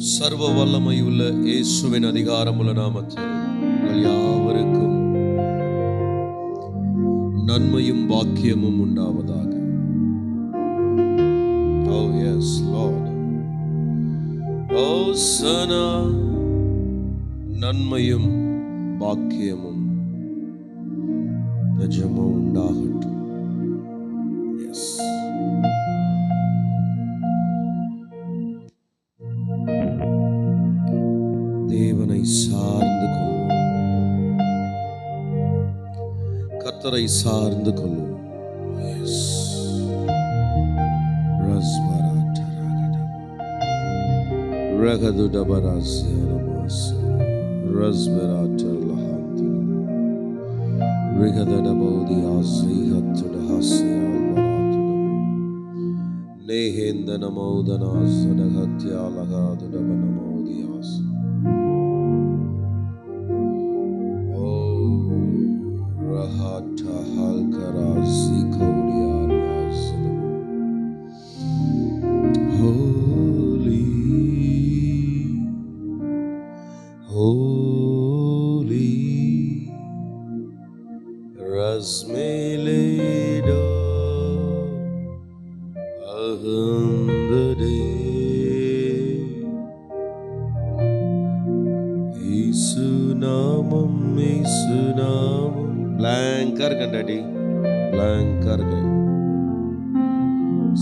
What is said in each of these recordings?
சர்வ வல்லமையுள்ள இயேசுவின் அதிகாரமுள்ள நாமத்தில் உங்கள் யாவருக்கும் நன்மையும் பாக்கியமும் உண்டாவதாக. Oh yes Lord. ஓசனா, நன்மையும் பாக்கியமும் நிஜமும் உண்டாகட்டும். Yes. தேவனை சார்ந்து கொள்வோம், கர்த்தரை சார்ந்து கொள்வோம். Yes. ரகது டபராசியரமாஸ் ரஸ்பராட்டலஹாந்து ரிகதடபௌதியாஸ்ரீஹத்துடஹாஸ்யால்பராத்துடபு நேஹேந்தனமௌதனாஸ்ஸடஹத்யாலகாதுடபனமௌதியாஸ் ஓ ரஹாட்டஹல்கராசிகௌடியாரியாஸ் Holy Rasmeledo Ahandade Isunamam blank kar daddy, blank kar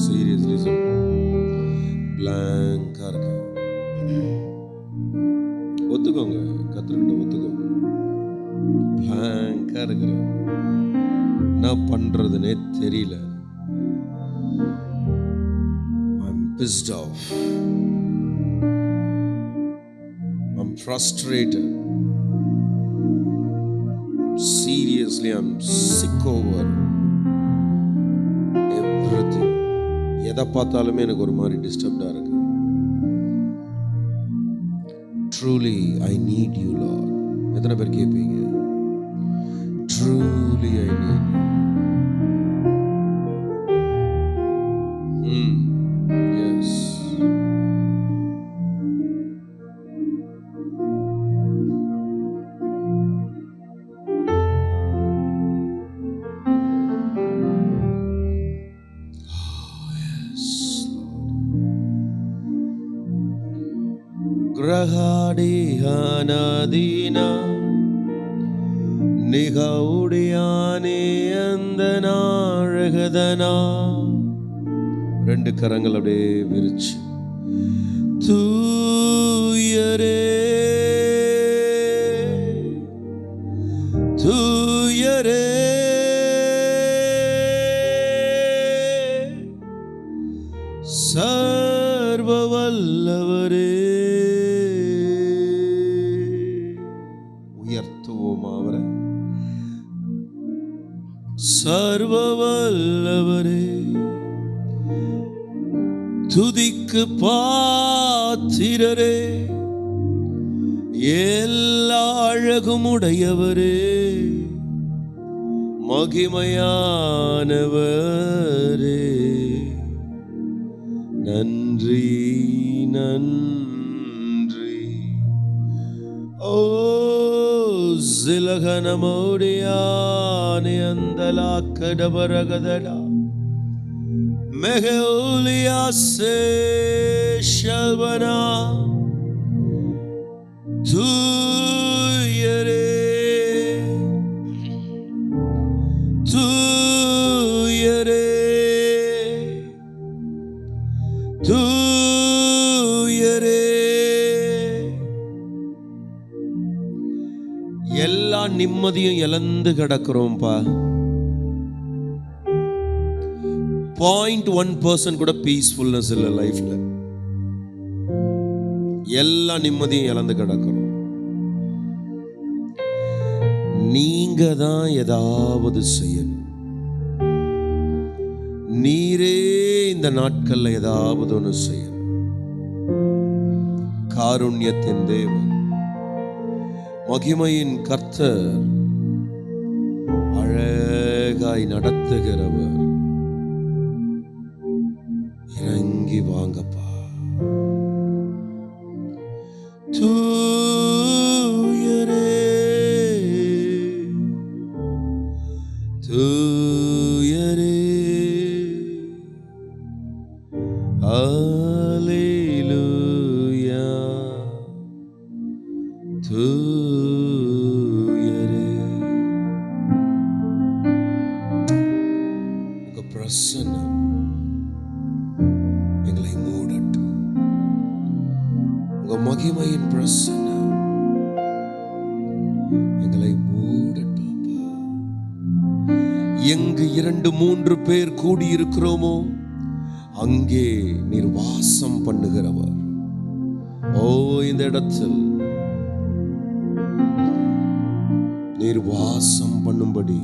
seriously listen, blank kar ஒத்துக்கோங்க, கர்த்தர்கிட்ட ஒத்துக்கோங்க. பிளாங்கா இருக்கிற, என்ன பண்றதுனே தெரியல. I'm pissed off. I'm frustrated. Seriously, I'm sick over everything. எதை பார்த்தாலுமே எனக்கு ஒரு மாதிரி டிஸ்டர்ப்டா இருக்கு. Truly, I need you, Lord. எத்தனை பேர் கேட்பீங்க? Truly, I need you. Yes. கிரகாடியானதீனா நிகவுடியானே அந்த நாழகதனா. ரெண்டு கரங்கள் அப்படியே விரிச்சு, தூயரே தூயரே சர்வ வல்லவரே. அவரை சர்வ வல்லவரே, துதிக்கு பாத்திரரே, எல்லா அழகும் உடையவரே, மகிமையானவரே, நன்றி நன்றி. ஓ Zilaghanamodiane andala kadabaragadada Meheolia se shalvana tuyere tuyere tuyere. எல்லா நிம்மதியும் இழந்து கிடக்கிறோம்பா. 0.1% கூட பீஸ்ஃபுல்னஸ் இல்லை லைஃப்ல. எல்லா நிம்மதியும் இழந்து கிடக்கிறோம். நீங்க தான் ஏதாவது செய்யணும். நீரே இந்த நாட்கள்ல ஏதாவது ஒன்று செய்யணும். காருண்யத்தின் தேவன், மகிமையின் கர்த்தர், அழகாய் நடத்துகிறவர், இறங்கி வாங்கப்பா. உங்க மகிமையின் பிரசன்னம் எங்களை மூடட்டப்பா. எங்கு 2-3 பேர் கூடியிருக்கிறோமோ அங்கே நீர் வாசம் பண்ணுகிறவர். ஓ, இந்த இடத்தில் நீர் வாசம் பண்ணும்படி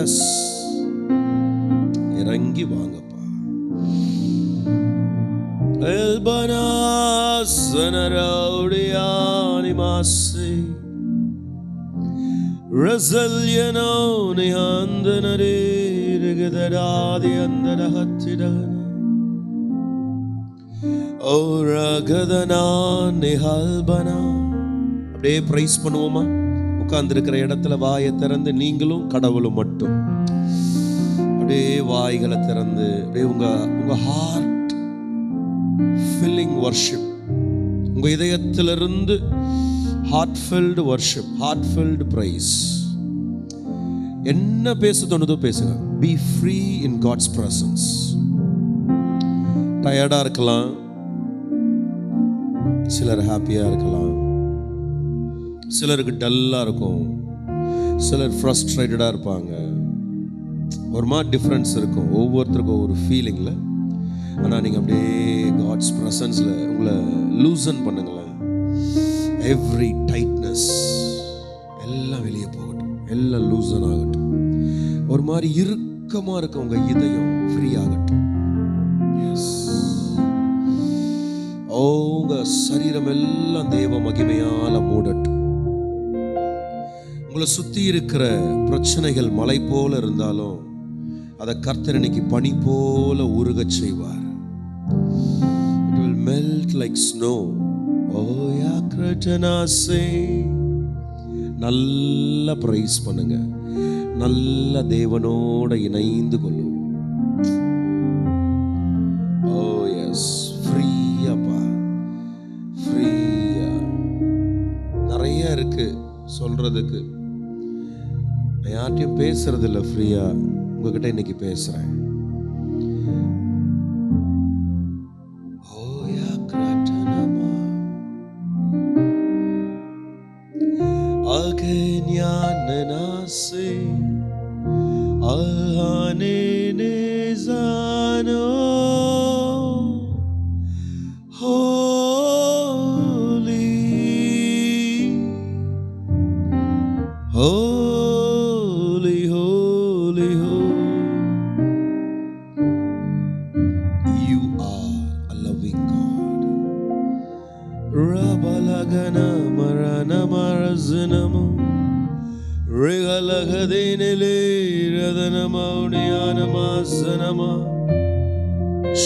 எஸ் இறங்கி வாங்கப்பா. அப்படியே பிரைஸ் பண்ணுவோமா? உட்கார்ந்திருக்கிற இடத்துல வாயை திறந்து நீங்களும் கடவுளும் மட்டும் அப்படியே வாய்களை திறந்து அப்படியே உங்க ஹார்ட் ஃபில்லிங் வர்ஷிப், உங்க இதயத்திலிருந்து heart filled worship, heart filled praise. என்ன பேச தோணுதோ பேசுங்க. Be free in God's presence. டயர்டா இருக்கலாம், சிலர் ஹாப்பியா இருக்கலாம், சிலருக்கு டல்லா இருக்கும், சிலர் ஃப்ரஸ்ட்ரேட்டடா இருப்பாங்க. ஒரு மாதிரி டிஃப்ரென்ஸ் இருக்கும் ஒவ்வொருத்தருக்கும் ஒரு ஃபீலிங்ல. ஆனால் நீங்கள் அப்படியே காட்ஸ் ப்ரெசன்ஸில் உங்களை லூசன் பண்ணுங்களேன். எவ்ரி டைட்னஸ் எல்லாம் வெளியே போகட்டும், எல்லாம் லூசன் ஆகட்டும். ஒரு மாதிரி இறுக்கமாக இருக்க உங்கள் இதயம் ஃப்ரீ ஆகட்டும். உங்கள் சரீரம் எல்லாம் தேவ மகிமையால் மூடட்டும். உங்களை சுற்றி இருக்கிற பிரச்சனைகள் மலை போல இருந்தாலும் அதை கர்த்தர் இன்னைக்கு பனி போல உருகச் செய்வார். It will melt like snow. Oh ya kratanase. நல்ல பிரைஸ் பண்ணுங்க, நல்ல தேவனோட இணைந்து கொள்ளும். Oh yes, ஃப்ரீயாப்பா, ஃப்ரீயா. நிறைய இருக்கு சொல்றதுக்கு, நான் யார்ட்டையும் பேசுறது இல்லை. ஃப்ரீயா உங்ககிட்ட இன்னைக்கு பேசுறேன்.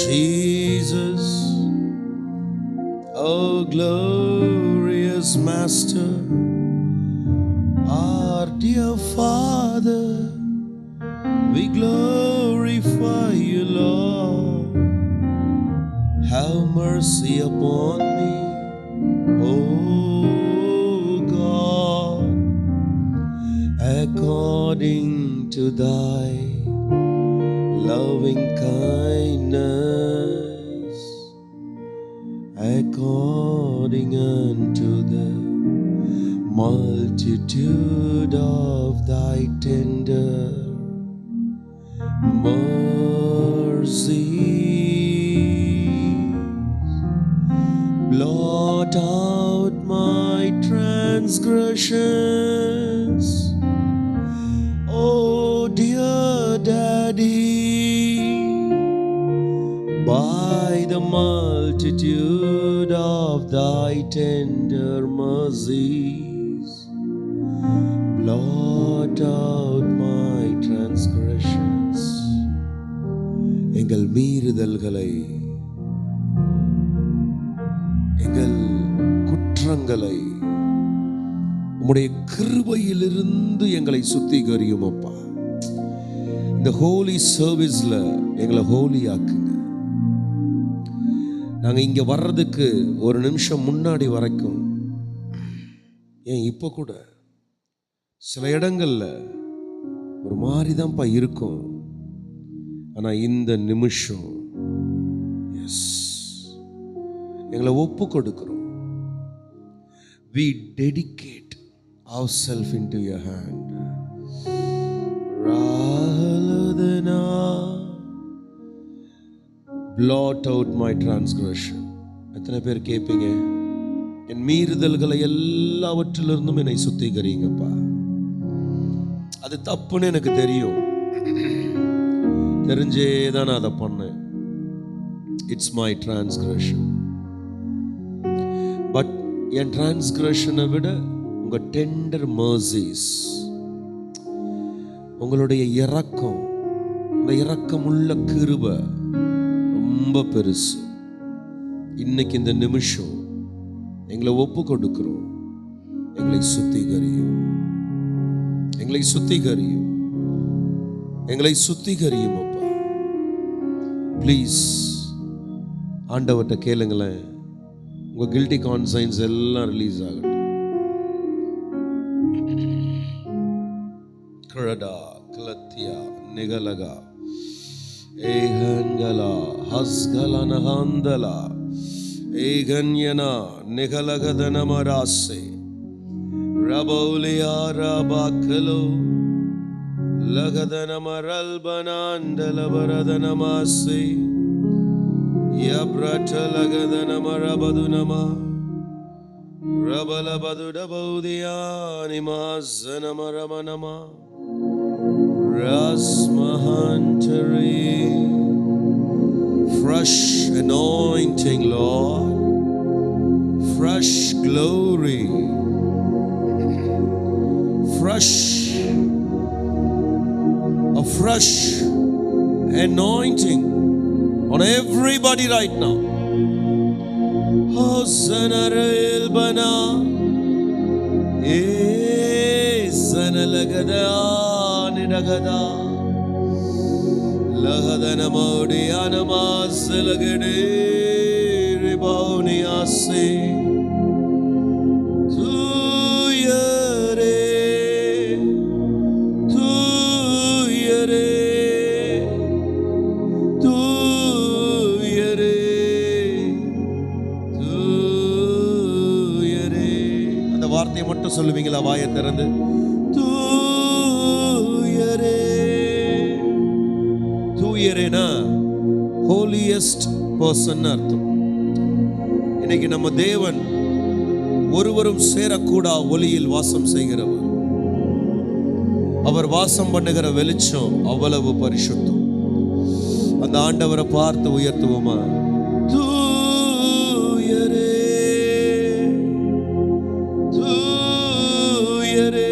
Jesus, oh glorious Master, our dear Father, we glorify you, Lord. Have mercy upon me, oh God, according to thy loving kindness, according unto the multitude of thy tender mercies. Blot out my transgressions, oh dear Daddy, by the multitude of thy tender mercies. Blot out my transgressions. எங்கள் மீறுதல்களை, எங்கள் குற்றங்களை உம்முடைய கிருபையிலிருந்து எங்களை சுத்திகரியும் அப்பா. இந்த ஹோலி சர்வீஸ்ல எங்களை ஹோலி ஆக்குங்க. நாங்கள் இங்கே வர்றதுக்கு ஒரு நிமிஷம் முன்னாடி வரைக்கும், ஏன் இப்போ கூட சில இடங்கள்ல ஒரு மாதிரி தான்ப்பா இருக்கும். ஆனா இந்த நிமிஷம் எஸ் எங்களை ஒப்பு கொடுக்கிறோம். We dedicate ourselves into your hand. Rahaladana, blot out my transgression. எத்தனை பேர் கேட்பீங்க, என் மீறுதல்களை எல்லாவற்றிலிருந்தும் என்னை சுத்திகரிங்கப்பா. அது தப்புன்னு எனக்கு தெரியும், தெரிஞ்சே தான் நான் அதை பண்ணேன். It's my transcription. பட் என் டிரான்ஸ்கிரஷனை விட உங்க டெண்டர் மர்சிஸ், உங்களுடைய இரக்கம், இந்த இரக்கமுள்ள கிருபை ரொம்ப பெருசு. இன்னைக்கு இந்த நிமிஷம் எங்களை ஒப்பு கொடுக்கிறோம். எங்களை சுத்திகரியும், எங்களை சுத்திகரியும், எங்களை சுத்திகரியும் அப்பா. ப்ளீஸ் ஆண்டவர்கிட்ட கேளுங்களேன். உங்க கில்ட்டி கான்சைன்ஸ் எல்லாம் ரிலீஸ் ஆகட்டும். கிரடா கிளத்தியா நிகலகா ஏகங்கலா ஹஸ்கலனஹந்தலா ஏகன்யனா நிகலகதனமராசே ரபௌலியா ரபாக்கலோ லகதனமரல்பனாண்டலபரதனமாசே யப்ரட்டலகதனமரபதுனமா ரபலபதுடபௌதியானிமாசனமரமனமா Rasmahantari. Fresh anointing, Lord. Fresh glory. A fresh anointing on everybody right now. Hosanna Rilbana. Sanalagada. Nagada Lahadana Modiana Maselagade Riboniase Tu Yere Tu Yere Tu Yere Tu Yere. அந்த வார்த்தையை மட்டும் சொல்லுவீங்களா வாயை திறந்து? தூயரேனா holiest person அர்த்தம். இன்னைக்கு நம்ம தேவன் ஒருவரும் சேரக்கூடா ஒளியில் வாசம் செய்கிறவர். அவர் வாசம் பண்ணுகிற வெளிச்சம் அவ்வளவு பரிசுத்தம். அந்த ஆண்டவரை பார்த்து உயர்த்துவோமா? தூயரே தூயரே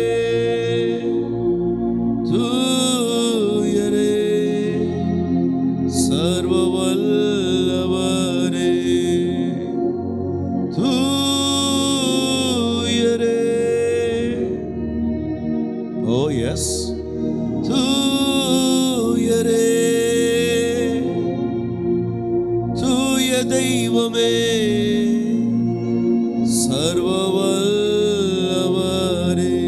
தெய்வமே சர்வவல்லவரே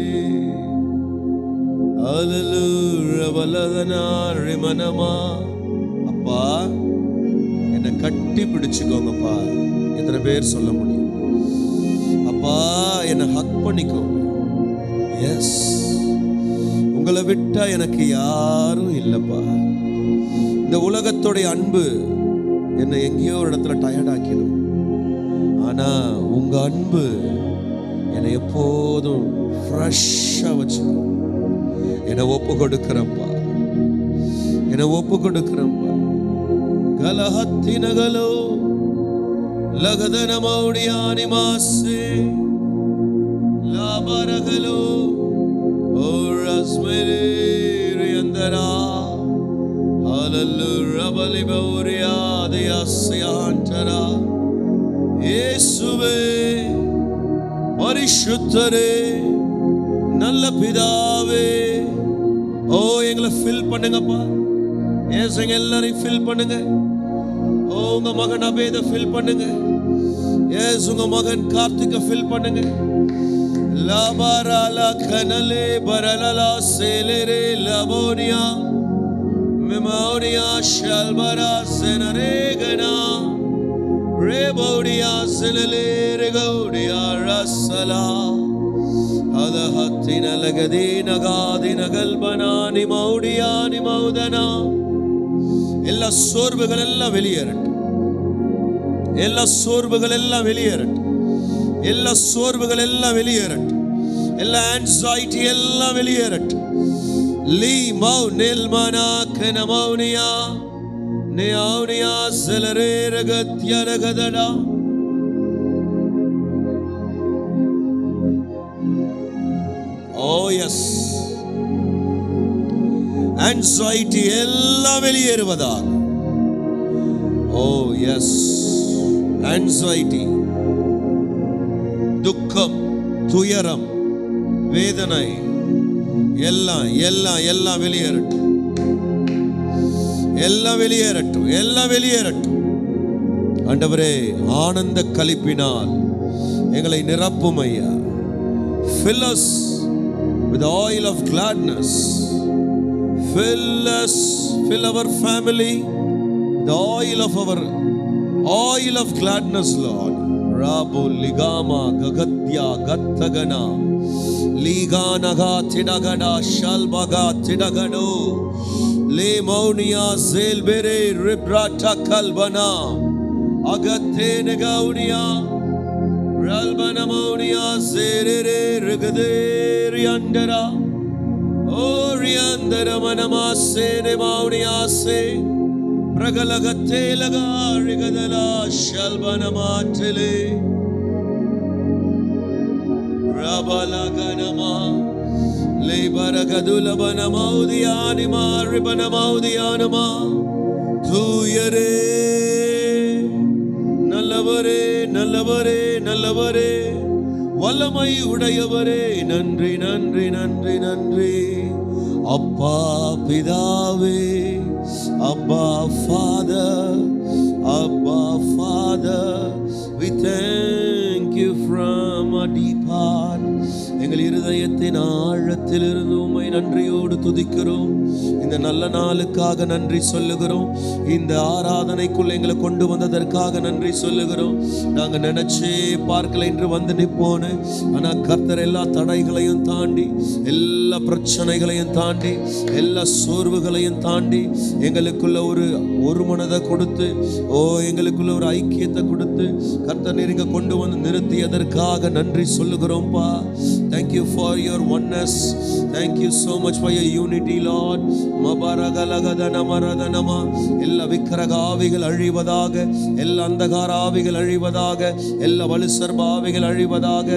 அல்லேலூயா வல்லதனாரி மனமா. அப்பா என்னை கட்டி பிடிச்சுக்கோங்கப்பா. எத்தனை பேர் சொல்ல முடியும்? அப்பா என்னை ஹக் பண்ணிக்கோங்க. எஸ், உங்களை விட்டா எனக்கு யாரும் இல்லப்பா. இந்த உலகத்துடைய அன்பு என்னை எங்கேயோ ஒரு இடத்துல டயர்டாக்கிடும். ஆனா உங்க அன்பு என்னை எப்போதும் ஃப்ரெஷ்ஷா வச்சுக்கும். என்னை ஒப்பு கொடுக்கிறப்பா, என்னை ஒப்பு கொடுக்கிறப்பா. கலஹத்தினகலோ லகதன மௌடியானி மாசே லாபரகலோ ஓ ரஸ்மெரே ரியந்தரா ஹalleluya பலிபௌரியா தேயாஸ்யாண்டரா. இயேசுவே பரிசுத்தரே நல்ல பிதாவே, ஓ எங்களை ஃபில் பண்ணுங்கப்பா. எஸ், எங்க எல்லாரையும் ஃபில் பண்ணுங்க. ஓ உங்க மகன் அபேத ஃபில் பண்ணுங்க. எஸ், உங்க மகன் கார்த்திகை ஃபில் பண்ணுங்க. labarala kanale baralala selere labonia memoria shalbara senaregana rebodia selele regodia rasala adhatina lagadina gadina galbanani maudiani maudana எல்லா சோர்வுகள் எல்லாம் வெளியேறட்டும். எல்லா சோர்வுகள் எல்லாம் வெளியேறட்டும். எல்லா சோர்வுகள் எல்லாம் வெளியேறட்டும். எல்லா ஆன்சைட்டி எல்லாம் வெளியேறட்டும். லீ மௌ நில்மனா கனமௌனியா நியாவுனியா செலரே ரகத்யரகதடா ஓ எஸ் ஆன்சைட்டி எல்லாம் வெளியேறுவதாக. ஓ எஸ் ஆன்சைட்டி, துக்கம், துயரம், வேதனை எல்லாம் எல்லாம் எல்லாம் வெளியேறட்டும். எல்லாம் வெளியேறட்டும். எல்லாம் வெளியேறட்டும். ஆண்டவரே, ஆனந்த களிப்பினால் எங்களை நிரப்பும் ஐயா. Fill us with the oil of gladness. Fill us, fill our family with the oil of gladness, Lord. Rabu ligama gagatya gattagana liganaga tidagada shalbaga tidagado le maunia zelbere ribrata kalbana agate negaunia ralbana maunia zerere rigade andara Oriandara manamase ne mauniase pragalagate laga rigadala shalbanamatele rabalaganama leibaragadula banamaudianima ribanamaudianama tuyare நல்லவரே நல்லவரே நல்லவரே வல்லமை உடையவரே நன்றி நன்றி நன்றி நன்றி. அப்பா பிதாவே, அப்பா ஃபாதர், அப்பா father, we thank you from a deep heart. எங்கள் இருதயத்தின் ஆழத்திலிருந்து உம்மை நன்றியோடு துதிக்கிறோம். இந்த நல்ல நாளுக்காக நன்றி சொல்லுகிறோம். இந்த ஆராதனைக்குள் எங்களை கொண்டு வந்ததற்காக நன்றி சொல்லுகிறோம். நாங்கள் நினைச்சே பார்க்கல என்று வந்து நிற்போன்னு, ஆனால் கர்த்தர் எல்லா தடைகளையும் தாண்டி, எல்லா பிரச்சனைகளையும் தாண்டி, எல்லா சோர்வுகளையும் தாண்டி எங்களுக்குள்ள ஒரு மனதை கொடுத்து, எங்களுக்குள்ள ஒரு ஐக்கியத்தை கொடுத்து கர்த்தர் நீங்க கொண்டு வந்து நிறுத்தியதற்காக நன்றி சொல்லுகிறோம்ப்பா. Thank you for your oneness. Thank you so much for your unity, Lord. மபரகலகதன மரதனமா எல்லா விக்கிரக ஆவிகள் அழிவதாக, எல்லா அந்தகார ஆவிகள் அழிவதாக, எல்லா வலுசர்ப ஆவிகள் அழிவதாக,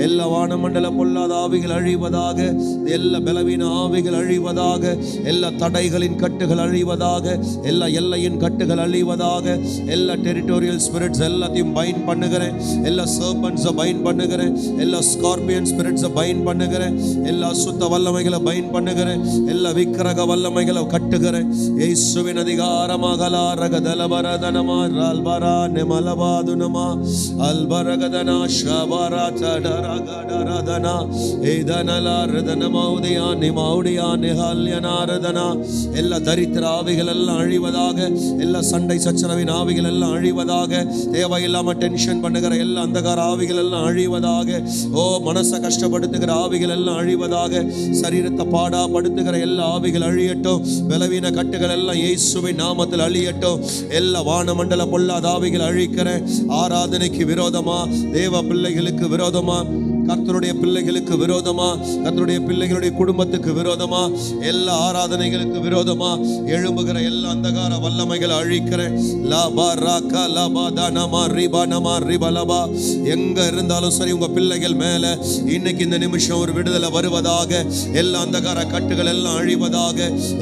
எல்லா வானமண்டல பொல்லாத ஆவிகள் அழிவதாக, எல்லா பலவீன ஆவிகள் அழிவதாக, எல்லா தடைகளின் கட்டுகள் அழிவதாக, எல்லா எல்லையின் கட்டுகள் அழிவதாக, எல்லா டெரிட்டோரியல் ஸ்பிரிட்ஸ் எல்லாத்தையும் பைண்ட் பண்ணுகிறேன். எல்லா சர்பன்ட்ஸை பைண்ட் பண்ணுகிறேன். எல்லா ஸ்கார்பியன் ஸ்பிரிட்ஸை பைண்ட் பண்ணுகிறேன். எல்லா சுத்த வல்லமைகளை பைண்ட் பண்ணுகிறேன். எல்லா விக்கிரக வல்லமைகளை கட்டுகிறேன். இயேசுவின் அதிகாரமாக ரகதலபரதனமா ரால்பரா நெமலபாதுனமா அல்பரகதனா ஷபரா தடரகடரதனா ஏதனலா ரதனமௌதியா நிமௌடியா நிஹல்யனாரதனா எல்லா தரித்திர ஆவிகள் எல்லாம் அழிவதாக, எல்லா சண்டை சச்சரவின் ஆவிகள் எல்லாம் அழிவதாக, தேவையில்லாம டென்ஷன் பண்ணுகிற எல்லா அந்தகார ஆவிகள் எல்லாம் அழிவதாக, மனசை கஷ்டப்படுத்துகிற ஆவிகள் எல்லாம் அழிவதாக, சரீரத்தை பாடாப்படுத்துகிற எல்லா ஆவிகள் அழியட்டும். பலவீன கட்டுகள் எல்லாம் இயேசுவின் நாமத்தில் அழியட்டும். எல்லா வானமண்டல பொல்லாத ஆவிகள் அழிக்கிறேன். ஆராதனைக்கு விரோதமா, தேவ பிள்ளைகளுக்கு விரோதமா, கர்த்தருடைய பிள்ளைகளுக்கு விரோதமா, கர்த்தருடைய பிள்ளைகளுடைய குடும்பத்துக்கு விரோதமா, எல்லா ஆராதனைகளுக்கு விரோதமா எழும்புகிற எல்லா அந்தகார வல்லமைகளை அழிக்கிறேன். எங்க இருந்தாலும் சரி, உங்க பிள்ளைகள் மேல இன்னைக்கு இந்த நிமிஷம் ஒரு விடுதலை வருவதாக. எல்லா அந்தகார கட்டுகள் எல்லாம் அழிவதாக,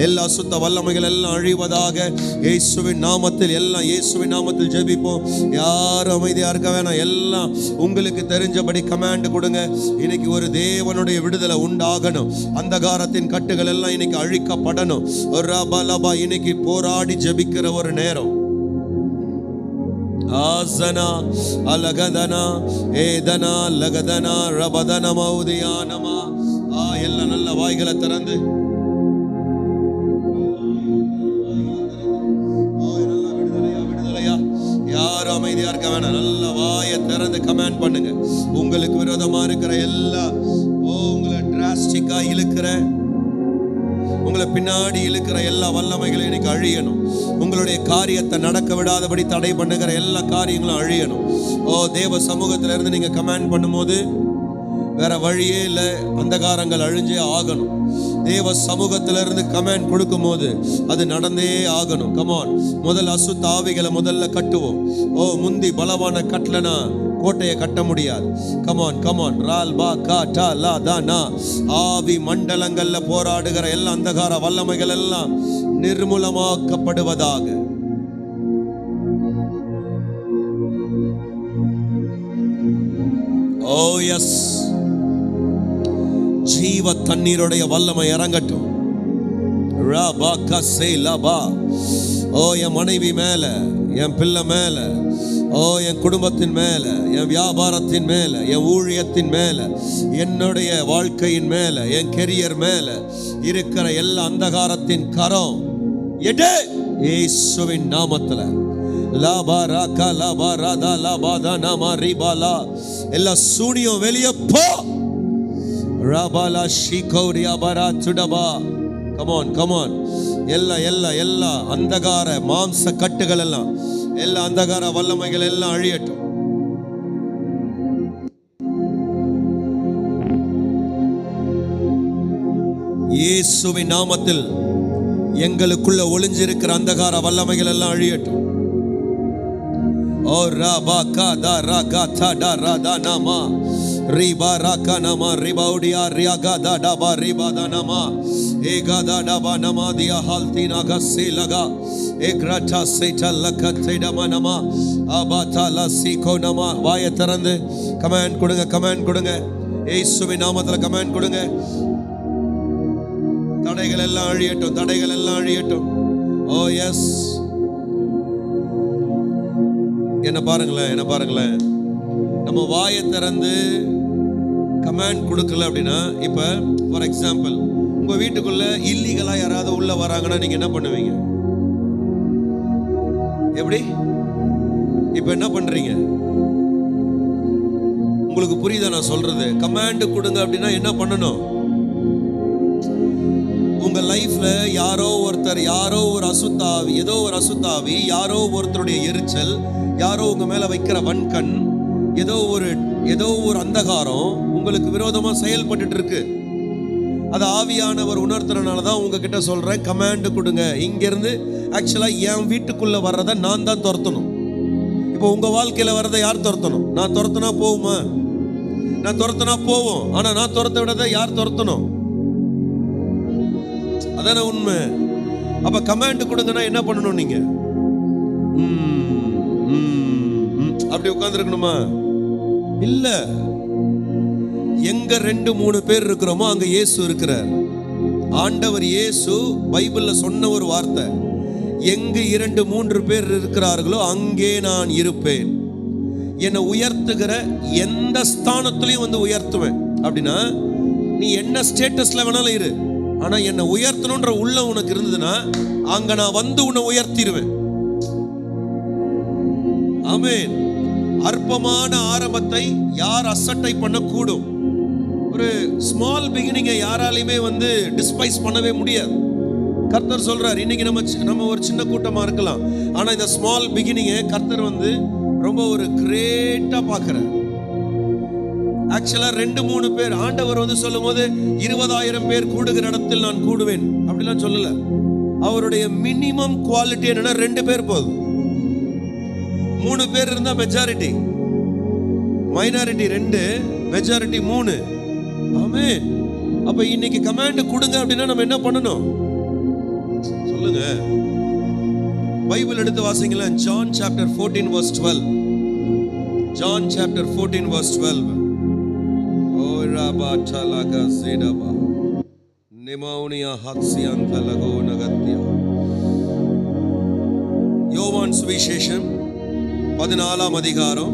எல்லா சுத்த வல்லமைகள் எல்லாம் அழிவதாக. இயேசுவின் நாமத்தில் எல்லாம் இயேசுவின் நாமத்தில் ஜெபிப்போம். யாரும் அமைதியா இருக்க வேணாம். எல்லாம் உங்களுக்கு தெரிஞ்சபடி கமாண்ட் கொடுங்க. இன்னைக்கு ஒரு தேவனுடைய விடுதலை உண்டாகணும். அந்தகாரத்தின் கட்டுகள் எல்லாம் இன்னைக்கு அழிக்கப்படணும். இன்னைக்கு போராடி ஜெபிக்கிற ஒரு நேரம். ஆசனா அலகதனா ஏதனா லகதனா ரபதன மௌதியானமா. எல்லாம் நல்ல வாய்களை திறந்து யாரும் அமைதியா இருக்க வேணாம். நல்ல வாயை திறந்து கமெண்ட் பண்ணுங்க. உங்களுக்கு விரோதமா இருக்கிற எல்லா உங்களை டிராஸ்டிக்கா இழுக்கிற, உங்களை பின்னாடி இழுக்கிற எல்லா வல்லமைகளும் இன்னைக்கு அழியணும். உங்களுடைய காரியத்தை நடக்க விடாதபடி தடை பண்ணுகிற எல்லா காரியங்களும் அழியணும். தேவ சமூகத்தில இருந்து நீங்க கமெண்ட் பண்ணும்போது வேற வழியே இல்லை, அந்தகாரங்கள் அழிஞ்சே ஆகணும். தேவ சமூகத்திலிருந்து கமெண்ட் கொடுக்கும் போது அது நடந்தே ஆகணும். கமான், முதல் அசுத்த ஆவிகளை முதல்ல கட்டுவோம். முந்தி பலவான கட்டலனா கோட்டையை கட்ட முடியாது. கமான் கமான் ரால் பா கா டா லா தா நா. ஆவி மண்டலங்கள்ல போராடுகிற எல்லா அந்தகார வல்லமைகள் எல்லாம் நிர்மூலமாக்கப்படுவதாக. எஸ், ஜீவ தண்ணீருடைய வல்லமை இறங்கட்டும். என் மனைவி மேல, என் பிள்ளை மேல, என் குடும்பத்தின் மேல, என் வியாபாரத்தின் மேல, என் ஊழியத்தின் மேல, என்னுடைய வாழ்க்கையின் மேல, என் கெரியர் மேல இருக்கிற எல்லா அந்தகாரத்தின் கரம் எடு இயேசுவின் நாமத்துல. எல்லா சூனியம் வெளியே போ. எல்லா அந்தகார மாம்ச கட்டுகள் எல்லாம், எல்லா அந்தகார வல்லமைகள் எல்லாம் அழியட்டும். இயேசுவின் நாமத்தில் எங்களுக்குள்ள ஒளிஞ்சிருக்கிற அந்தகார வல்லமைகள் எல்லாம் அழியட்டும். Riba raka nama ribaudia riaga da daba riba da nama ega da daba nama dia haltina gasi laga ekrata seta lakate dama nama abata la siko nama. வாயை திறந்து கமெண்ட் கொடுங்க, கமெண்ட் கொடுங்க. இயேசுவின் நாமத்துல கமெண்ட் கொடுங்க. தடைகள் எல்லாம் அழியட்டும், தடைகள் எல்லாம் அழியட்டும். எஸ், என்ன பாருங்களேன், என்ன பாருங்களேன். நம்ம வாயை திறந்து கமெண்ட் கொடுக்கல அப்படின்னா, இப்போ ஃபார் எக்ஸாம்பிள் உங்கள் வீட்டுக்குள்ள இல்லீகலாக யாராவது உள்ள வராங்கன்னா நீங்கள் என்ன பண்ணுவீங்க? எப்படி? இப்போ என்ன பண்ணுறீங்க? உங்களுக்கு புரியுதா நான் சொல்றது? கமெண்ட் கொடுங்க அப்படின்னா என்ன பண்ணணும்? உங்க லைஃப்ல யாரோ ஒருத்தர், யாரோ ஒரு அசுத்தாவி, ஏதோ ஒரு அசுத்தாவி, யாரோ ஒருத்தருடைய எரிச்சல், யாரோ உங்க மேல வைக்கிற வன்கண், ஏதோ ஒரு அந்தகாரம் உங்களுக்கு விரோதமா செயல்பட்டு இருக்கு. அது ஆவியானவர் உணர்த்துறதுனால தான் உங்ககிட்ட சொல்றேன், கமாண்ட் கொடுங்க. இங்கிருந்து ஆக்சுவலா என் வீட்டுக்குள்ள வர்றதை நான் தான் துரத்தணும். இப்போ உங்க வாழ்க்கையில வர்றதை யார் துரத்தணும்? நான் துரத்துனா போகுமா? நான் துரத்துனா போவோம். ஆனா நான் துரத்த விடதை யார் துரத்தணும்? அதான உண்மை. அப்ப கமாண்ட் கொடுங்கன்னா என்ன பண்ணணும்? நீங்க அப்படி உட்கார்ந்து இருக்கணுமா? இல்ல. எங்க 2-3 பேர் இருக்கிறோமோ அங்க இயேசு இருக்கிறார். ஆண்டவர் இயேசு பைபிள்ல சொன்ன ஒரு வார்த்தை, எங்கு 2-3 பேர் இருக்கிறார்களோ அங்கே நான் இருப்பேன். என்னை உயர்த்துகிற எந்த ஸ்தானத்திலையும் வந்து உயர்த்துவேன். அப்படின்னா நீ என்ன ஸ்டேட்டஸ்ல வேணாலும் இரு, ஆனா என்னை உயர்த்தணுன்ற உள்ள உனக்கு இருந்ததுன்னா அங்க நான் வந்து உன்னை உயர்த்திடுவேன். ஆமென். அற்பமான ஆரம்பத்தை யார் அசட்டை பண்ணக்கூடும்? ஒரு ஸ்மால் பிகினிங்கை யாராலையுமே வந்து டிஸ்பைஸ் பண்ணவே முடியாது. கர்த்தர் சொல்றார், இன்னைக்கு நம்ம ஒரு சின்ன கூட்டமா இருக்கலாம், ஆனா இந்த ஸ்மால் பிகினிங்கை கர்த்தர் வந்து ரொம்ப ஒரு கிரேட்டா பார்க்கிறார். ஆக்சுவலா 2-3 பேர், ஆண்டவர் வந்து சொல்லும் போது 20,000 பேர் கூடுகிற இடத்தில் நான் கூடுவேன் அப்படிலாம் சொல்லல. அவருடைய மினிமம் குவாலிட்டி என்னன்னா 2 பேர் போதும். 3 பேர் இருந்தா மெஜாரிட்டி, மைனாரிட்டி 2, மெஜாரிட்டி 3. ஆமென். அப்ப இன்னைக்கு கமாண்ட் கொடுங்க அப்படின்னா நம்ம என்ன பண்ணணும் சொல்லுங்க? பைபிள் எடுத்து வாசிங்களா. John chapter 14 verse 12. John chapter 14 verse 12. ஓ ரபா தலகா சேடபா நிமௌனியா ஹக்ஸியன் தலகோ நகத்யா. யோவான் சுவிசேஷம் 14ஆம் அதிகாரம்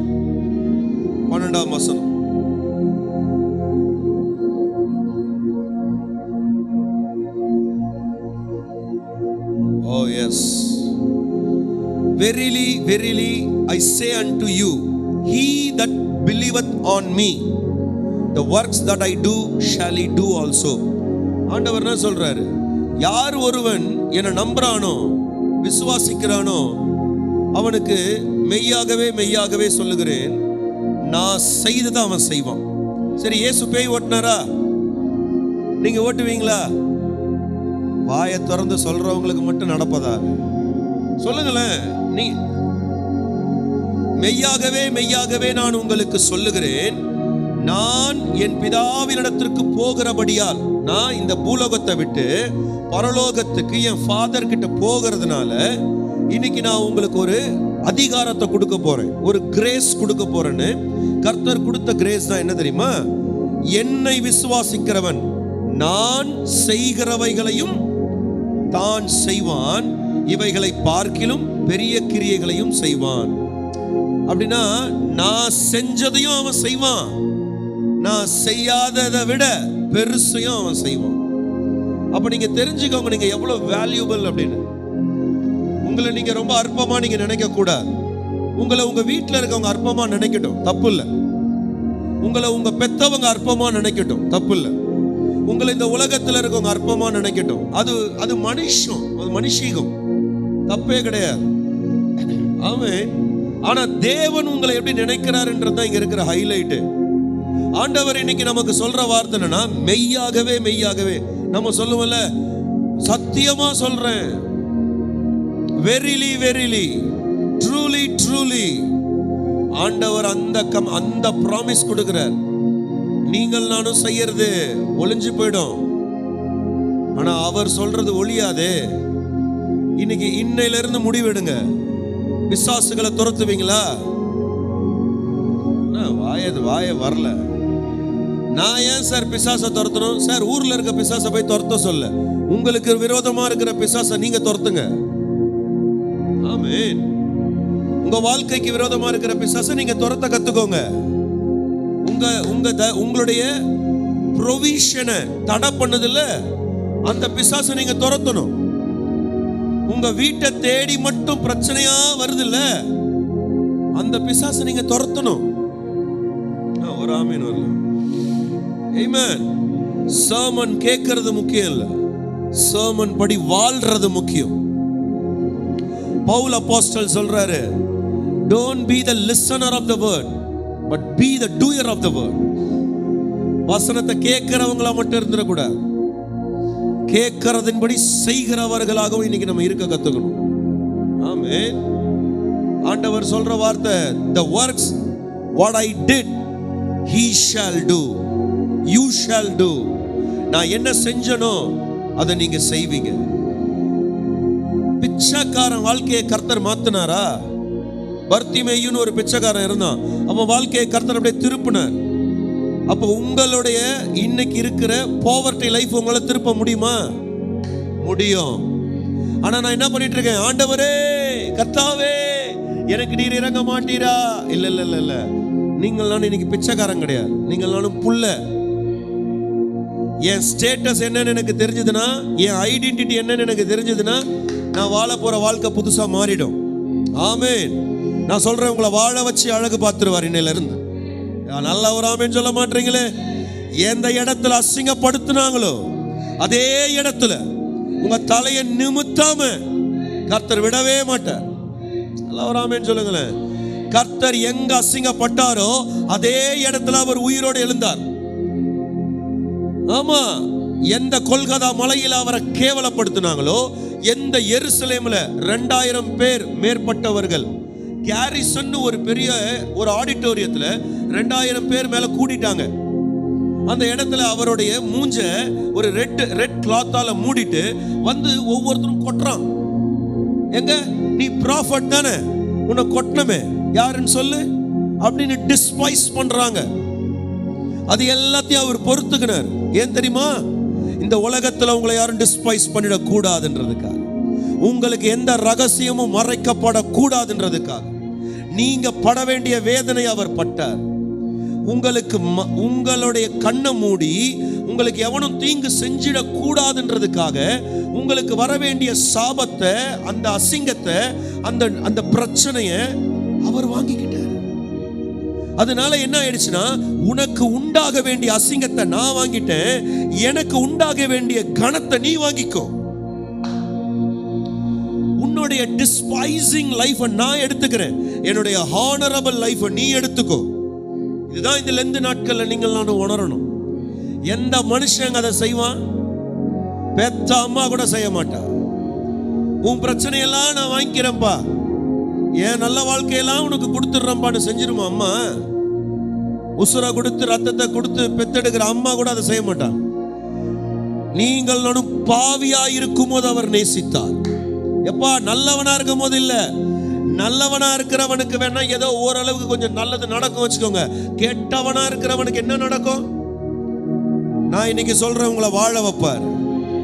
12ஆம் வசனம். Oh yes. Verily, verily, I say unto you, he that believeth on me, the works that I do shall he do also. ஆண்டவர் என்ன சொல்றாரு? யார் ஒருவன் என்னை நம்புறானோ, விசுவாசிக்கிறானோ, அவனுக்கு மெய்யாகவே மெய்யாகவே சொல்லுகிறேன், நான் செய்ததை அவன் செய்வான். சரி, இயேசு பேய் ஓட்டினாரா? நீங்க ஓட்டுவீங்களா? வாயை திறந்து சொல்றவங்களுக்கு மட்டும் நடப்பதா? சொல்லுங்களேன். நீ மெய்யாகவே மெய்யாகவே நான் உங்களுக்கு சொல்லுகிறேன், நான் என் பிதாவினிடத்திற்கு போகிறபடியால், நான் இந்த பூலோகத்தை விட்டு பரலோகத்துக்கு என் ஃபாதர் கிட்ட போகிறதுனால இன்னைக்கு நான் உங்களுக்கு ஒரு அதிகாரத்தை கொடுக்க போறேன், ஒரு கிரேஸ் கொடுக்க போறேன்னு. கர்த்தர் கொடுத்த கிரேஸ் தான் என்ன தெரியுமா? என்னை விசுவாசிக்கிறவன் நான் செய்கிறவைகளையும் தான் செய்வான், இவைகளை பார்க்கிலும் பெரிய கிரியைகளையும் செய்வான். அப்படின்னா நான் செஞ்சதையும் அவன் செய்வான், நான் செய்யாததை விட பெருசையும் அவன் செய்வான். அப்ப நீங்க தெரிஞ்சுக்கோங்க, நீங்க எவ்வளவு வேல்யூபிள் அப்படின்னு. உங்களை நீங்க ரொம்ப அற்பமா நீங்க நினைக்க கூடாது. உங்களை உங்க வீட்டில் இருக்கவங்க அற்பமா நினைக்கட்டும், தப்பு இல்லை. உங்களை உங்க பெத்தவங்க அற்பமா நினைக்கட்டும், தப்பு இல்லை. உங்களை இந்த உலகத்தில் இருக்கவங்க அற்பமா நினைக்கட்டும், அது மனுஷம், அது மனுஷீகம், தப்பே கிடையாது. ஆமென். ஆனா தேவன் உங்களை எப்படி நினைக்கிறாருன்றதுதான் இங்க இருக்கிற ஹைலைட். ஆண்டவர் இன்னைக்கு நமக்கு சொல்ற வார்த்தை என்னன்னா, மெய்யாகவே மெய்யாகவே. நம்ம சொல்லுவோம்ல, சத்தியமா சொல்றேன், வெரிலி வெரிலி, ட்ரூலி ட்ரூலி. ஆண்டவர் அந்த ப்ராமிஸ் கொடுக்கிறார். நீங்கள் நானும் செய்யறது ஒளிஞ்சு போயிடும், ஆனா அவர் சொல்றது ஒளியாதே. இன்னைக்கு இன்னையில இருந்து முடிவெடுங்க. பிசாசுகளை துரத்துவீங்களா? வாய வரல. நான் ஏன் சார் பிசாசை துரத்தணும்? சார், ஊர்ல இருக்க பிசாசை போய் துரத்த சொல்ல, உங்களுக்கு விரோதமா இருக்கிற பிசாசை நீங்க துரத்துங்க. ஆமென். உங்க வாழ்க்கைக்கு விரோதமா இருக்கிற பிசாசை நீங்க துரத்த கத்துக்கோங்க. உங்களுடைய ப்ரொவிஷனை தடை பண்ணதில்ல, அந்த பிசாசை நீங்க துரத்தணும். உங்க வீட்டை தேடி மட்டும் பிரச்சனையா வருது இல்ல, அந்த பிசாசை நீங்க துரத்தணும். ஒரு ஆமீன் வரல. ஆமென். சர்மன் கேட்கிறது முக்கியம் இல்ல, சர்மன் படி வாழ்றது முக்கியம். பவுல் அப்போஸ்தலன் சொல்றாரு, don't be the listener of the word but be the doer of the word. வசனத்தை கேட்கிறவங்களா மட்டும் இருந்துடக்கூடாது, கேட்கிறதின்படி செய்கிறவர்களாகவும் இன்னைக்கு நம்ம இருக்க கத்துக்கணும். ஆமென். ஆண்டவர் சொல்ற வார்த்தை, the works what I did he shall do, you shall do. நான் என்ன செஞ்சனோ அதை நீங்க செய்வீங்க. பிச்சைக்காரன் வாழ்க்கையை கர்த்தர் மாத்தினாரா? பர்த்திமேயுன்னு ஒரு பிச்சைக்காரன் இருந்தான், அவன் வாழ்க்கையை கர்த்தர் அப்படியே திருப்பினார். அப்போ உங்களுடைய இன்னைக்கு இருக்கிற போவர்ட்டி லைஃப் உங்களை திருப்ப முடியுமா? முடியும். ஆனா நான் என்ன பண்ணிட்டு இருக்கேன்? ஆண்டவரே, கர்த்தாவே, எனக்கு நீர் இறங்க மாட்டீரா? இல்ல இல்ல இல்ல இல்ல, நீங்கள் நானும் இன்னைக்கு பிச்சைக்காரன் கிடையாது, நீங்கள் நானும் புள்ள. என் ஸ்டேட்டஸ் என்னன்னு எனக்கு தெரிஞ்சதுன்னா, என் ஐடென்டிட்டி என்னன்னு எனக்கு தெரிஞ்சதுன்னா, நான் வாழ போற வாழ்க்கை புதுசா மாறிடும். ஆமென். நான் சொல்றேன், உங்களை வாழ வச்சு அழகு பார்த்துருவார் இன்னையில இருந்து. நல்ல ஒரு ஆமென் சொல்ல மாட்டீங்களே? எந்த இடத்துல அசிங்கப்படுத்தினாங்களோ அதே இடத்துல உங்க தலையை நிமித்தாம கர்த்தர் விடவே மாட்டார். நல்ல ஒரு ஆமென் சொல்லுங்களேன். கர்த்தர் எங்க அசிங்கப்பட்டாரோ அதே இடத்துல அவர் உயிரோடு எழுந்தார். ஆமா, எந்த கொல்கத்தா மலையில் அவரை கேவலப்படுத்தினாங்களோ, எந்த எருசலேம்ல 2000 பேர் மேற்பட்டவர்கள், கேரிசன் ஒரு பெரிய ஒரு ஆடிட்டோரியத்துல 2000 பேர் மேல கூட்டிட்டாங்க. அந்த இடத்துல அவருடைய மூஞ்ச ஒரு ரெட் கிளாத்தால மூடிட்டு வந்து ஒவ்வொருத்தரும் கொட்டுறான். எங்க நீ ப்ராஃபட் தானே, உன்னை கொட்டணுமே, யாருன்னு சொல்லு அப்படின்னு டிஸ்பைஸ் பண்றாங்க. அது எல்லாத்தையும் அவர் பொறுத்துக்கினார். ஏன் தெரியுமா? இந்த உலகத்துல உங்களை யாரும் டிஸ்பைஸ் பண்ணிட கூடாதுன்றதுக்காக, உங்களுக்கு எந்த ரகசியமும் மறைக்கப்பட கூடாதுன்றதுக்காக, நீங்க பட வேண்டிய வேதனை அவர் பட்டார். உங்களுக்கு உங்களுடைய கண்ணை மூடி உங்களுக்கு எவனும் தீங்கு செஞ்சிடக் கூடாதுன்றதுக்காக உங்களுக்கு வர வேண்டிய சாபத்தை, அந்த அசிங்கத்தை, அந்த பிரச்சனைய அவர் வாங்கிக்கிட்டார். அதனால என்ன ஆயிடுச்சுன்னா, உனக்கு உண்டாக வேண்டிய அசிங்கத்தை நான் வாங்கிட்டேன், எனக்கு உண்டாக வேண்டிய கனத்தை நீ வாங்கிக்கோ. உன்னுடைய டிஸ்பைசிங் லைஃபை நான் எடுத்துக்கிறேன், என்னுடைய ஹானரபிள் லைஃபை நீ எடுத்துக்கோ. இதுதான் இந்த லெந்து நாட்கள்ல நீங்கள் நான் உணரணும். எந்த மனுஷங்க அதை செய்வான்? பெத்த அம்மா கூட செய்ய மாட்டா. உன் பிரச்சனையெல்லாம் நான் வாங்கிக்கிறேன்ப்பா, என் நல்ல வாழ்க்கையெல்லாம் உனக்கு கொடுத்துடுறேன்பான்னு செஞ்சிருமா அம்மா? உசுரை கொடுத்து ரத்தத்தை கொடுத்து பெத்தெடுக்கிற அம்மா கூட அதை செய்ய மாட்டான். நீங்கள் நானும் பாவியா இருக்கும் போது அவர் நேசித்தார். எப்பா, நல்லவனா இருக்கும் போது இல்ல. நல்லவனா இருக்கிறவனுக்கு வேணா ஏதோ ஓரளவுக்கு கொஞ்சம் நல்லது நடக்கும் வச்சுக்கோங்க. கெட்டவனா இருக்கிறவனுக்கு என்ன நடக்கும்? நான் இன்னைக்கு சொல்றேன், உங்களை வாழ வைப்பார்,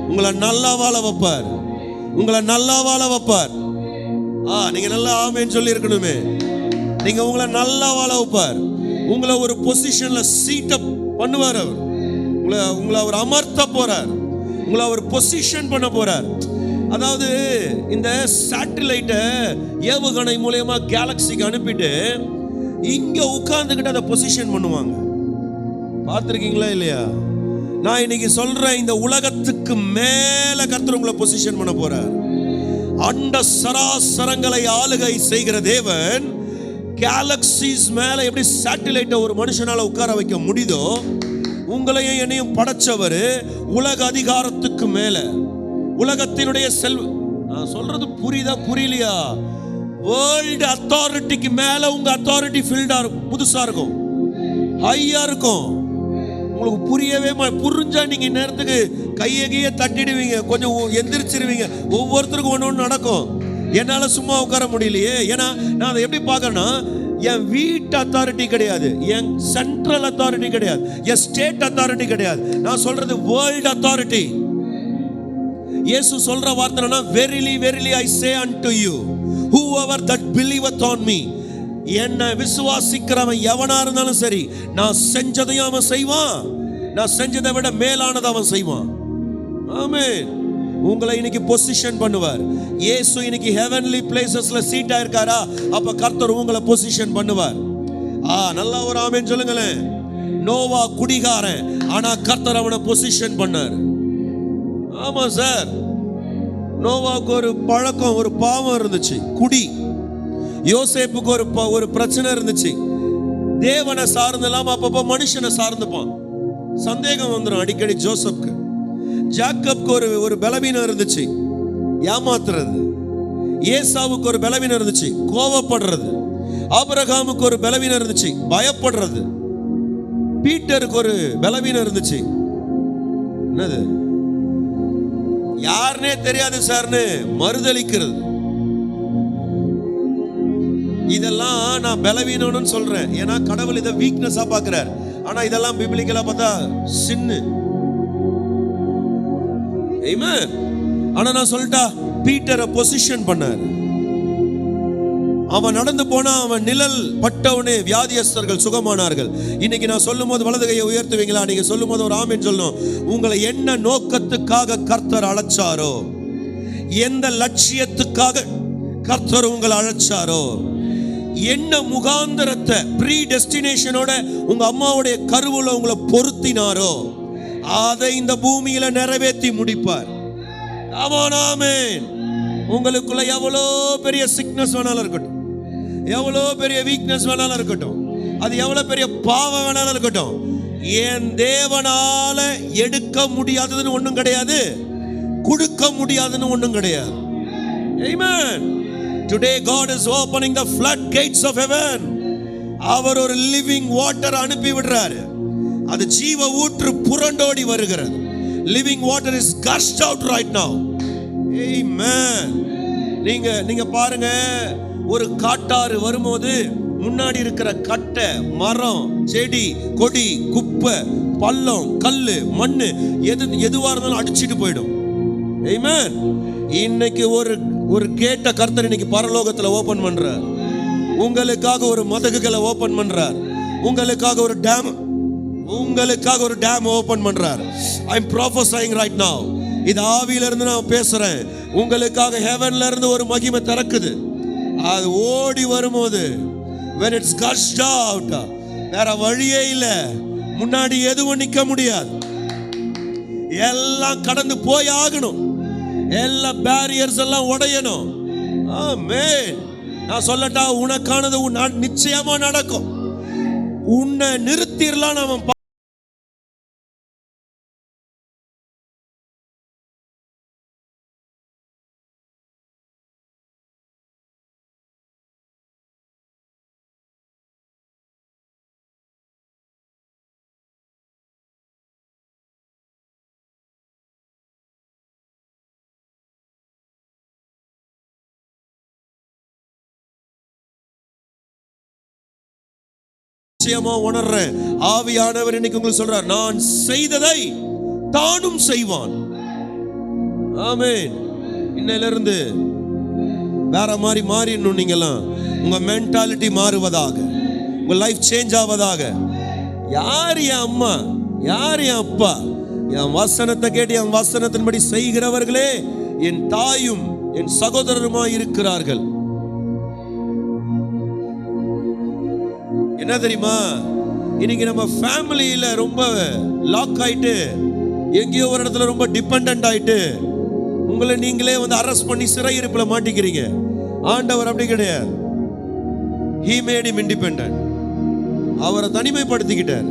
உங்களை நல்லா வாழ வைப்பார், உங்களை நல்லா வாழ வைப்பார். நீங்க நல்லா ஆமேன்னு சொல்லி இருக்கணுமே. நீங்க உங்களை நல்லா வாழ வைப்பார், உங்களை ஒரு பொசிஷன்ல சீட்டப் பண்ணுவார். அவர் உங்களை அவர் அமர்த்த போறார், உங்களை அவர் பொசிஷன் பண்ண போறார். அதாவது இந்த சேட்டலைட்டை ஏவுகணை மூலமா கேலக்சிக்கு அனுப்பிட்டு இங்க உட்கார்ந்துகிட்டு அதை பொசிஷன் பண்ணுவாங்க. பார்த்திருக்கீங்களா இல்லையா? நான் இன்னைக்கு சொல்றேன், இந்த உலகத்துக்கு மேல கர்த்தர் உங்களை பொசிஷன் பண்ண போறார். அண்ட சராசரங்களை ஆளுகை செய்கிற தேவன் கேலக்சிஸ் மேல எப்படி சேட்டலைட்டை ஒரு மனுஷனால உட்கார வைக்க முடியுதோ, உங்களையும் என்னையும் படைச்சவர் உலக அதிகாரத்துக்கு மேல, உலகத்தினுடைய நான் சொல்றது புரியுதா புரியலையா? வேர்ல்டு அத்தாரிட்டிக்கு மேல உங்க அத்தாரிட்டி ஃபீல்டா புதுசா இருக்கும், ஹையா இருக்கும். உங்களுக்கு புரியவே புரிஞ்சா நீங்க நேரத்துக்கு கையை தட்டிடுவீங்க, கொஞ்சம் எந்திரிச்சிருவீங்க. ஒவ்வொருத்தருக்கும் ஒன்று நடக்கும். என்னால சும்மா உட்கார முடியலையே. ஏன்னா நான் அதை எப்படி பார்க்கறேன்னா, என் வீட்டு அத்தாரிட்டி கிடையாது, என் சென்ட்ரல் அத்தாரிட்டி கிடையாது, என் ஸ்டேட் அத்தாரிட்டி கிடையாது. நான் சொல்றது வேர்ல்டு அத்தாரிட்டி. இயேசு சொல்ற வார்த்தைனா, verily verily I say unto you whoever that believeth on me. என்னை விசுவாசிக்கிறவன் எவனா இருந்தாலும் சரி, நான் செஞ்சதையும் அவன் செய்வான், நான் செஞ்சதை விட மேலானதை அவன் செய்வான். ஆமென். உங்களை இன்னைக்கு பொசிஷன் பண்ணுவார். இயேசு இன்னைக்கு ஹெவன்லி பிளேசஸ்ல சீட்டா இருக்காரா? அப்ப கர்த்தர் உங்களை பொசிஷன் பண்ணுவார். நல்லா ஒரு ஆமென் சொல்லுங்களேன். நோவா குடிகாரன், ஆனா கர்த்தர் அவனை பொசிஷன் பண்ணார். ஆமா சார், நோவாவுக்கு ஒரு பழக்கம், ஒரு பாவம் இருந்துச்சு, குடி. யோசேப்புக்கு ஒரு பிரச்சனை இருந்துச்சு, தேவனை சார்ந்து இல்லாம அப்பப்போ மனுஷனை சார்ந்துப்பான். சந்தேகம் வந்துடும் அடிக்கடி ஜோசப்க்கு. ஜாக்கப்க்கு ஒரு பலவீனம் இருந்துச்சு, ஏமாத்துறது. ஏசாவுக்கு ஒரு பலவீனம் இருந்துச்சு, கோபப்படுறது. ஆபிரகாமுக்கு ஒரு பலவீனம் இருந்துச்சு, பயப்படுறது. பீட்டருக்கு ஒரு பலவீனம் இருந்துச்சு, என்னது யாருன்னே தெரியாது சார்னு மறுதலிக்கிறது. இதெல்லாம் நான் பலவீனம்னு சொல்றேன், ஏன்னா கடவுள் இதை வீக்னஸா பார்க்கிறார். ஆனா இதெல்லாம் பிப்ளிக்கலா பார்த்தா சின்னு. ஆமென். ஆனா நான் சொல்லிட்டா, பீட்டரை பொசிஷன் பண்ணார். அவன் நடந்து போனா அவன் நிழல் பட்டவனே வியாதியஸ்தர்கள் சுகமானார்கள். இன்னைக்கு நான் சொல்லும் போது வலது கையை உயர்த்துவீங்களா? நீங்க சொல்லும் போது ஒரு ஆமென் சொல்லணும். உங்களை என்ன நோக்கத்துக்காக கர்த்தர் அழைச்சாரோ, எந்த லட்சியத்துக்காக கர்த்தர் உங்களை அழைச்சாரோ, என்ன முகாந்தரத்தை ப்ரீ டெஸ்டினேஷனோட உங்க அம்மாவுடைய கருவுல உங்களை பொருத்தினாரோ, அதை இந்த பூமியில நிறைவேற்றி முடிப்பார். ஆமென். உங்களுக்குள்ள எவ்வளோ பெரிய சிக்னஸ் வேணாலும் இருக்கட்டும், எவ்வளோ பெரிய வீக்னஸ் வேணாலும் இருக்கட்டும், அது எவ்வளோ பெரிய பாவம் வேணாலும் இருக்கட்டும், என் தேவனால எடுக்க முடியாததுன்னு ஒன்றும் கிடையாது, கொடுக்க முடியாதுன்னு ஒன்றும் கிடையாது. Amen. Today God is opening the floodgates of heaven. அவர் ஒரு லிவிங் வாட்டர் அனுப்பி விடுறாரு. அது ஜீவ ஊற்று புரண்டோடி வருகிறது. Living water is gushed out right now. Amen. நீங்க பாருங்க, ஒரு காட்டாறு வரும்போது முன்னாடி இருக்கிற கட்டை, மரம், செடி, கொடி, குப்பை, பள்ளம், கல்லு, மண்ணு எதுவா இருந்தாலும் அடிச்சிட்டு போயிடும். Amen. இன்னைக்கு ஒரு கேட்ட கர்த்தர் இன்னைக்கு பரலோகத்துல ஓபன் பண்றார். உங்களுக்காக ஒரு மதகுகளை ஓபன் பண்றார். உங்களுக்காக ஒரு டேம் ஓபன் பண்றார். ஐ அம் ப்ராஃபஸைங் ரைட் நவ. இது ஆவியில இருந்து நான் பேசுறேன். உங்களுக்காக ஹெவன்ல இருந்து ஒரு மகிமை திறக்குது. அது ஓடி வரும்போது when it's gushed out, வேற வழியே இல்ல. முன்னாடி எதுவும் நிக்க முடியாது. எல்லாம் கடந்து போய் ஆகணும். எல்லா பேரியர்ஸ் எல்லாம் உடையணும். ஆமென். நான் சொல்லட்டா, உனக்கானது நிச்சயமா நடக்கும். உன்னை நிறுத்திரலாம். நாம நிச்சயமா உணர்றேன். ஆவியானவர் இன்னைக்கு உங்களுக்கு சொல்றார், நான் செய்ததை தானும் செய்வான். ஆமென். இன்னையிலிருந்து வேற மாதிரி மாறிடணும். நீங்கெல்லாம் உங்க மென்டாலிட்டி மாறுவதாக, உங்க லைஃப் சேஞ்ச் ஆவதாக. யார் என் அம்மா, யார் என் அப்பா? என் வசனத்தை கேட்டு என் வசனத்தின்படி செய்கிறவர்களே என் தாயும் என் சகோதரருமாய் இருக்கிறார்கள். என்ன தெரியுமா, இன்னைக்கு நம்ம ஃபேமிலியில ரொம்ப லாக் ஆயிட்டு, எங்கேயோ ஒரு இடத்துல ரொம்ப டிபெண்டன்ட் ஆயிட்டு, உங்களை நீங்களே அரெஸ்ட் பண்ணி சிறையிருப்புல மாட்டிக்கிறீங்க. ஆண்டவர் அப்படி கிடையாது. He made him independent. அவரை தனிமைப்படுத்திக்கிட்டார்.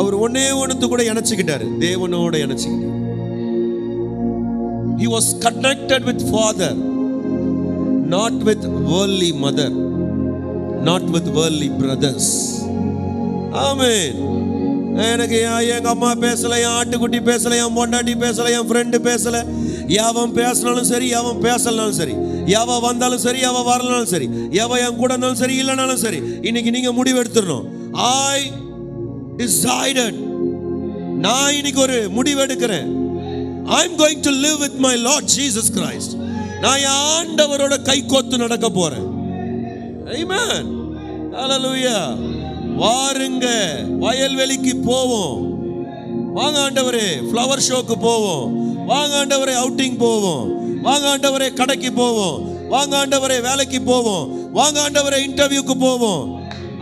அவர் ஒண்ணு கூட இணைச்சுக்கிட்டாரு, தேவனோட இணைச்சுக்கிட்டார். He was connected with Father, not with worldly mother, not with worldly brothers. ஆமென். எனக்கு எங்க அம்மா பேசல, என் ஆட்டுக்குட்டி பேசல, என் பொண்டாட்டி பேசல, என் ஃப்ரெண்டு பேசல. எவன் பேசினாலும் சரி, எவன் பேசலனாலும் சரி, எவ வந்தாலும் சரி, எவ வரலனாலும் சரி, எவ என் கூட இருந்தாலும் சரி, இல்லைனாலும் சரி, இன்னைக்கு நீங்க முடிவு எடுத்துடணும். I decided, நான் இன்னைக்கு ஒரு முடிவு எடுக்கிறேன். I'm going to live with my Lord Jesus Christ. நான் ஆண்டவரோட கை கோத்து நடக்க போறேன். Amen. Hallelujah. வாருங்க, வயல்வெளிக்கு போவோம். வாங்க ஆண்டவரே, ஃப்ளவர் ஷோக்கு போவோம். வாங்க ஆண்டவரே, அவுட்டிங் போவோம். வாங்க ஆண்டவரே, கடைக்கு போவோம். வாங்க ஆண்டவரே, வேலைக்கு போவோம். வாங்க ஆண்டவரே, இன்டர்வியூக்கு போவோம்.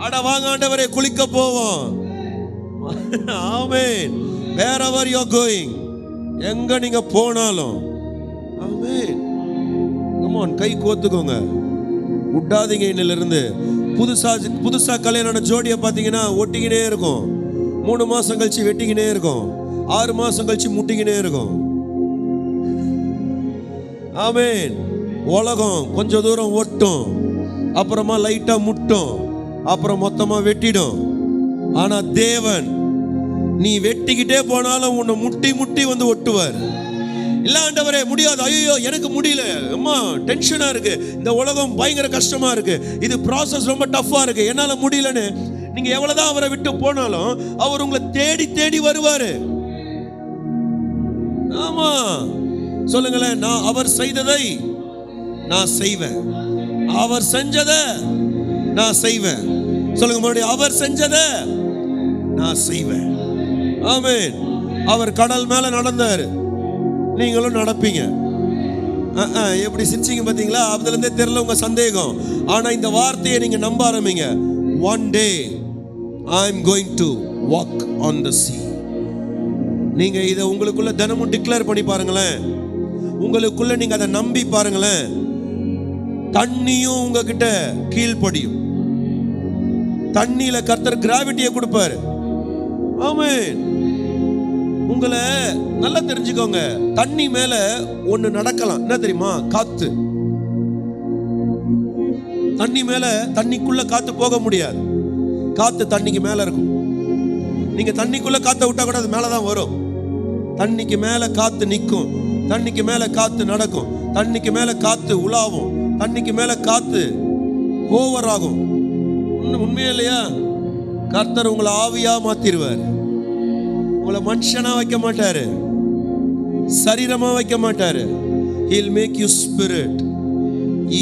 அட வாங்க ஆண்டவரே, குளிக்க போவோம். ஆமென். wherever you are going, எங்க நீங்க போனாலும் ஆமென். come on, கை கோத்துக்கோங்க, விடாதீங்க. இன்னிலிருந்து புதுசா கல்யாண ஜோடியை பார்த்தீங்கன்னா ஒட்டிக்கினே இருக்கும். 3 மாசம் கழிச்சு வெட்டிக்கினே இருக்கும். 6 மாசம் கழிச்சு முட்டிக்கினே இருக்கும். ஆமென். உலகம் கொஞ்சம் தூரம் ஒட்டும், அப்புறமா லைட்டா முட்டும், அப்புறம் மொத்தமா வெட்டிடும். ஆனா தேவன், நீ வெட்டிக்கிட்டே போனாலும் உன்னை முட்டி முட்டி ஒட்டுவார். இல்ல ஆண்டவரே முடியாது, ஐயோ எனக்கு முடியல, அம்மா டென்ஷனா இருக்கு, இந்த உலகம் பயங்கர கஷ்டமா இருக்கு, இது ப்ராசஸ் ரொம்ப டஃப்பா இருக்கு, என்னால முடியலன்னு நீங்க எவ்வளவுதான் அவரை விட்டு போனாலும் அவர் உங்களை தேடி தேடி வருவாரு. ஆமா, சொல்லுங்களேன். நான் அவர் செய்ததை நான் செய்வேன், அவர் செஞ்சதை நான் செய்வேன். சொல்லுங்க மறுபடியும், அவர் செஞ்சதை நான் செய்வேன். ஆமென். அவர் கடல் மேல நடந்தாரு, நீங்களும் நடப்பீங்க. எப்படி சிரிச்சிங்க பார்த்தீங்களா? அதுல இருந்தே தெரியல உங்க சந்தேகம். ஆனா இந்த வார்த்தையை நீங்க நம்ப ஆரம்பிங்க. One day I am going to walk on the sea. நீங்க இதை உங்களுக்குள்ள தினமும் டிக்ளேர் பண்ணி பாருங்களேன். உங்களுக்குள்ள நீங்க அதை நம்பி பாருங்களேன். தண்ணியும் உங்ககிட்ட கீழ்ப்படியும். தண்ணியில கர்த்தர் கிராவிட்டியை கொடுப்பாரு. ஆமென். உங்களை நல்லா தெரிஞ்சுக்கோங்க, தண்ணி மேல ஒண்ணு நடக்கலாம். என்ன தெரியுமா? காத்து. தண்ணி மேல, தண்ணிக்குள்ள காத்து போக முடியாது. காத்து தண்ணிக்கு மேல இருக்கும். நீங்க தண்ணிக்குள்ள காத்த விட்டா கூட அது மேலதான் வரும். தண்ணிக்கு மேல காத்து நிற்கும், தண்ணிக்கு மேல காத்து நடக்கும், தண்ணிக்கு மேல காத்து உலாவும், தண்ணிக்கு மேல காத்து ஓவர் ஆகும். உண்மையா இல்லையா? கர்த்தர் உங்களை ஆவியா மாத்திருவார். உங்களை மனுஷனா வைக்க மாட்டாரு, சரீரமா வைக்க மாட்டாரு. He'll make you spirit.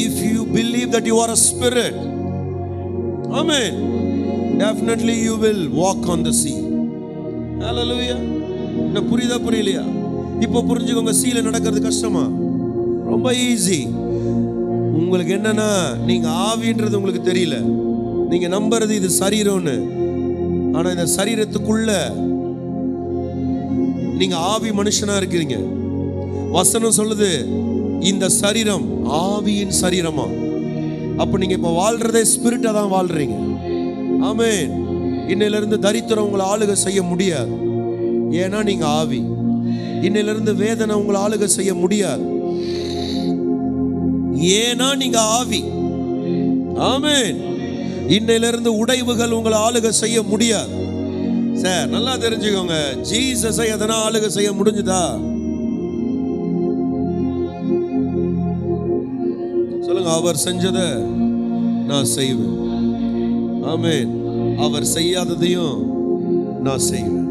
If you believe that you are a spirit, Amen. Definitely you will walk on the sea. Hallelujah. என்ன புரியுதா புரியலையா? இப்போ புரிஞ்சுக்கோங்க, சீல நடக்கிறது கஷ்டமா? ரொம்ப ஈஸி. உங்களுக்கு என்னன்னா, நீங்க ஆவின்றது உங்களுக்கு தெரியல. நீங்க நம்புறது இது சரீரம்னு. ஆனா இந்த சரீரத்துக்குள்ள நீங்க ஆவி மனுஷனா இருக்கிறீங்க. வசனம் சொல்லுது இந்த சரீரம் ஆவியின் சரீரமா. அப்ப நீங்க இப்ப வாழ்றதே ஸ்பிரிட்டா தான் வாழ்றீங்க. ஆமென். இன்னையில இருந்து தரித்திரம் உங்களை ஆளுகை செய்ய முடியாது. ஏன்னா நீங்க ஆவி. இன்னையில இருந்து வேதனை உங்களை ஆளுகை செய்ய முடியாது. ஏன்னா நீங்க ஆவி. ஆமென். இன்னையில இருந்து உடைவுகள் உங்களை ஆளுகை செய்ய முடியாது. சார் நல்லா தெரிஞ்சுக்கோங்க, ஜீசஸை எதனா ஆளுகை செய்ய முடிஞ்சுதா? சொல்லுங்க, அவர் செஞ்சதை நான் செய்வேன். ஆமென். அவர் செய்யாததையும் நான் செய்வேன்.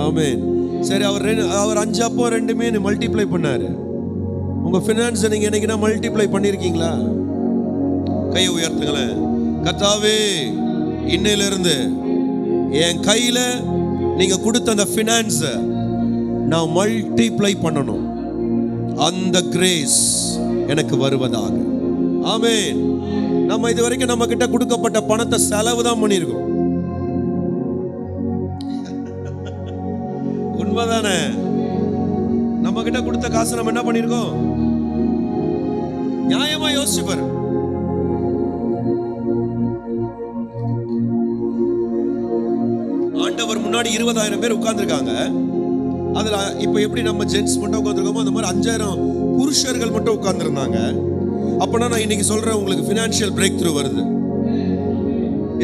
ஆமென். சரி, அவர் 5 அப்பம் 2 மீன் மல்டிப்ளை பண்ணாரு. உங்க ஃபினான்ஸை நீங்க என்னைக்குனா மல்டிப்ளை பண்ணிருக்கீங்களா? கையை உயர்த்துங்களேன். கர்த்தாவே, இன்னையிலிருந்து என் கையில நீங்க கொடுத்த அந்த ஃபினான்ஸை நான் மல்டிப்ளை பண்ணணும். அந்த கிரேஸ் எனக்கு வருவதாக. ஆமென். நம்ம இது வரைக்கும் நம்ம கிட்ட கொடுக்கப்பட்ட பணத்தை செலவு தான் பண்ணியிருக்கோம். உண்மைதானே? நம்ம கிட்ட கொடுத்த காசு நம்ம என்ன பண்ணிருக்கோம்? நியாயமா யோசிச்சு பாரு. ஆண்டவர் முன்னாடி 20,000 பேர் உட்கார்ந்துருக்காங்க. அதுல இப்ப எப்படி நம்ம ஜென்ஸ் மட்டும் உட்கார்ந்துருக்கோமோ அந்த மாதிரி 5,000 புருஷர்கள் மட்டும் உட்கார்ந்துருந்தாங்க. அப்பனா நான் இன்னைக்கு சொல்றேன், உங்களுக்கு ஃபினான்ஷியல் பிரேக் த்ரூ வருது.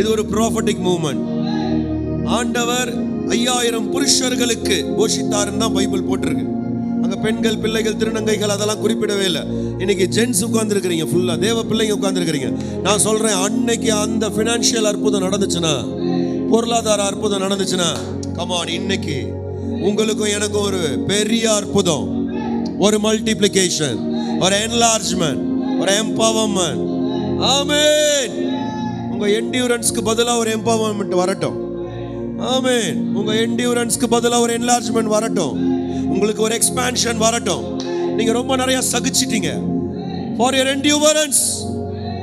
இது ஒரு ப்ராஃபட்டிக் மூவ்மெண்ட். ஆண்டவர் 5,000 புருஷர்களுக்கு போஷித்தாருன்னு தான் பைபிள் போட்டிருக்கு. அங்க பெண்கள், பிள்ளைகள், திருநங்கைகள் அதெல்லாம் குறிப்பிடவே இல்லை. இன்னைக்கு ஜென்ஸ் உட்கார்ந்துருக்கிறீங்க, ஃபுல்லா தேவ பிள்ளைங்க உட்கார்ந்துருக்கிறீங்க. நான் சொல்றேன், அன்னைக்கு அந்த ஃபினான்ஷியல் அற்புதம் நடந்துச்சுன்னா, பொருளாதார அற்புதம் நடந்துச்சுன்னா, கமான், இன்னைக்கு உங்களுக்கும் எனக்கும் ஒரு பெரிய அற்புதம், ஒரு மல்டிப்ளிகேஷன், ஒரு என்லார்ஜ்மெண்ட், ஒரு எம்பவர்மெண்ட். ஆமென். உங்க என்டியூரன்ஸ்க்கு பதிலா ஒரு எம்பவர்மெண்ட் வரட்டும். ஆமென். உங்க என்டியூரன்ஸ்க்கு பதிலா ஒரு என்லார்ஜ்மெண்ட் வரட்டும். உங்களுக்கு ஒரு எக்ஸ்பான்ஷன் வரட்டும். நீங்க ரொம்ப நிறைய சகிச்சிட்டீங்க. For your endurance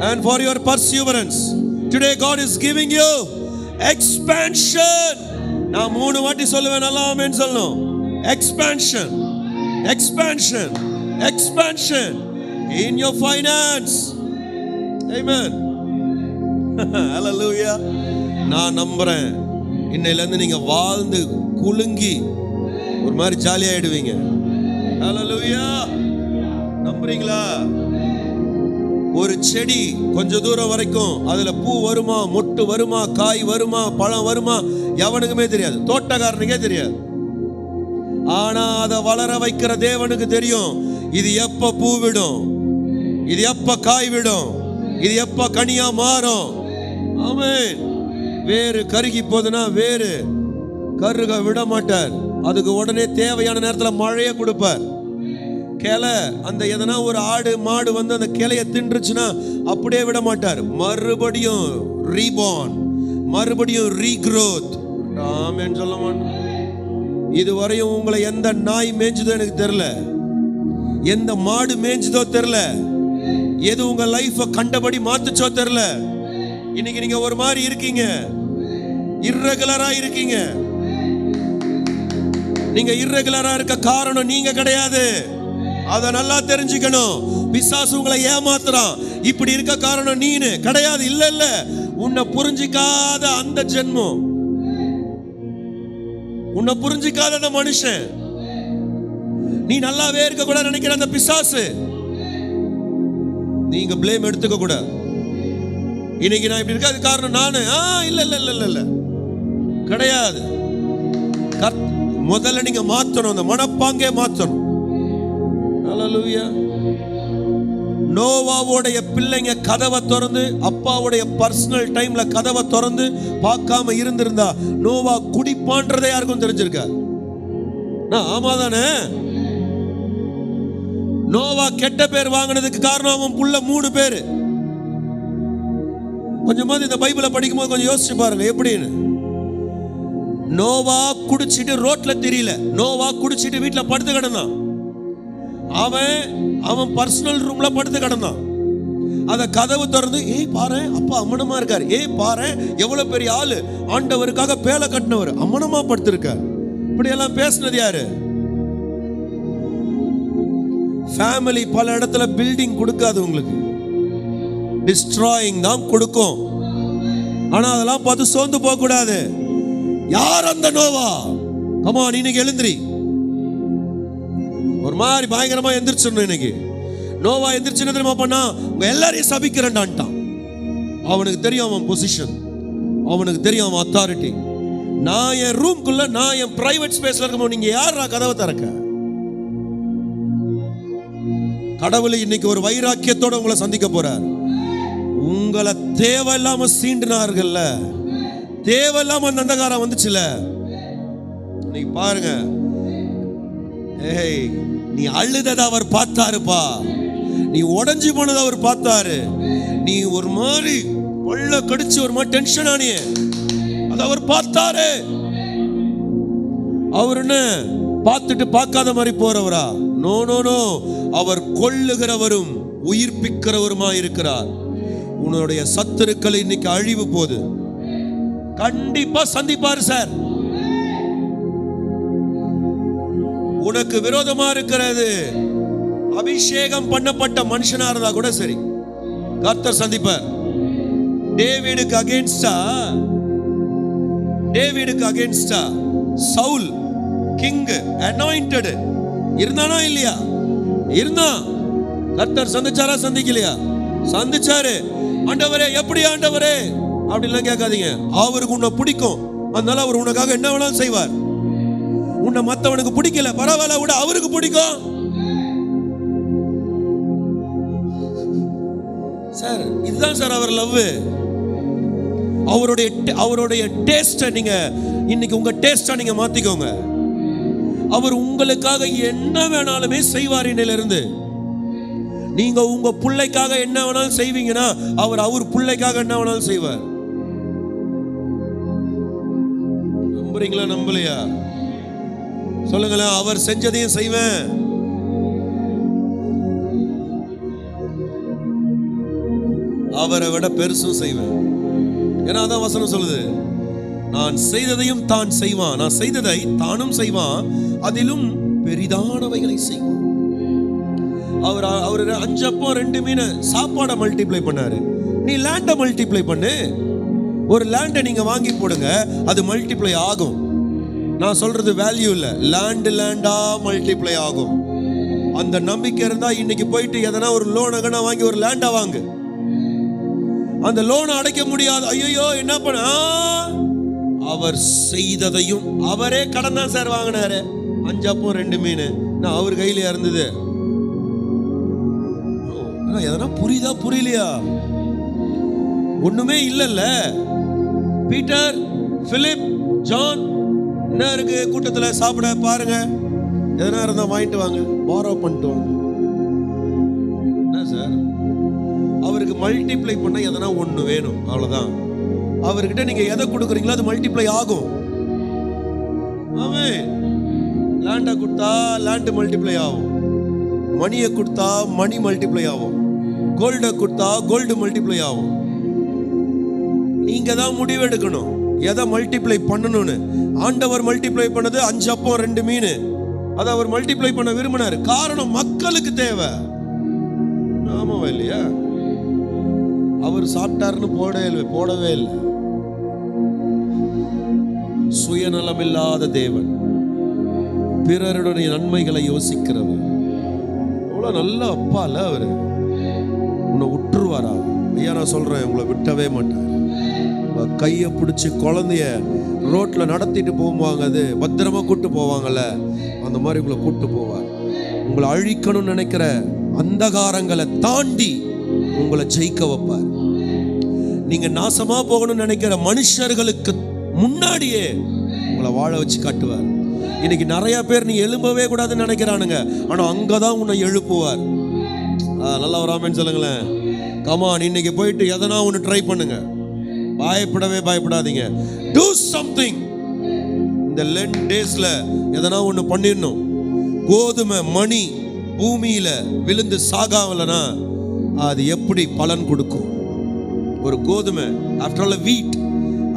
and for your perseverance, today God is giving you expansion. நான் 3 வாட்டி சொல்லுவேன், நல்லா ஆமென் சொல்லணும். Expansion, expansion, expansion in your finance. Amen. Hallelujah. நான் நம்புறேன், இன்னையில இருந்து நீங்க வாழ்ந்து குலுங்கி ஒரு மாதிரி ஜாலியா ஆயிடுவீங்க. ஹல்லேலூயா. நம்புறீங்களா? ஒரு செடி கொஞ்ச தூரம் வரைக்கும் அதுல பூ வருமா, மொட்டு வருமா, காய் வருமா, பழம் வருமா, எவனுக்குமே தெரியாது. தோட்டக்காரனுக்கே தெரியாது. ஆனா அதை வளர வைக்கிற தேவனுக்கு தெரியும். இது எப்ப பூ விடும், இது எப்ப காய் விடும், இது எப்ப கனியா மாறும். ஆமென். வேறு கருகி போதுன்னா வேறு கருக விட மாட்டார். அதுக்கு உடனே தேவையான நேரத்தில் மழையை கொடுப்பார். கிளை, அந்த எதனா ஒரு ஆடு மாடு வந்து அந்த கிளையை தின்றுச்சுன்னா அப்படியே விட மாட்டார். மறுபடியும் ரீபார்ன், மறுபடியும் ரீக்ரோத். ஆமென் சொல்ல மாட்டோம். இதுவரையும் உங்களை எந்த நாய் மேய்ஞ்சதோ எனக்கு தெரியல, எந்த மாடு மேய்ஞ்சதோ தெரியல, எது உங்க லைஃபை கண்டபடி மாத்துச்சோ தெரியல. இன்னைக்கு நீங்க ஒரு மாதிரி இருக்கீங்க, இர்ரெகுலரா இருக்கீங்க. நீங்க இர்ரெகுலரா இருக்க காரணம் நீங்க கிடையாது. அத நல்லா தெரிஞ்சுக்கணும். பிசாசு உங்களை ஏமாத்துறான். இப்படி இருக்க காரணம் நீனு கிடையாது. இல்ல இல்ல, உன்னை புரிஞ்சிக்காத அந்த ஜென்மம், உன்னை புரிஞ்சிக்காத அந்த மனுஷன், நீ நல்லாவே இருக்க கூட நினைக்கிற அந்த பிசாசு, நீங்க பிளேம் எடுத்துக்க கூடாது. இன்னைக்கு நான் இப்படி இருக்காது காரணம் நானு. இல்ல இல்ல இல்ல இல்ல கிடையாது. முதல்ல நீங்க மாத்தணும், அந்த மனப்பாங்கே மாத்தணும். ஹல்லேலூயா. நோவாவுடைய பிள்ளைங்க கதவை திறந்து, அப்பாவுடைய பர்சனல் டைம்ல கதவை திறந்து பார்க்காம இருந்திருந்தா நோவா குடிப்பான்றதே யாருக்கும் தெரிஞ்சிருக்கா? ஆமா தானே? நோவா கெட்ட பேர் வாங்கினதுக்கு காரணம் அவன் புள்ள 3 பேரு. கொஞ்சமாவது இந்த பைபிளை படிக்கும்போது கொஞ்சம் யோசிச்சு பாருங்க எப்படின்னு. நோவா குடிச்சிட்டு ரோட்ல தெரியல, நோவா குடிச்சிட்டு வீட்டுல படுத்து கிடந்தான். அவன் பர்சனல் ரூம்ல படுத்து கிடந்தான். அத கதவு திறந்து, ஏய் பாரு அப்பா அம்மனமா இருக்காரு, ஏய் பாரு எவ்வளவு பெரிய ஆளு, ஆண்டவருக்காக பேலை கட்டினவர் அம்மனமா படுத்திருக்கார். இப்படி எல்லாம் பேசினது யாரு? ஃபேமிலி பல இடத்துல பில்டிங் கொடுக்காது உங்களுக்கு, டிஸ்ட்ராயிங் தான் கொடுக்கும். ஆனா அதெல்லாம் பார்த்து சோர்ந்து போக கூடாது. யார் அந்த நோவா? கமான், இன்னைக்கு எழுந்திரி. ஒரு மாதிரி பயங்கரமா எந்திரிச்சிடணும். இன்னைக்கு நோவா எந்திரிச்சு என்ன தெரியுமா பண்ணா? உங்க எல்லாரையும் சபிக்கிறேன்டான்ட்டான். அவனுக்கு தெரியும் அவன் பொசிஷன், அவனுக்கு தெரியும் அவன் அத்தாரிட்டி. நான் என் ரூம்குள்ள, நான் என் பிரைவேட் ஸ்பேஸ்ல இருக்கும்போது நீங்க யாரா கதவை திறக்க? கடவுளை இன்னைக்கு ஒரு வைராக்கியத்தோட உங்களை சந்திக்க போறார். உங்களை தேவையில்லாம சீண்டினார்கள்ல, தேவையில்லாம அந்த அந்தகாரம் வந்துச்சுல, இன்னைக்கு பாருங்க. ஏய், நீ அழுததை அவர் பார்த்தாருப்பா, நீ உடைஞ்சு போனதை அவர் பார்த்தாரு, நீ ஒரு மாதிரி வெள்ள கடிச்சு ஒரு மாதிரி டென்ஷன் ஆனிய, அதை அவர் பார்த்தாரு. அவர் என்ன பார்த்துட்டு பார்க்காத மாதிரி போறவரா? நோ நோ நோ, அவர் கொல்லுகிறவரும் உயிர்ப்பிக்கிறவருமா இருக்கிறார். உன்னுடைய சத்துருக்கள் இன்னைக்கு அழிவு போது கண்டிப்பா சந்திப்பாரு சார். உனக்கு விரோதமா இருக்கிறது அபிஷேகம் பண்ணப்பட்ட மனுஷனா இருந்தா கூட சரி, கர்த்தர் சந்திப்பார். டேவிடுக்கு அகைன்ஸ்டா சவுல் கிங் அனாயிண்டட் இருந்தானா இல்லையா? இருந்தான். கர்த்தர் சந்திச்சாரா சந்திக்கலையா? சந்திச்சாரு. ஆண்டவரே எப்படி ஆண்டவரே அப்படிலாம் கேட்காதீங்க. அவருக்கு உன்னை பிடிக்கும், அதனால அவர் உனக்காக என்ன வேணாலும் செய்வார். உன்னை மத்தவனுக்கு பிடிக்கல பரவாயில்ல, விட அவருக்கு பிடிக்கும் சார். இதுதான் சார் அவர் லவ். அவருடைய டேஸ்ட நீங்க இன்னைக்கு உங்க டேஸ்டா நீங்க மாத்திக்கோங்க. அவர் உங்களுக்காக என்ன வேணாலுமே செய்வார். இன்னிலிருந்து நீங்க உங்க பிள்ளைக்காக என்ன வேணாலும் செய்வீங்கன்னா அவர் பிள்ளைக்காக என்ன வேணாலும் செய்வார். நம்புறீங்களா நம்பலையா? சொல்லுங்களேன். அவர் செஞ்சதையும் செய்வேன். அவரை விட பெருசும் செய்வேன். ஏன்னா அதான் வசனம் சொல்லுது, நான் செய்ததையும் தான் செய்வான், நான் செய்ததை தானும் செய்வான், அதிலும் பெரிதானவைகளை செய்வான். அவர் 5 அப்பம் 2 மீன் சாப்பாடை மல்டிப்ளை பண்ணாரு. நீ லேண்டை மல்டிப்ளை பண்ணு. ஒரு லேண்டை நீங்க வாங்கி போடுங்க, அது மல்டிப்ளை ஆகும். நான் சொல்றது வேல்யூ இல்ல, லேண்டா மல்டிப்ளை ஆகும். அந்த நம்பிக்கை இருந்தா இன்னைக்கு போயிட்டு எதனா ஒரு லோன் வாங்கி ஒரு லேண்டா வாங்கு. அந்த லோனை அடைக்க முடியாது, ஐயோ என்ன பண்ண? அவர் செய்ததையும் அவரே கடன் தான் சார் வாங்கினாரு. 5 அப்பம் 2 மீன் நான் அவர் கையில இருந்தது. எதனா புரியுதா புரியலையா? ஒண்ணுமே இல்லல்ல. பீட்டர், பிலிப், ஜான் என்ன இருக்கு கூட்டத்துல சாப்பிட பாருங்க. எதனா இருந்தா வாங்கிட்டு வாங்க, பாரோ பண்ணிட்டு வாங்க. என்ன சார், அவருக்கு மல்டிப்ளை பண்ண எதனா ஒண்ணு வேணும், அவ்வளவுதான். அவர்கிட்ட நீங்க எதை கொடுக்குறீங்களோ அது மல்டிப்ளை ஆகும். ஆமென். லேண்டை கொடுத்தா லேண்ட் மல்டிப்ளை ஆகும், மணியை கொடுத்தா மணி மல்டிப்ளை ஆகும், கோல்டை கொடுத்தா கோல்டு மல்டிப்ளை ஆகும். நீங்க தான் முடிவு எடுக்கணும் எதை மல்டிப்ளை பண்ணணும்னு. ஆண்டவர் மல்டிப்ளை பண்ணது 5 அப்பம் 2 மீன், அதை அவர் மல்டிப்ளை பண்ண விரும்பினார். காரணம் மக்களுக்கு தேவை. ஆமாவா இல்லையா? அவர் சாப்பிட்டாருன்னு போடவே இல்லை. சுயநலம் இல்லாத தேவன், பிறருடைய நன்மைகளை யோசிக்கிறவர். அவ்வளவு நல்ல அப்பா இல்ல அவரு? உன்னை விட்டுருவாரா? ஐயா நான் சொல்றேன், உங்களை விட்டவே மாட்டார். கையை பிடிச்சி குழந்தைய ரோட்ல நடத்திட்டு போவாங்க, அது பத்திரமா கூட்டு போவாங்கல்ல, அந்த மாதிரி உங்களை கூட்டு போவார். உங்களை அழிக்கணும்னு நினைக்கிற அந்தகாரங்களை தாண்டி உங்களை ஜெயிக்க வைப்பார். நீங்க நாசமா போகணும்னு நினைக்கிற மனுஷர்களுக்கு முன்னாடியே உங்களை வாழ வச்சு காட்டுவார். இன்னைக்கு நிறைய பேர் நீ எழும்பவே கூடாதுன்னு நினைக்கிறானுங்க, ஆனா அங்கதான் உன்னை எழுப்புவார். நல்லா ஒரு ஆமென் சொல்லுங்களேன். கமான், இன்னைக்கு போயிட்டு எதனா ஒன்று ட்ரை பண்ணுங்க. பயப்படவே பயப்படாதீங்க. Do something. இந்த லென்ட் டேஸ்ல எதனா ஒன்று பண்ணிடணும். கோதுமை மணி பூமியில விழுந்து சாகாவலனா அது எப்படி பலன் கொடுக்கும்? ஒரு கோதுமை ஆஃப்டர் ஆல் வீட்,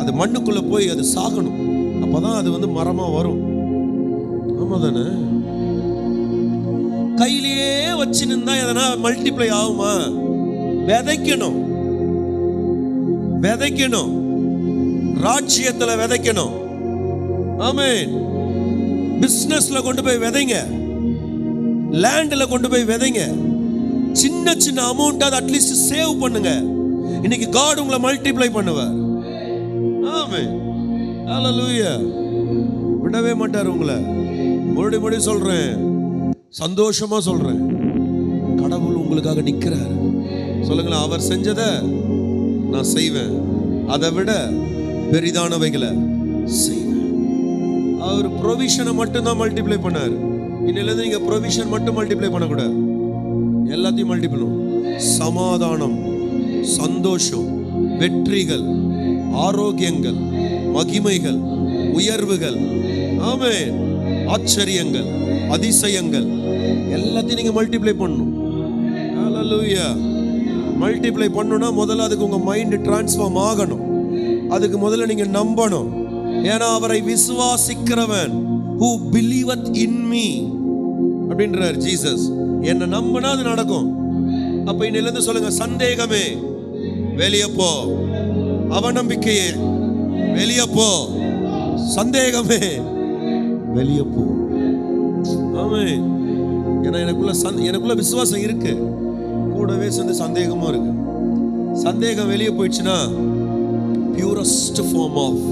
அது மண்ணுக்குள்ள போய் அது சாகணும். அப்பதான் அது மரமா வரும். ஆமா தானே? கையிலேயே வச்சு நின்றா எதனா மல்டிப்ளை ஆகுமா? விதைக்கணும், விதைக்கணும், ராஜ்யத்துல விதைக்கணும். ஆமென். பிசினஸ்ல கொண்டு போய் விதைங்க, லேண்ட்ல கொண்டு போய் விதைங்க. சின்ன சின்ன அமௌண்ட் அது அட்லீஸ்ட் சேவ் பண்ணுங்க. இன்னைக்கு காட் உங்களை மல்டிப்ளை பண்ணுவார். ஆமென். ஹalleluya. விடவே மாட்டார் உங்களை. மறுபடியும் சொல்றேன், சந்தோஷமா சொல்றேன், கடவுள் உங்களுக்காக நிற்கிறார். சொல்லுங்களேன், அவர் செஞ்சதை நான் செய்வேன், அதை விட பெரிதானவைகளை செய்வேன். அவர் ப்ரொவிஷனை மட்டும்தான் மல்டிப்ளை பண்ணார். இன்னிலிருந்து நீங்க ப்ரொவிஷன் மட்டும் மல்டிப்ளை பண்ணக்கூடாது, எல்லாத்தையும் மல்டிப்ளை. சமாதானம், சந்தோஷம், வெற்றிகள், ஆரோக்கியங்கள், மகிமைகள், உயர்வுகள், ஆமென், ஆச்சரியங்கள், அதிசயங்கள் எல்லாத்தையும் நீங்க மல்டிப்ளை பண்ணணும். ஹalleluya. மல்டிப்ளை பண்ணணும்னா முதல்ல அதுக்கு உங்க மைண்ட் டிரான்ஸ்ஃபார்ம் ஆகணும். அதுக்கு முதல்ல நீங்க நம்பணும். ஏன்னா அவரை விசுவாசிக்கிறவன் who believeth in me அப்படின்றார் ஜீசஸ். என்ன நம்பினா அது நடக்கும். அப்ப இன்னிலிருந்து சொல்லுங்க, சந்தேகமே வெளியே போ, அவநம்பிக்கையே வெளியே போ, சந்தேகமே வெளியே போ. ஆமென். ஏன்னா எனக்குள்ள விசுவாசம் இருக்கு, கூடவே சேர்ந்து சந்தேகமும் இருக்கு. சந்தேகம் வெளியே போயிடுச்சுன்னா பியூரஸ்ட் ஃபார்ம் ஆஃப்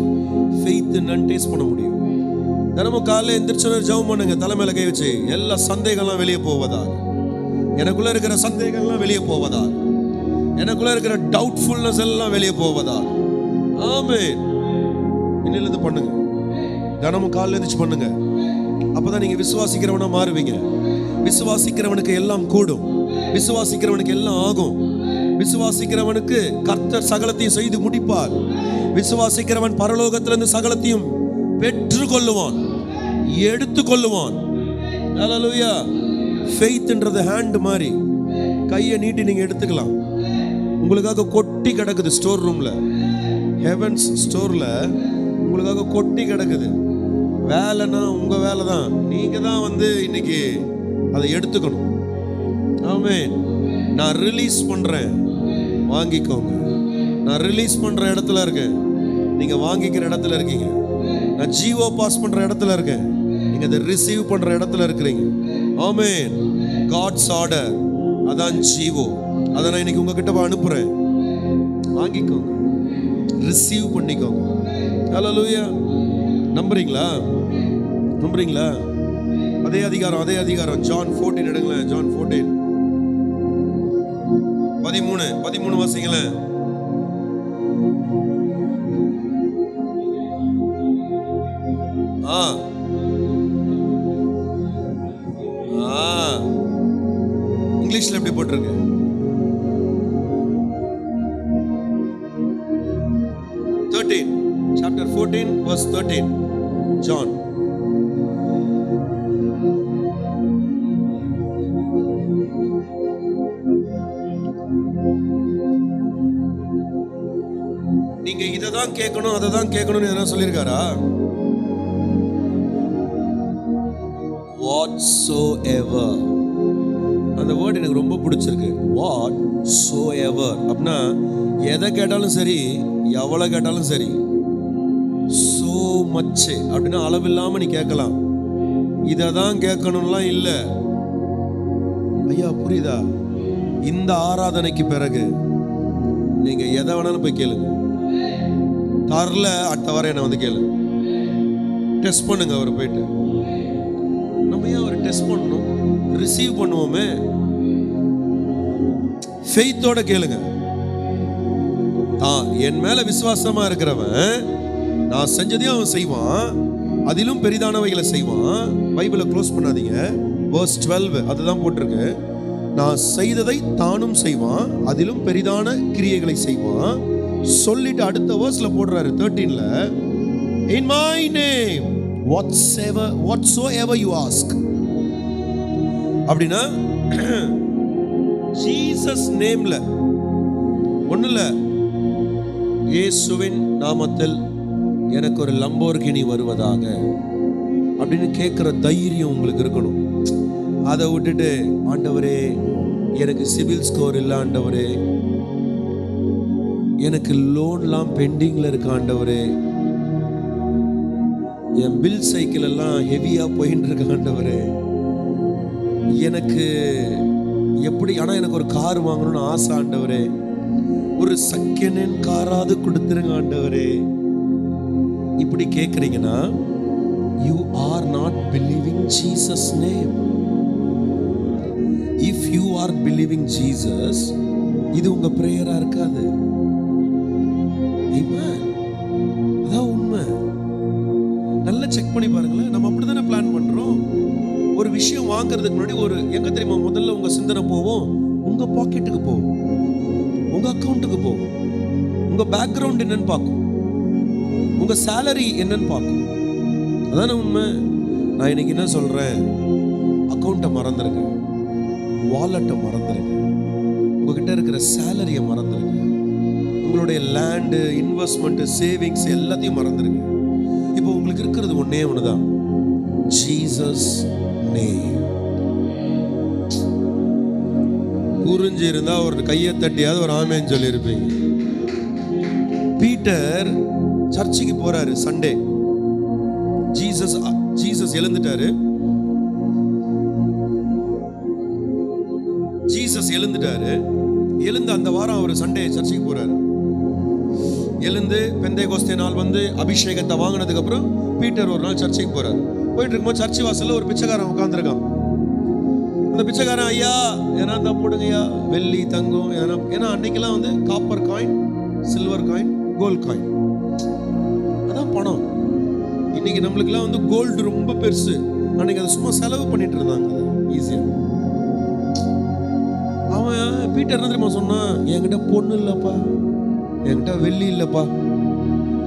ஃபெய்த் என்னன்னு டேஸ்ட் பண்ண முடியும். தினமும் காலையில் எந்திரிச்சோன்னு ஜெபம் பண்ணுங்க, தலைமையில கை வச்சு, எல்லா சந்தேகம்லாம் வெளியே போவதா, எனக்குள்ள இருக்கிற சந்தேகம்லாம் வெளியே போவதா, எனக்குள்ள இருக்கிற டவுட்ஃபுல்னஸ் எல்லாம் வெளியே போவதா. ஆமென். இன்னிலிருந்து பண்ணுங்க, தினமும் காலையில் எந்திரிச்சு பண்ணுங்க. அப்பதான் நீங்க விசுவாசிக்கிறவனா மாறுவீங்க. விசுவாசிக்கிறவனுக்கு எல்லாம் கூடும், விசுவாசிக்கிறவனுக்கு எல்லாம் ஆகும். விசுவாசிக்கிறவனுக்கு கர்த்தர் சகலத்தையும் செய்து முடிப்பார். விசுவாசிக்கிறவன் பரலோகத்திலிருந்து சகலத்தையும் பெற்றுக்கொள்ளுவான், எடுத்துக்கொள்ளுவான். ஹalleluya. ஃபெய்த்ன்றது ஹேண்ட் மாதிரி, கையை நீட்டி நீங்க எடுத்துக்கலாம். உங்களுக்காக கொட்டி கிடக்குது ஸ்டோர் ரூம்ல, ஹெவன்ஸ் ஸ்டோர்ல உங்களுக்காக கொட்டி கிடக்குது. வேலைன்னா உங்க வேலை தான், நீங்க தான் இன்னைக்கு அதை எடுத்துக்கணும். ஆமென். நான் ரிலீஸ் பண்றேன், வாங்கிக்கோங்க. நான் ரிலீஸ் பண்ற இடத்துல இருக்கேன், நீங்க வாங்கிக்கிற இடத்துல இருக்கீங்க. நான் ஜீவோ பாஸ் பண்ற இடத்துல இருக்கேன், நீங்க அதை ரிசீவ் பண்ற இடத்துல இருக்கிறீங்க. ஆமென். காட்ஸ் ஆர்டர், அதான் ஜீவோ. அதை நான் இன்னைக்கு உங்ககிட்ட அனுப்புறேன், வாங்கிக்கோங்க, ரிசீவ் பண்ணிக்கோங்க. ஹalleluya. நம்புறீங்களா? நம்புறீங்களா? அதே அதிகாரம் ஜான் 14 எடுங்களேன். ஜான் 14 13 வாசிங்களேன். இங்கிலீஷ்ல எப்படி போட்டிருக்கு? Chapter 14 verse 13 John. நீங்க இததான் கேட்கணும், அததான் கேட்கணும்னு எதனா சொல்லியிருக்காரா? whatsoever, அந்த வேர்ட் எனக்கு ரொம்ப பிடிச்சிருக்கு. whatsoever அப்படின்னா எதை கேட்டாலும் சரி, எவ்வளவு கேட்டாலும் சரி. so much அப்படின்னா அளவில்லாம நீ கேட்கலாம். இதை தான் கேட்கணும்லாம் இல்லை. ஐயா புரியுதா? இந்த ஆராதனைக்கு பிறகு நீங்க எதை வேணாலும் போய் கேளுங்க. தரல அடுத்த வாரம் என்ன கேளு, டெஸ்ட் பண்ணுங்க. அவர் போயிட்டு நம்ம ஏன் அவர் டெஸ்ட் பண்ணணும்? ரிசீவ் பண்ணுவோமே. ஃபெய்த்தோட கேளுங்க. என் மேல விசுவாசமா இருக்கிறவன் நான் செஞ்சதையும் அவன் செய்வான், அதிலும் பெரிதானவைகளை செய்வான். பைபிளை க்ளோஸ் பண்ணாதீங்க. verse 12 அதுதான் போட்டிருக்கு. நான் செய்ததை தானும் செய்வான், அதிலும் பெரிதான கிரியைகளை செய்வான். சொல்லிட்டு அடுத்த வேர்ஸ்ல போடுறாரு 13ல, in my name whatsoever you ask. அப்படின்னா ஜீசஸ் நேம்ல ஒண்ணுல, இயேசுவின் நாமத்தில் எனக்கு ஒரு லம்போர்கினி வருவதாக அப்படின்னு கேட்கிற தைரியம் உங்களுக்கு இருக்கணும். அதை விட்டுட்டு, ஆண்டவரே எனக்கு சிவில் ஸ்கோர் இல்லை, ஆண்டவரே எனக்கு லோன்லாம் பெண்டிங்ல இருக்கு, ஆண்டவரே என் பில் சைக்கிள் எல்லாம் ஹெவியா போயிட்டு இருக்கு, ஆண்டவரே எனக்கு எப்படி, ஆனா எனக்கு ஒரு கார் வாங்கணும்னு ஆசை, ஆண்டவரே ஒரு செகண்ட் ஹேண்ட் காராவது கொடுத்துருங்க, ஆண்டவரே இப்படி கேட்குறீங்கன்னா you are not believing Jesus name. If you are believing Jesus, இது உங்க பிரேயரா இருக்காது. Amen. அதான் உண்மை. நல்லா செக் பண்ணி பாருங்களேன். நம்ம அப்படிதானே பிளான் பண்றோம். ஒரு விஷயம் வாங்குறதுக்கு முன்னாடி ஒரு எங்க தெரியுமா முதல்ல உங்க சிந்தனை போவோம்? உங்க பாக்கெட்டுக்கு போகும், உங்க அக்கௌண்ட்டுக்கு போகும், உங்க பேக்ரவுண்ட் என்னன்னு பார்க்கும், உங்க சேலரி என்னன்னு பார்க்கும். அதான உண்மை. நான் இன்னைக்கு என்ன சொல்றேன்? அக்கௌண்ட்டை மறந்துருங்க, வாலெட்டை மறந்துருங்க, உங்ககிட்ட இருக்கிற சேலரியை மறந்துருங்க, உங்களுடைய லேண்டு, இன்வெஸ்ட்மெண்ட், சேவிங்ஸ் எல்லாத்தையும் மறந்துருங்க. இப்போ உங்களுக்கு இருக்கிறது ஒன்னே ஒண்ணுதான், ஜீசஸ் நேம். புரிஞ்சு இருந்தா ஒரு கையை தட்டியாவது ஒரு ஆமேன்னு சொல்லி இருப்பீங்க. பீட்டர் சர்ச்சுக்கு போறாரு சண்டே. ஜீசஸ் எழுந்துட்டாரு. எழுந்து அந்த வாரம் அவர் சண்டே சர்ச்சுக்கு போறாரு. எழுந்து பெந்தேகோஸ்தே நாள் வந்து அபிஷேகத்தை வாங்கினதுக்கு அப்புறம் பீட்டர் ஒரு நாள் சர்ச்சுக்கு போறாரு. போயிட்டு இருக்கும்போது சர்ச்சு வாசல்ல ஒரு பிச்சைக்காரன் உட்கார்ந்துருக்கான். அந்த பிச்சைக்காரன், ஐயா ஏன்னா தான் போடுங்க ஐயா, வெள்ளி தங்கம், ஏன்னா அன்னைக்கெல்லாம் வந்து copper coin, silver coin, gold coin, அதான் பணம். இன்னைக்கு நம்மளுக்குலாம் வந்து கோல்டு ரொம்ப பெருசு. அன்னைக்கு அதை சும்மா செலவு பண்ணிட்டு இருந்தாங்க ஈஸியா. அவன் பீட்டர் என்ன தெரியுமா சொன்னான்? என்கிட்ட பொண்ணு இல்லப்பா, என்கிட்ட வெள்ளி இல்லப்பா,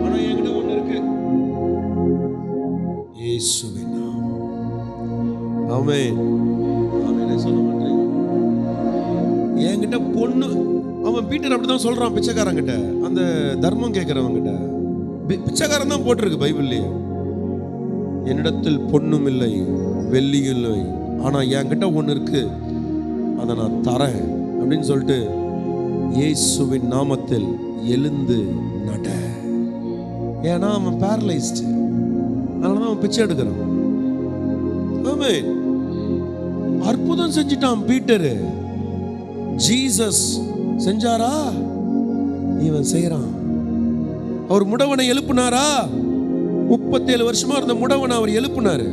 ஆனா என்கிட்ட ஒண்ணு இருக்கு, இயேசுவின் நாமம். ஆமென். ஆமென். சொல்ல மாட்டேன் என்கிட்ட பொண்ணு. அவன் பீட்டர் அப்படிதான் சொல்றான் பிச்சைக்காரங்கிட்ட, அந்த தர்மம் கேட்கிறவங்க கிட்ட. பிச்சைக்காரன் தான் போட்டிருக்கு பைபிள்லயே, என்னிடத்தில் பொண்ணும் இல்லை வெள்ளியும் இல்லை, ஆனா என்கிட்ட ஒண்ணு இருக்கு, அதை நான் தரேன் அப்படின்னு சொல்லிட்டு இயேசுவின் நாமத்தில் எழுந்து நட. ஏன்னா அவன் பேரலைஸ்டு, அதனாலதான் அவன் பிச்சை எடுக்கிறான். ஆமென். அற்புதம் செஞ்சிட்டான் பீட்டரு. ஜீசஸ் செஞ்சாரா? இவன் செய்யறான். அவர் முடவனை எழுப்புனாரா? 37 வருஷமா இருந்த முடவனை அவர் எழுப்புனாரு,